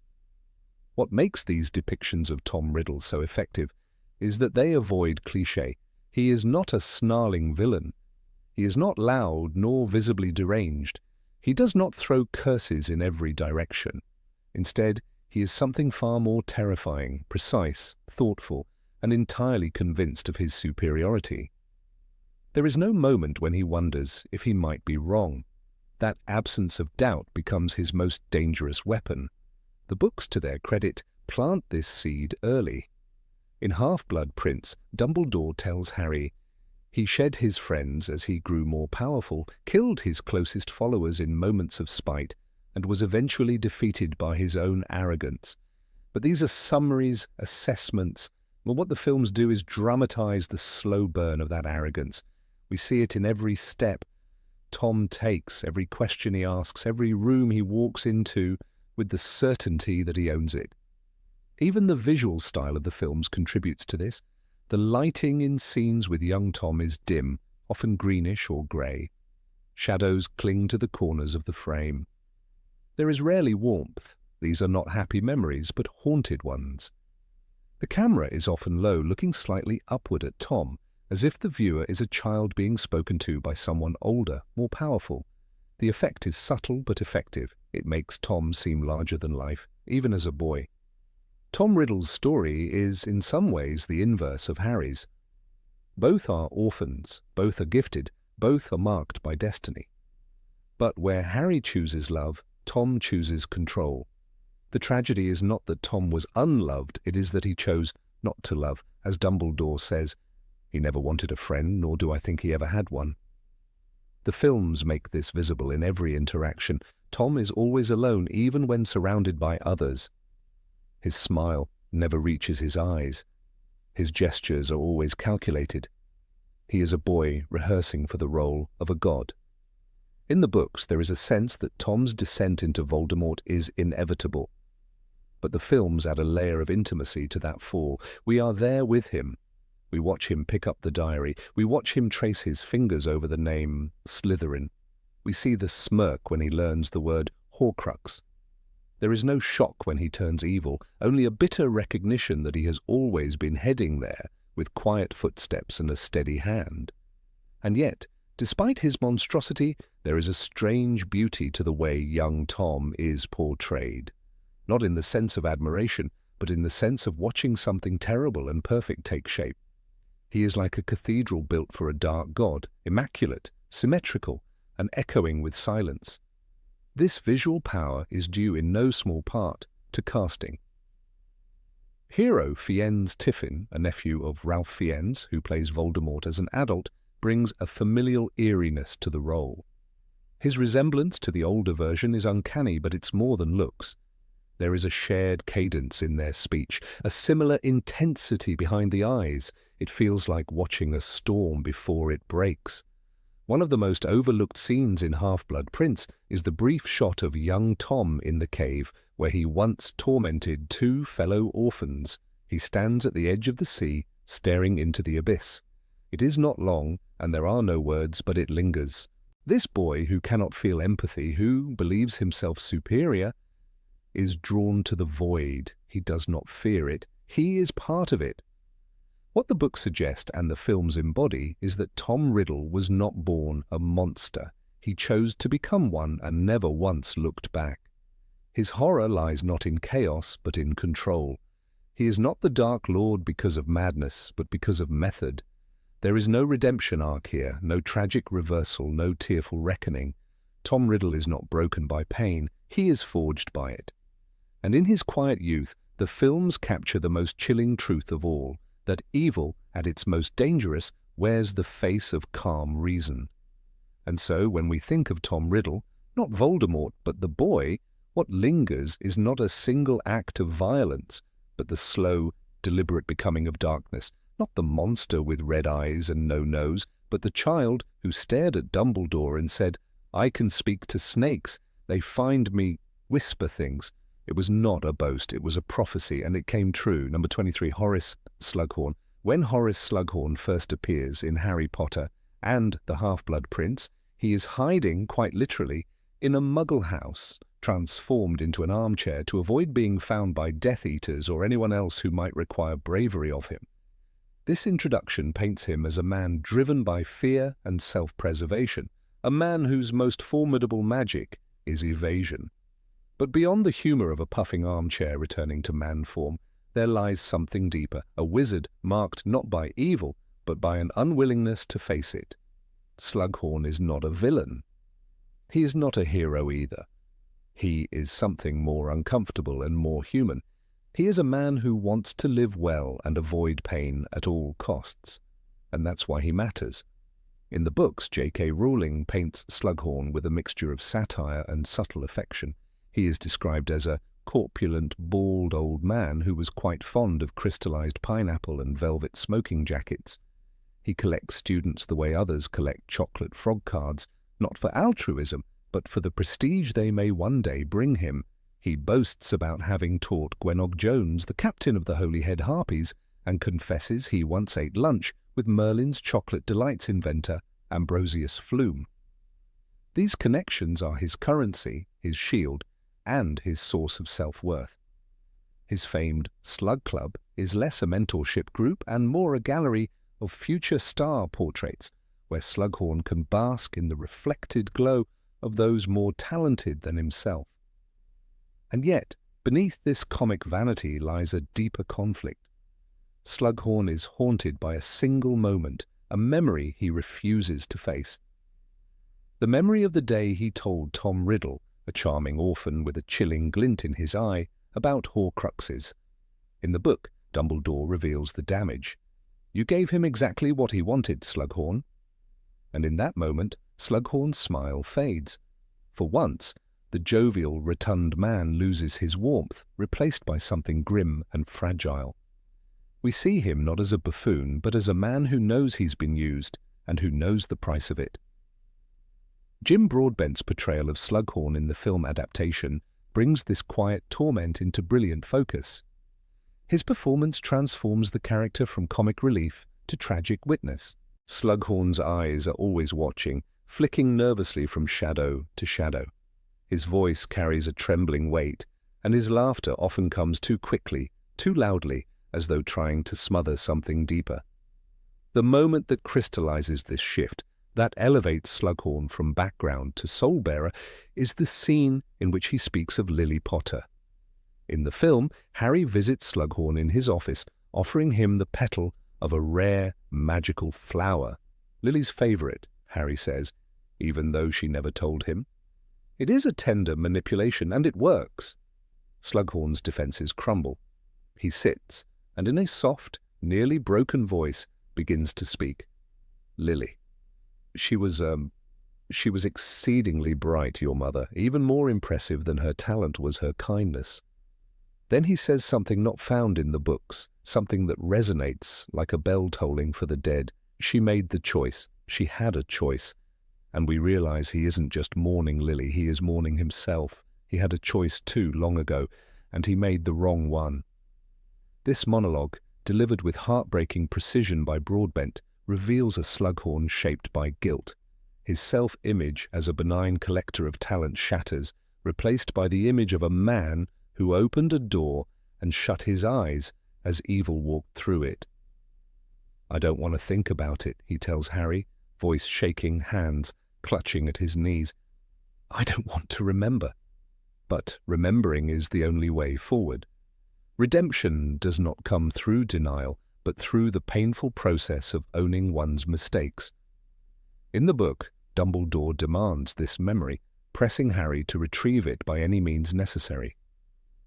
What makes these depictions of Tom Riddle so effective is that they avoid cliché. He is not a snarling villain. He is not loud nor visibly deranged. He does not throw curses in every direction. Instead, he is something far more terrifying, precise, thoughtful, and entirely convinced of his superiority. There is no moment when he wonders if he might be wrong. That absence of doubt becomes his most dangerous weapon. The books, to their credit, plant this seed early. In Half-Blood Prince, Dumbledore tells Harry, he shed his friends as he grew more powerful, killed his closest followers in moments of spite, and was eventually defeated by his own arrogance. But these are summaries, assessments. Well, what the films do is dramatize the slow burn of that arrogance. We see it in every step Tom takes, every question he asks, every room he walks into, with the certainty that he owns it. Even the visual style of the films contributes to this. The lighting in scenes with young Tom is dim, often greenish or grey. Shadows cling to the corners of the frame. There is rarely warmth. These are not happy memories, but haunted ones. The camera is often low, looking slightly upward at Tom, as if the viewer is a child being spoken to by someone older, more powerful. The effect is subtle but effective. It makes Tom seem larger than life, even as a boy. Tom Riddle's story is, in some ways, the inverse of Harry's. Both are orphans, both are gifted, both are marked by destiny. But where Harry chooses love, Tom chooses control. The tragedy is not that Tom was unloved, it is that he chose not to love. As Dumbledore says, he never wanted a friend, nor do I think he ever had one. The films make this visible in every interaction. Tom is always alone, even when surrounded by others. His smile never reaches his eyes. His gestures are always calculated. He is a boy rehearsing for the role of a god. In the books, there is a sense that Tom's descent into Voldemort is inevitable. But the films add a layer of intimacy to that fall. We are there with him. We watch him pick up the diary. We watch him trace his fingers over the name Slytherin. We see the smirk when he learns the word Horcrux. There is no shock when he turns evil, only a bitter recognition that he has always been heading there with quiet footsteps and a steady hand. And yet, despite his monstrosity, there is a strange beauty to the way young Tom is portrayed. Not in the sense of admiration, but in the sense of watching something terrible and perfect take shape. He is like a cathedral built for a dark god, immaculate, symmetrical, and echoing with silence. This visual power is due in no small part to casting. Hero Fiennes Tiffin, a nephew of Ralph Fiennes, who plays Voldemort as an adult, brings a familial eeriness to the role. His resemblance to the older version is uncanny, but it's more than looks. There is a shared cadence in their speech, a similar intensity behind the eyes. It feels like watching a storm before it breaks. One of the most overlooked scenes in Half-Blood Prince is the brief shot of young Tom in the cave where he once tormented two fellow orphans. He stands at the edge of the sea, staring into the abyss. It is not long, and there are no words, but it lingers. This boy who cannot feel empathy, who believes himself superior, is drawn to the void. He does not fear it. He is part of it. What the books suggest and the films embody is that Tom Riddle was not born a monster. He chose to become one and never once looked back. His horror lies not in chaos, but in control. He is not the Dark Lord because of madness, but because of method. There is no redemption arc here, no tragic reversal, no tearful reckoning. Tom Riddle is not broken by pain. He is forged by it. And in his quiet youth, the films capture the most chilling truth of all, that evil, at its most dangerous, wears the face of calm reason. And so, when we think of Tom Riddle, not Voldemort, but the boy, what lingers is not a single act of violence, but the slow, deliberate becoming of darkness, not the monster with red eyes and no nose, but the child who stared at Dumbledore and said, "I can speak to snakes. They find me, whisper things." It was not a boast, it was a prophecy, and it came true. Number 23, Horace Slughorn. When Horace Slughorn first appears in Harry Potter and the Half-Blood Prince, he is hiding, quite literally, in a muggle house, transformed into an armchair to avoid being found by Death Eaters or anyone else who might require bravery of him. This introduction paints him as a man driven by fear and self-preservation, a man whose most formidable magic is evasion. But beyond the humour of a puffing armchair returning to man form, there lies something deeper, a wizard marked not by evil, but by an unwillingness to face it. Slughorn is not a villain. He is not a hero either. He is something more uncomfortable and more human. He is a man who wants to live well and avoid pain at all costs. And that's why he matters. In the books, J.K. Rowling paints Slughorn with a mixture of satire and subtle affection. He is described as a corpulent, bald old man who was quite fond of crystallized pineapple and velvet smoking jackets. He collects students the way others collect chocolate frog cards, not for altruism, but for the prestige they may one day bring him. He boasts about having taught Gwenog Jones, the captain of the Holyhead Harpies, and confesses he once ate lunch with Merlin's chocolate delights inventor, Ambrosius Flume. These connections are his currency, his shield, and his source of self-worth. His famed Slug Club is less a mentorship group and more a gallery of future star portraits, where Slughorn can bask in the reflected glow of those more talented than himself. And yet, beneath this comic vanity lies a deeper conflict. Slughorn is haunted by a single moment, a memory he refuses to face. The memory of the day he told Tom Riddle, a charming orphan with a chilling glint in his eye, about Horcruxes. In the book, Dumbledore reveals the damage. "You gave him exactly what he wanted, Slughorn." And in that moment, Slughorn's smile fades. For once, the jovial, rotund man loses his warmth, replaced by something grim and fragile. We see him not as a buffoon, but as a man who knows he's been used, and who knows the price of it. Jim Broadbent's portrayal of Slughorn in the film adaptation brings this quiet torment into brilliant focus. His performance transforms the character from comic relief to tragic witness. Slughorn's eyes are always watching, flicking nervously from shadow to shadow. His voice carries a trembling weight, and his laughter often comes too quickly, too loudly, as though trying to smother something deeper. The moment that crystallizes this shift, that elevates Slughorn from background to soul-bearer, is the scene in which he speaks of Lily Potter. In the film, Harry visits Slughorn in his office, offering him the petal of a rare, magical flower. Lily's favourite, Harry says, even though she never told him. It is a tender manipulation, and it works. Slughorn's defences crumble. He sits, and in a soft, nearly broken voice, begins to speak. Lily. She was exceedingly bright, your mother. Even more impressive than her talent was her kindness. Then he says something not found in the books, something that resonates like a bell tolling for the dead. She made the choice. She had a choice. And we realize he isn't just mourning Lily, he is mourning himself. He had a choice too long ago, and he made the wrong one. This monologue, delivered with heartbreaking precision by Broadbent, reveals a Slughorn shaped by guilt. His self-image as a benign collector of talent shatters, replaced by the image of a man who opened a door and shut his eyes as evil walked through it. I don't want to think about it, he tells Harry, voice shaking, hands clutching at his knees. I don't want to remember. But remembering is the only way forward. Redemption does not come through denial, but through the painful process of owning one's mistakes. In the book, Dumbledore demands this memory, pressing Harry to retrieve it by any means necessary.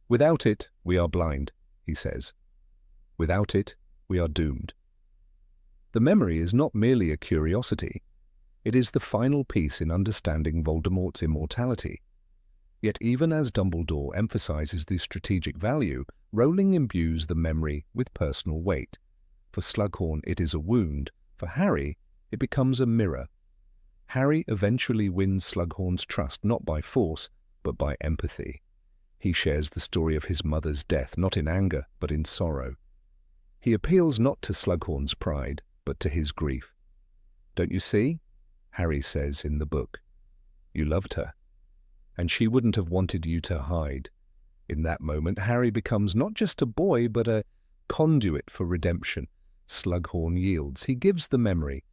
Without it, we are blind, he says. Without it, we are doomed. The memory is not merely a curiosity. It is the final piece in understanding Voldemort's immortality. Yet even as Dumbledore emphasizes the strategic value, Rowling imbues the memory with personal weight. For Slughorn, it is a wound. For Harry, it becomes a mirror. Harry eventually wins Slughorn's trust not by force, but by empathy. He shares the story of his mother's death, not in anger, but in sorrow. He appeals not to Slughorn's pride, but to his grief. Don't you see? Harry says in the book. You loved her, and she wouldn't have wanted you to hide. In that moment, Harry becomes not just a boy, but a conduit for redemption. Slughorn yields. He gives the memory,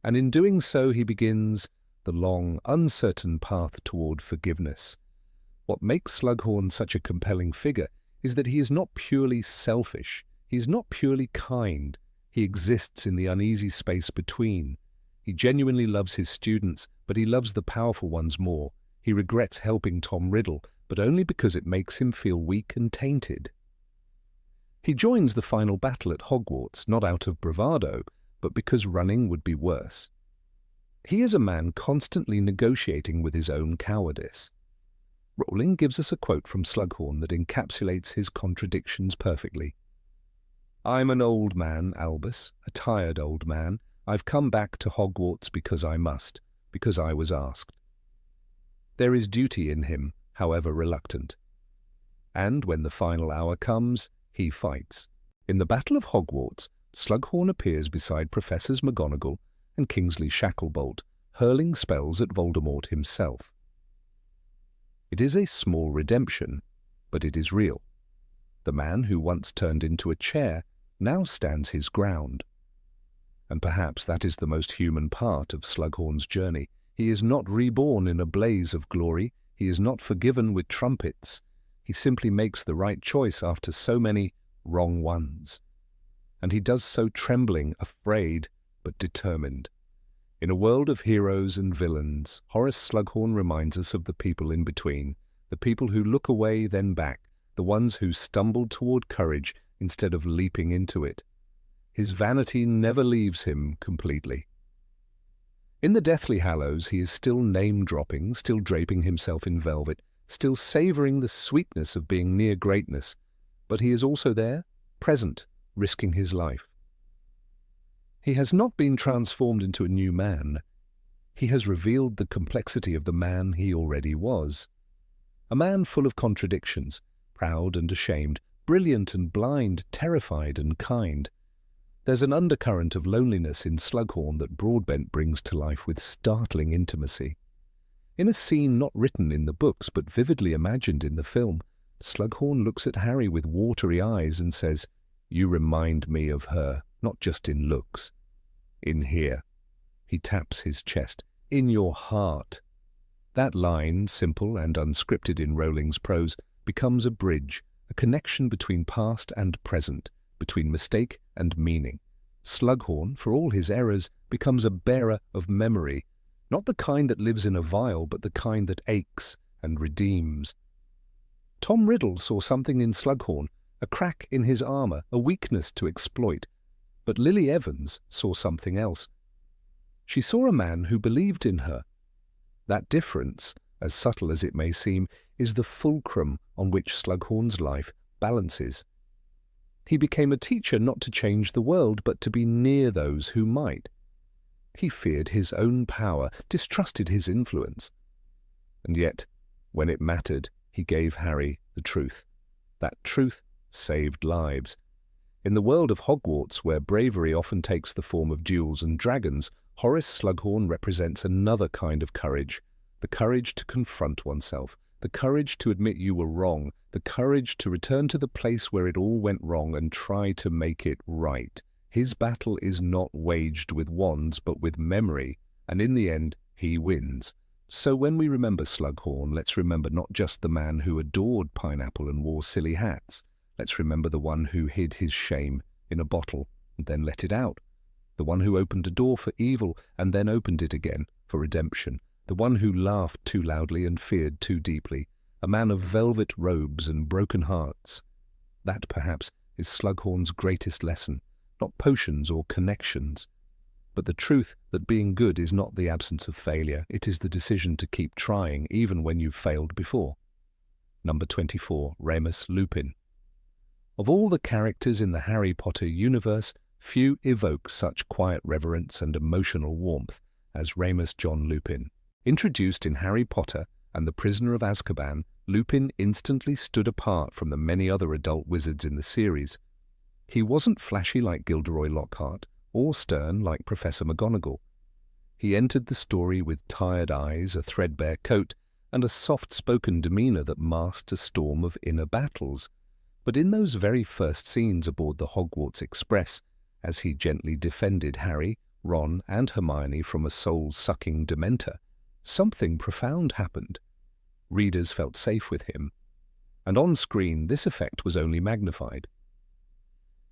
and in doing so he begins the long, uncertain path toward forgiveness. What makes Slughorn such a compelling figure is that he is not purely selfish. He is not purely kind. He exists in the uneasy space between. He genuinely loves his students, but he loves the powerful ones more. He regrets helping Tom Riddle, but only because it makes him feel weak and tainted. He joins the final battle at Hogwarts, not out of bravado, but because running would be worse. He is a man constantly negotiating with his own cowardice. Rowling gives us a quote from Slughorn that encapsulates his contradictions perfectly. I'm an old man, Albus, a tired old man. I've come back to Hogwarts because I must, because I was asked. There is duty in him, however reluctant. And when the final hour comes, he fights. In the Battle of Hogwarts, Slughorn appears beside Professors McGonagall and Kingsley Shacklebolt, hurling spells at Voldemort himself. It is a small redemption, but it is real. The man who once turned into a chair now stands his ground. And perhaps that is the most human part of Slughorn's journey. He is not reborn in a blaze of glory. He is not forgiven with trumpets. He simply makes the right choice after so many wrong ones. And he does so trembling, afraid, but determined. In a world of heroes and villains, Horace Slughorn reminds us of the people in between, the people who look away then back, the ones who stumbled toward courage instead of leaping into it. His vanity never leaves him completely. In the Deathly Hallows, he is still name-dropping, still draping himself in velvet, still savouring the sweetness of being near greatness, but he is also there, present, risking his life. He has not been transformed into a new man. He has revealed the complexity of the man he already was. A man full of contradictions, proud and ashamed, brilliant and blind, terrified and kind. There's an undercurrent of loneliness in Slughorn that Broadbent brings to life with startling intimacy. In a scene not written in the books but vividly imagined in the film, Slughorn looks at Harry with watery eyes and says, "You remind me of her, not just in looks. In here." He taps his chest. "In your heart." That line, simple and unscripted in Rowling's prose, becomes a bridge, a connection between past and present, between mistake and meaning. Slughorn, for all his errors, becomes a bearer of memory, not the kind that lives in a vial, but the kind that aches and redeems. Tom Riddle saw something in Slughorn, a crack in his armour, a weakness to exploit. But Lily Evans saw something else. She saw a man who believed in her. That difference, as subtle as it may seem, is the fulcrum on which Slughorn's life balances. He became a teacher not to change the world, but to be near those who might. He feared his own power, distrusted his influence. And yet, when it mattered, he gave Harry the truth. That truth saved lives. In the world of Hogwarts, where bravery often takes the form of duels and dragons, Horace Slughorn represents another kind of courage, the courage to confront oneself, the courage to admit you were wrong, the courage to return to the place where it all went wrong and try to make it right. His battle is not waged with wands, but with memory, and in the end, he wins. So when we remember Slughorn, let's remember not just the man who adored pineapple and wore silly hats. Let's remember the one who hid his shame in a bottle and then let it out. The one who opened a door for evil and then opened it again for redemption. The one who laughed too loudly and feared too deeply. A man of velvet robes and broken hearts. That, perhaps, is Slughorn's greatest lesson. Not potions or connections, but the truth that being good is not the absence of failure. It is the decision to keep trying even when you've failed before. Number 24, Remus Lupin. Of all the characters in the Harry Potter universe, few evoke such quiet reverence and emotional warmth as Remus John Lupin. Introduced in Harry Potter and the Prisoner of Azkaban, Lupin instantly stood apart from the many other adult wizards in the series. He wasn't flashy like Gilderoy Lockhart, or stern like Professor McGonagall. He entered the story with tired eyes, a threadbare coat, and a soft-spoken demeanour that masked a storm of inner battles. But in those very first scenes aboard the Hogwarts Express, as he gently defended Harry, Ron, and Hermione from a soul-sucking Dementor, something profound happened. Readers felt safe with him. And on screen, this effect was only magnified.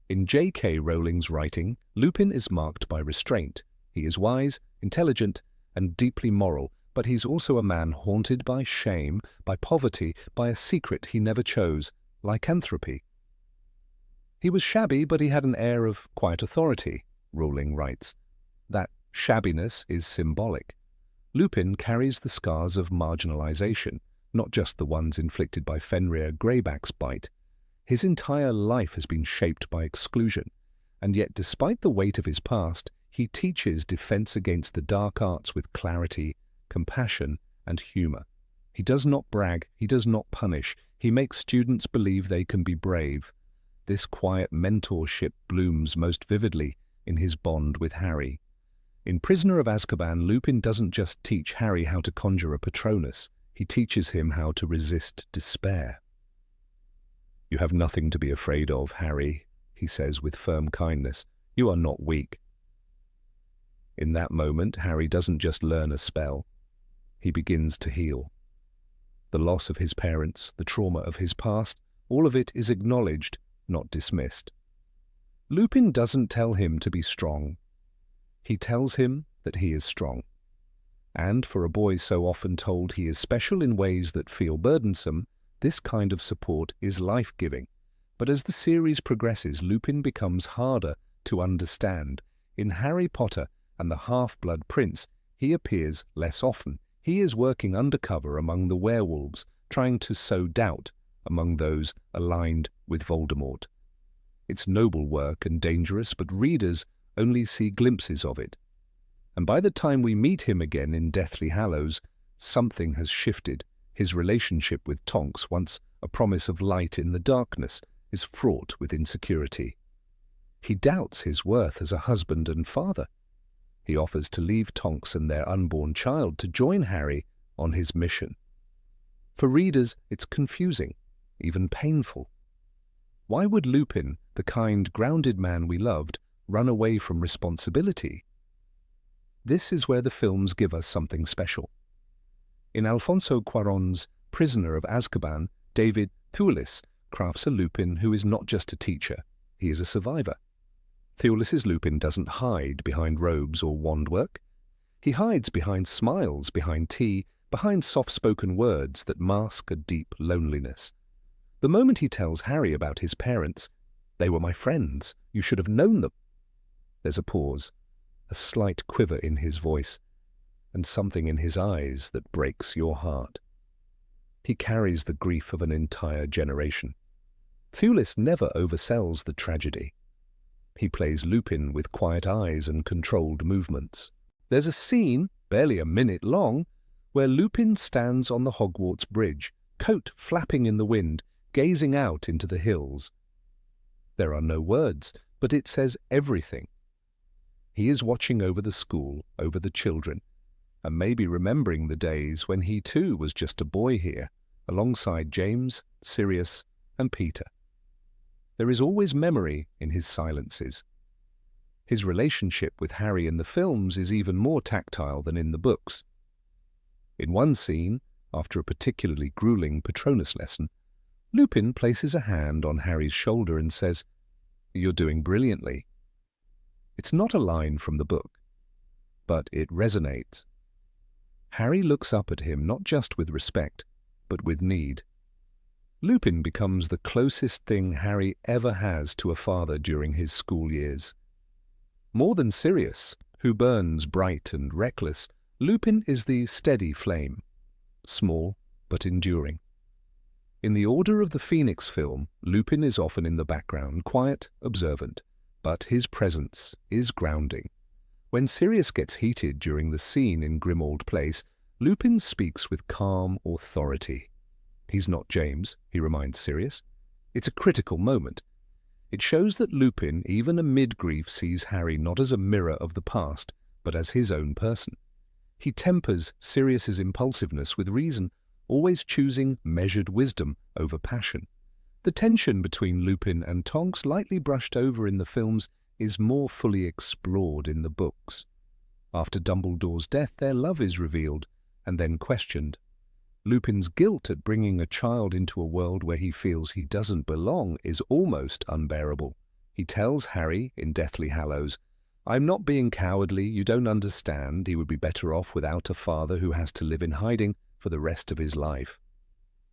In J.K. Rowling's writing, Lupin is marked by restraint. He is wise, intelligent, and deeply moral, but he's also a man haunted by shame, by poverty, by a secret he never chose, lycanthropy. He was shabby, but he had an air of quiet authority, Rowling writes. That shabbiness is symbolic. Lupin carries the scars of marginalization, not just the ones inflicted by Fenrir Greyback's bite. His entire life has been shaped by exclusion, and yet despite the weight of his past, he teaches defense against the dark arts with clarity, compassion, and humor. He does not brag, he does not punish, he makes students believe they can be brave. This quiet mentorship blooms most vividly in his bond with Harry. In Prisoner of Azkaban, Lupin doesn't just teach Harry how to conjure a Patronus, he teaches him how to resist despair. "You have nothing to be afraid of, Harry," he says with firm kindness. "You are not weak." In that moment, Harry doesn't just learn a spell. He begins to heal. The loss of his parents, the trauma of his past, all of it is acknowledged, not dismissed. Lupin doesn't tell him to be strong. He tells him that he is strong. And for a boy so often told he is special in ways that feel burdensome, this kind of support is life-giving. But as the series progresses, Lupin becomes harder to understand. In Harry Potter and the Half-Blood Prince, he appears less often. He is working undercover among the werewolves, trying to sow doubt among those aligned with Voldemort. It's noble work and dangerous, but readers only see glimpses of it. And by the time we meet him again in Deathly Hallows, something has shifted. His relationship with Tonks, once a promise of light in the darkness, is fraught with insecurity. He doubts his worth as a husband and father. He offers to leave Tonks and their unborn child to join Harry on his mission. For readers, it's confusing. even painful. Why would Lupin, the kind, grounded man we loved, run away from responsibility? This is where the films give us something special. In Alfonso Cuarón's Prisoner of Azkaban, David Thewlis crafts a Lupin who is not just a teacher, he is a survivor. Thewlis's Lupin doesn't hide behind robes or wand work. He hides behind smiles, behind tea, behind soft-spoken words that mask a deep loneliness. The moment he tells Harry about his parents, "They were my friends, you should have known them," there's a pause, a slight quiver in his voice, and something in his eyes that breaks your heart. He carries the grief of an entire generation. Thewlis never oversells the tragedy. He plays Lupin with quiet eyes and controlled movements. There's a scene, barely a minute long, where Lupin stands on the Hogwarts bridge, coat flapping in the wind, gazing out into the hills. There are no words, but it says everything. He is watching over the school, over the children, and maybe remembering the days when he too was just a boy here, alongside James, Sirius, and Peter. There is always memory in his silences. His relationship with Harry in the films is even more tactile than in the books. In one scene, after a particularly grueling Patronus lesson, Lupin places a hand on Harry's shoulder and says, "You're doing brilliantly." It's not a line from the book, but it resonates. Harry looks up at him not just with respect, but with need. Lupin becomes the closest thing Harry ever has to a father during his school years. More than Sirius, who burns bright and reckless, Lupin is the steady flame, small but enduring. In the Order of the Phoenix film, Lupin is often in the background, quiet, observant, but his presence is grounding. When Sirius gets heated during the scene in Grimmauld Place, Lupin speaks with calm authority. He's not James, he reminds Sirius. It's a critical moment. It shows that Lupin, even amid grief, sees Harry not as a mirror of the past, but as his own person. He tempers Sirius's impulsiveness with reason, always choosing measured wisdom over passion. The tension between Lupin and Tonks, lightly brushed over in the films, is more fully explored in the books. After Dumbledore's death, their love is revealed, and then questioned. Lupin's guilt at bringing a child into a world where he feels he doesn't belong is almost unbearable. He tells Harry in Deathly Hallows, "I'm not being cowardly, you don't understand. He would be better off without a father who has to live in hiding for the rest of his life."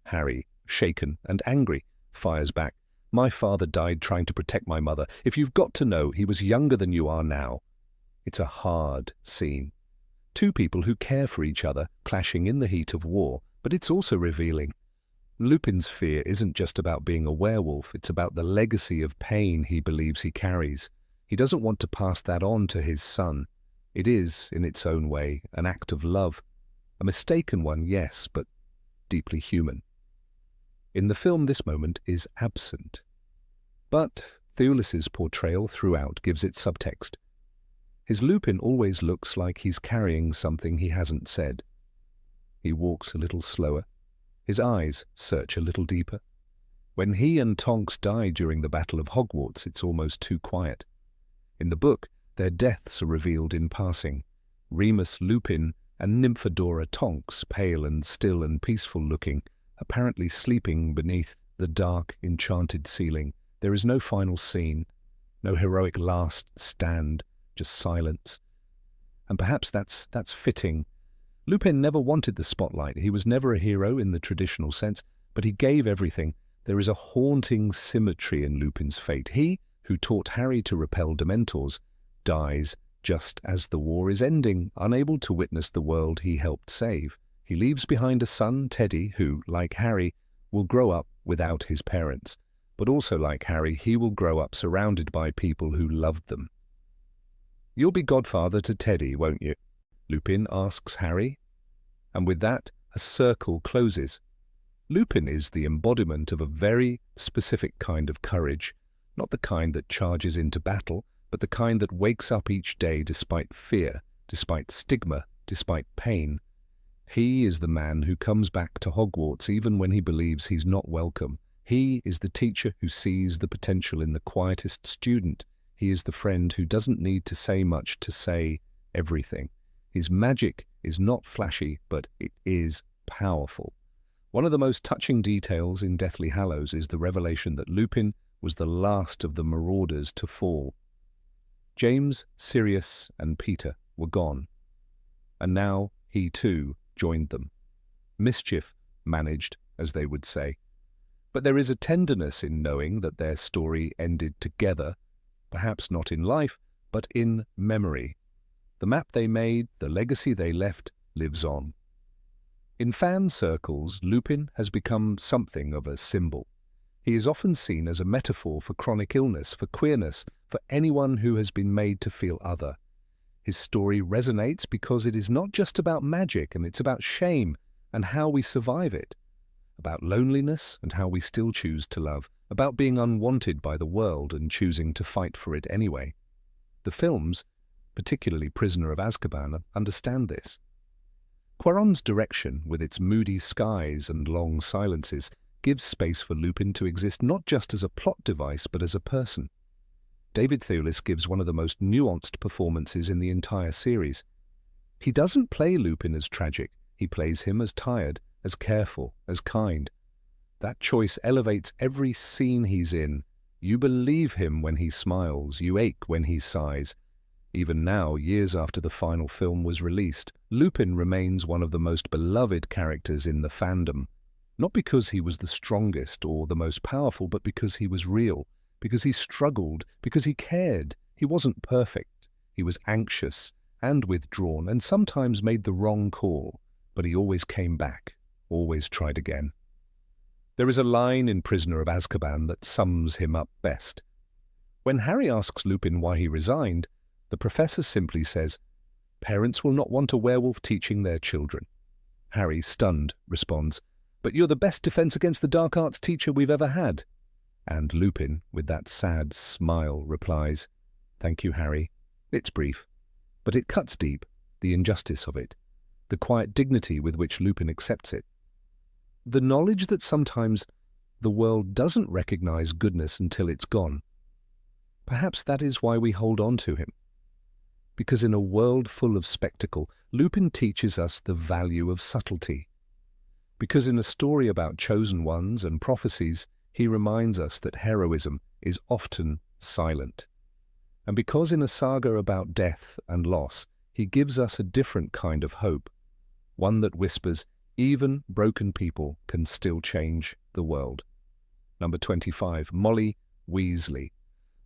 Harry, shaken and angry, fires back, "My father died trying to protect my mother. If you've got to know, he was younger than you are now." It's a hard scene. Two people who care for each other clashing in the heat of war, but it's also revealing. Lupin's fear isn't just about being a werewolf, it's about the legacy of pain he believes he carries. He doesn't want to pass that on to his son. It is, in its own way, an act of love. A mistaken one, yes, but deeply human. In the film, this moment is absent. But Thewlis's portrayal throughout gives it subtext. His Lupin always looks like he's carrying something he hasn't said. He walks a little slower. His eyes search a little deeper. When he and Tonks die during the Battle of Hogwarts, it's almost too quiet. In the book, their deaths are revealed in passing. Remus Lupin and Nymphadora Tonks, pale and still and peaceful-looking, apparently sleeping beneath the dark, enchanted ceiling. There is no final scene, no heroic last stand, just silence. And perhaps that's fitting. Lupin never wanted the spotlight. He was never a hero in the traditional sense, but he gave everything. There is a haunting symmetry in Lupin's fate. He, who taught Harry to repel Dementors, dies just as the war is ending, unable to witness the world he helped save. He leaves behind a son, Teddy, who, like Harry, will grow up without his parents. But also like Harry, he will grow up surrounded by people who loved them. "You'll be godfather to Teddy, won't you?" Lupin asks Harry. And with that, a circle closes. Lupin is the embodiment of a very specific kind of courage, not the kind that charges into battle, but the kind that wakes up each day despite fear, despite stigma, despite pain. He is the man who comes back to Hogwarts even when he believes he's not welcome. He is the teacher who sees the potential in the quietest student. He is the friend who doesn't need to say much to say everything. His magic is not flashy, but it is powerful. One of the most touching details in Deathly Hallows is the revelation that Lupin was the last of the marauders to fall. James, Sirius, and Peter were gone, and now he too joined them. Mischief managed, as they would say. But there is a tenderness in knowing that their story ended together, perhaps not in life, but in memory. The map they made, the legacy they left, lives on. In fan circles, Lupin has become something of a symbol. He is often seen as a metaphor for chronic illness, for queerness, for anyone who has been made to feel other. His story resonates because it is not just about magic, and it's about shame and how we survive it, about loneliness and how we still choose to love, about being unwanted by the world and choosing to fight for it anyway. The films, particularly Prisoner of Azkaban, understand this. Cuarón's direction, with its moody skies and long silences, gives space for Lupin to exist not just as a plot device but as a person. David Thewlis gives one of the most nuanced performances in the entire series. He doesn't play Lupin as tragic, he plays him as tired, as careful, as kind. That choice elevates every scene he's in. You believe him when he smiles, you ache when he sighs. Even now, years after the final film was released, Lupin remains one of the most beloved characters in the fandom. Not because he was the strongest or the most powerful, but because he was real, because he struggled, because he cared. He wasn't perfect. He was anxious and withdrawn and sometimes made the wrong call, but he always came back, always tried again. There is a line in Prisoner of Azkaban that sums him up best. When Harry asks Lupin why he resigned, the professor simply says, "Parents will not want a werewolf teaching their children." Harry, stunned, responds, "But you're the best defense against the dark arts teacher we've ever had." And Lupin, with that sad smile, replies, "Thank you, Harry. It's brief, but it cuts deep, the injustice of it, the quiet dignity with which Lupin accepts it. The knowledge that sometimes the world doesn't recognize goodness until it's gone. Perhaps that is why we hold on to him. Because in a world full of spectacle, Lupin teaches us the value of subtlety. Because in a story about chosen ones and prophecies, he reminds us that heroism is often silent. And because in a saga about death and loss, he gives us a different kind of hope, one that whispers, even broken people can still change the world. Number 25, Molly Weasley.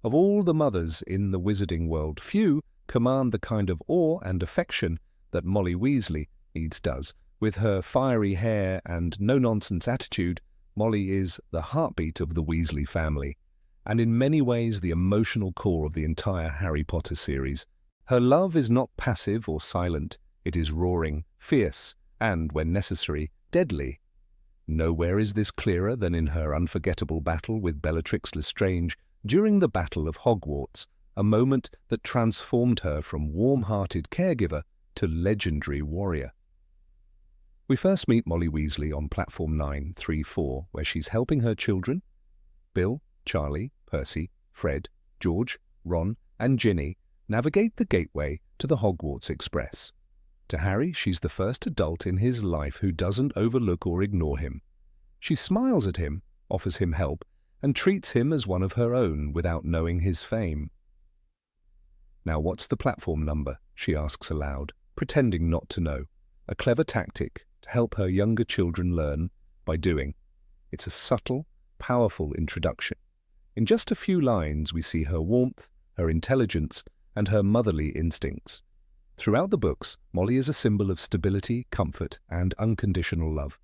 Of all the mothers in the wizarding world, few command the kind of awe and affection that Molly Weasley needs does. With her fiery hair and no-nonsense attitude, Molly is the heartbeat of the Weasley family, and in many ways the emotional core of the entire Harry Potter series. Her love is not passive or silent, it is roaring, fierce, and, when necessary, deadly. Nowhere is this clearer than in her unforgettable battle with Bellatrix Lestrange during the Battle of Hogwarts, a moment that transformed her from warm-hearted caregiver to legendary warrior. We first meet Molly Weasley on Platform 934, where she's helping her children, Bill, Charlie, Percy, Fred, George, Ron, and Ginny, navigate the gateway to the Hogwarts Express. To Harry, she's the first adult in his life who doesn't overlook or ignore him. She smiles at him, offers him help, and treats him as one of her own without knowing his fame. "Now what's the platform number?" she asks aloud, pretending not to know, a clever tactic to help her younger children learn by doing. It's a subtle, powerful introduction. In just a few lines we see her warmth, her intelligence, and her motherly instincts. Throughout the books, Molly is a symbol of stability, comfort, and unconditional love.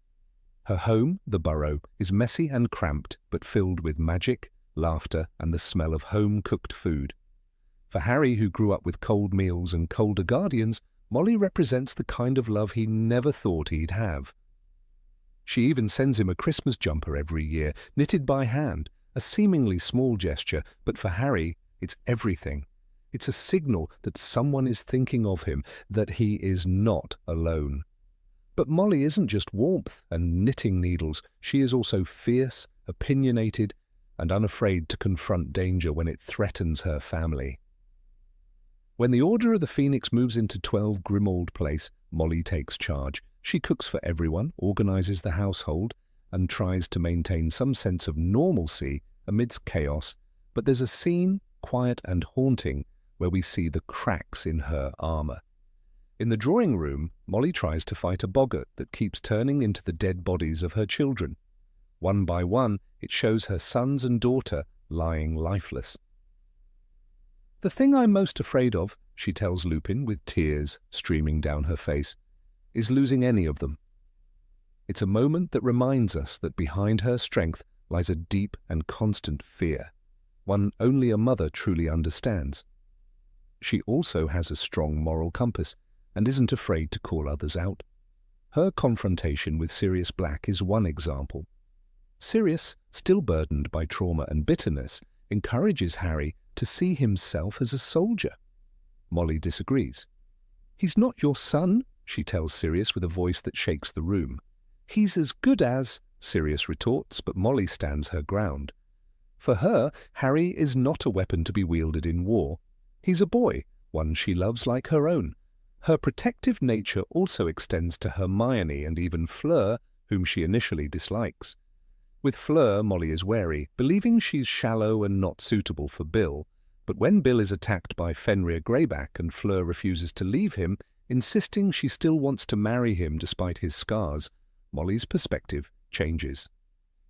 Her home, the Burrow, is messy and cramped, but filled with magic, laughter, and the smell of home-cooked food. For Harry, who grew up with cold meals and colder guardians, Molly represents the kind of love he never thought he'd have. She even sends him a Christmas jumper every year, knitted by hand, a seemingly small gesture, but for Harry, it's everything. It's a signal that someone is thinking of him, that he is not alone. But Molly isn't just warmth and knitting needles. She is also fierce, opinionated, and unafraid to confront danger when it threatens her family. When the Order of the Phoenix moves into 12 Grimmauld Place, Molly takes charge. She cooks for everyone, organizes the household, and tries to maintain some sense of normalcy amidst chaos, but there's a scene, quiet and haunting, where we see the cracks in her armor. In the drawing room, Molly tries to fight a boggart that keeps turning into the dead bodies of her children. One by one, it shows her sons and daughter lying lifeless. "The thing I'm most afraid of," she tells Lupin with tears streaming down her face, "is losing any of them." It's a moment that reminds us that behind her strength lies a deep and constant fear, one only a mother truly understands. She also has a strong moral compass and isn't afraid to call others out. Her confrontation with Sirius Black is one example. Sirius, still burdened by trauma and bitterness, encourages Harry to see himself as a soldier. Molly disagrees. "He's not your son," she tells Sirius with a voice that shakes the room. "He's as good as," Sirius retorts, but Molly stands her ground. For her, Harry is not a weapon to be wielded in war. He's a boy, one she loves like her own. Her protective nature also extends to Hermione and even Fleur, whom she initially dislikes. With Fleur, Molly is wary, believing she's shallow and not suitable for Bill, but when Bill is attacked by Fenrir Greyback and Fleur refuses to leave him, insisting she still wants to marry him despite his scars, Molly's perspective changes.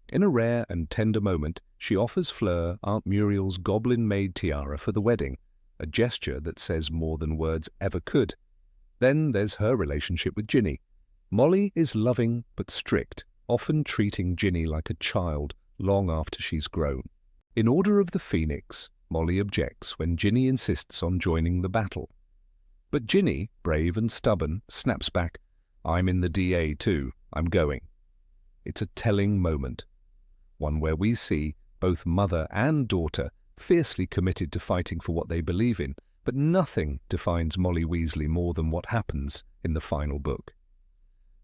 In a rare and tender moment, she offers Fleur Aunt Muriel's goblin-made tiara for the wedding, a gesture that says more than words ever could. Then there's her relationship with Ginny. Molly is loving but strict, often treating Ginny like a child long after she's grown. In Order of the Phoenix, Molly objects when Ginny insists on joining the battle. But Ginny, brave and stubborn, snaps back, "I'm in the DA too, I'm going." It's a telling moment, one where we see both mother and daughter fiercely committed to fighting for what they believe in, but nothing defines Molly Weasley more than what happens in the final book.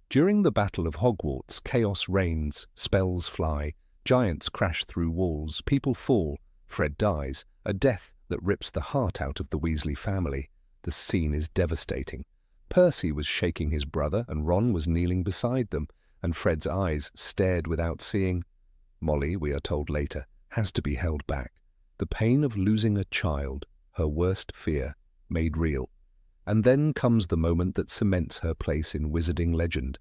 During the Battle of Hogwarts, chaos reigns, spells fly, giants crash through walls, people fall, Fred dies, a death that rips the heart out of the Weasley family. The scene is devastating. Percy was shaking his brother and Ron was kneeling beside them, and Fred's eyes stared without seeing. Molly, we are told later, has to be held back. The pain of losing a child, her worst fear, made real. And then comes the moment that cements her place in wizarding legend.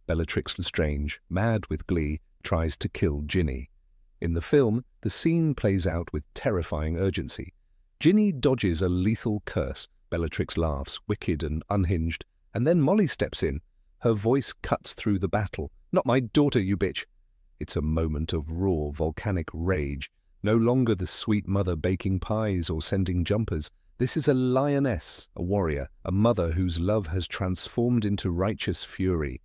Bellatrix Lestrange, mad with glee, tries to kill Ginny. In the film, the scene plays out with terrifying urgency. Ginny dodges a lethal curse. Bellatrix laughs, wicked and unhinged, and then Molly steps in. Her voice cuts through the battle. "Not my daughter, you bitch!" It's a moment of raw, volcanic rage. No longer the sweet mother baking pies or sending jumpers. This is a lioness, a warrior, a mother whose love has transformed into righteous fury.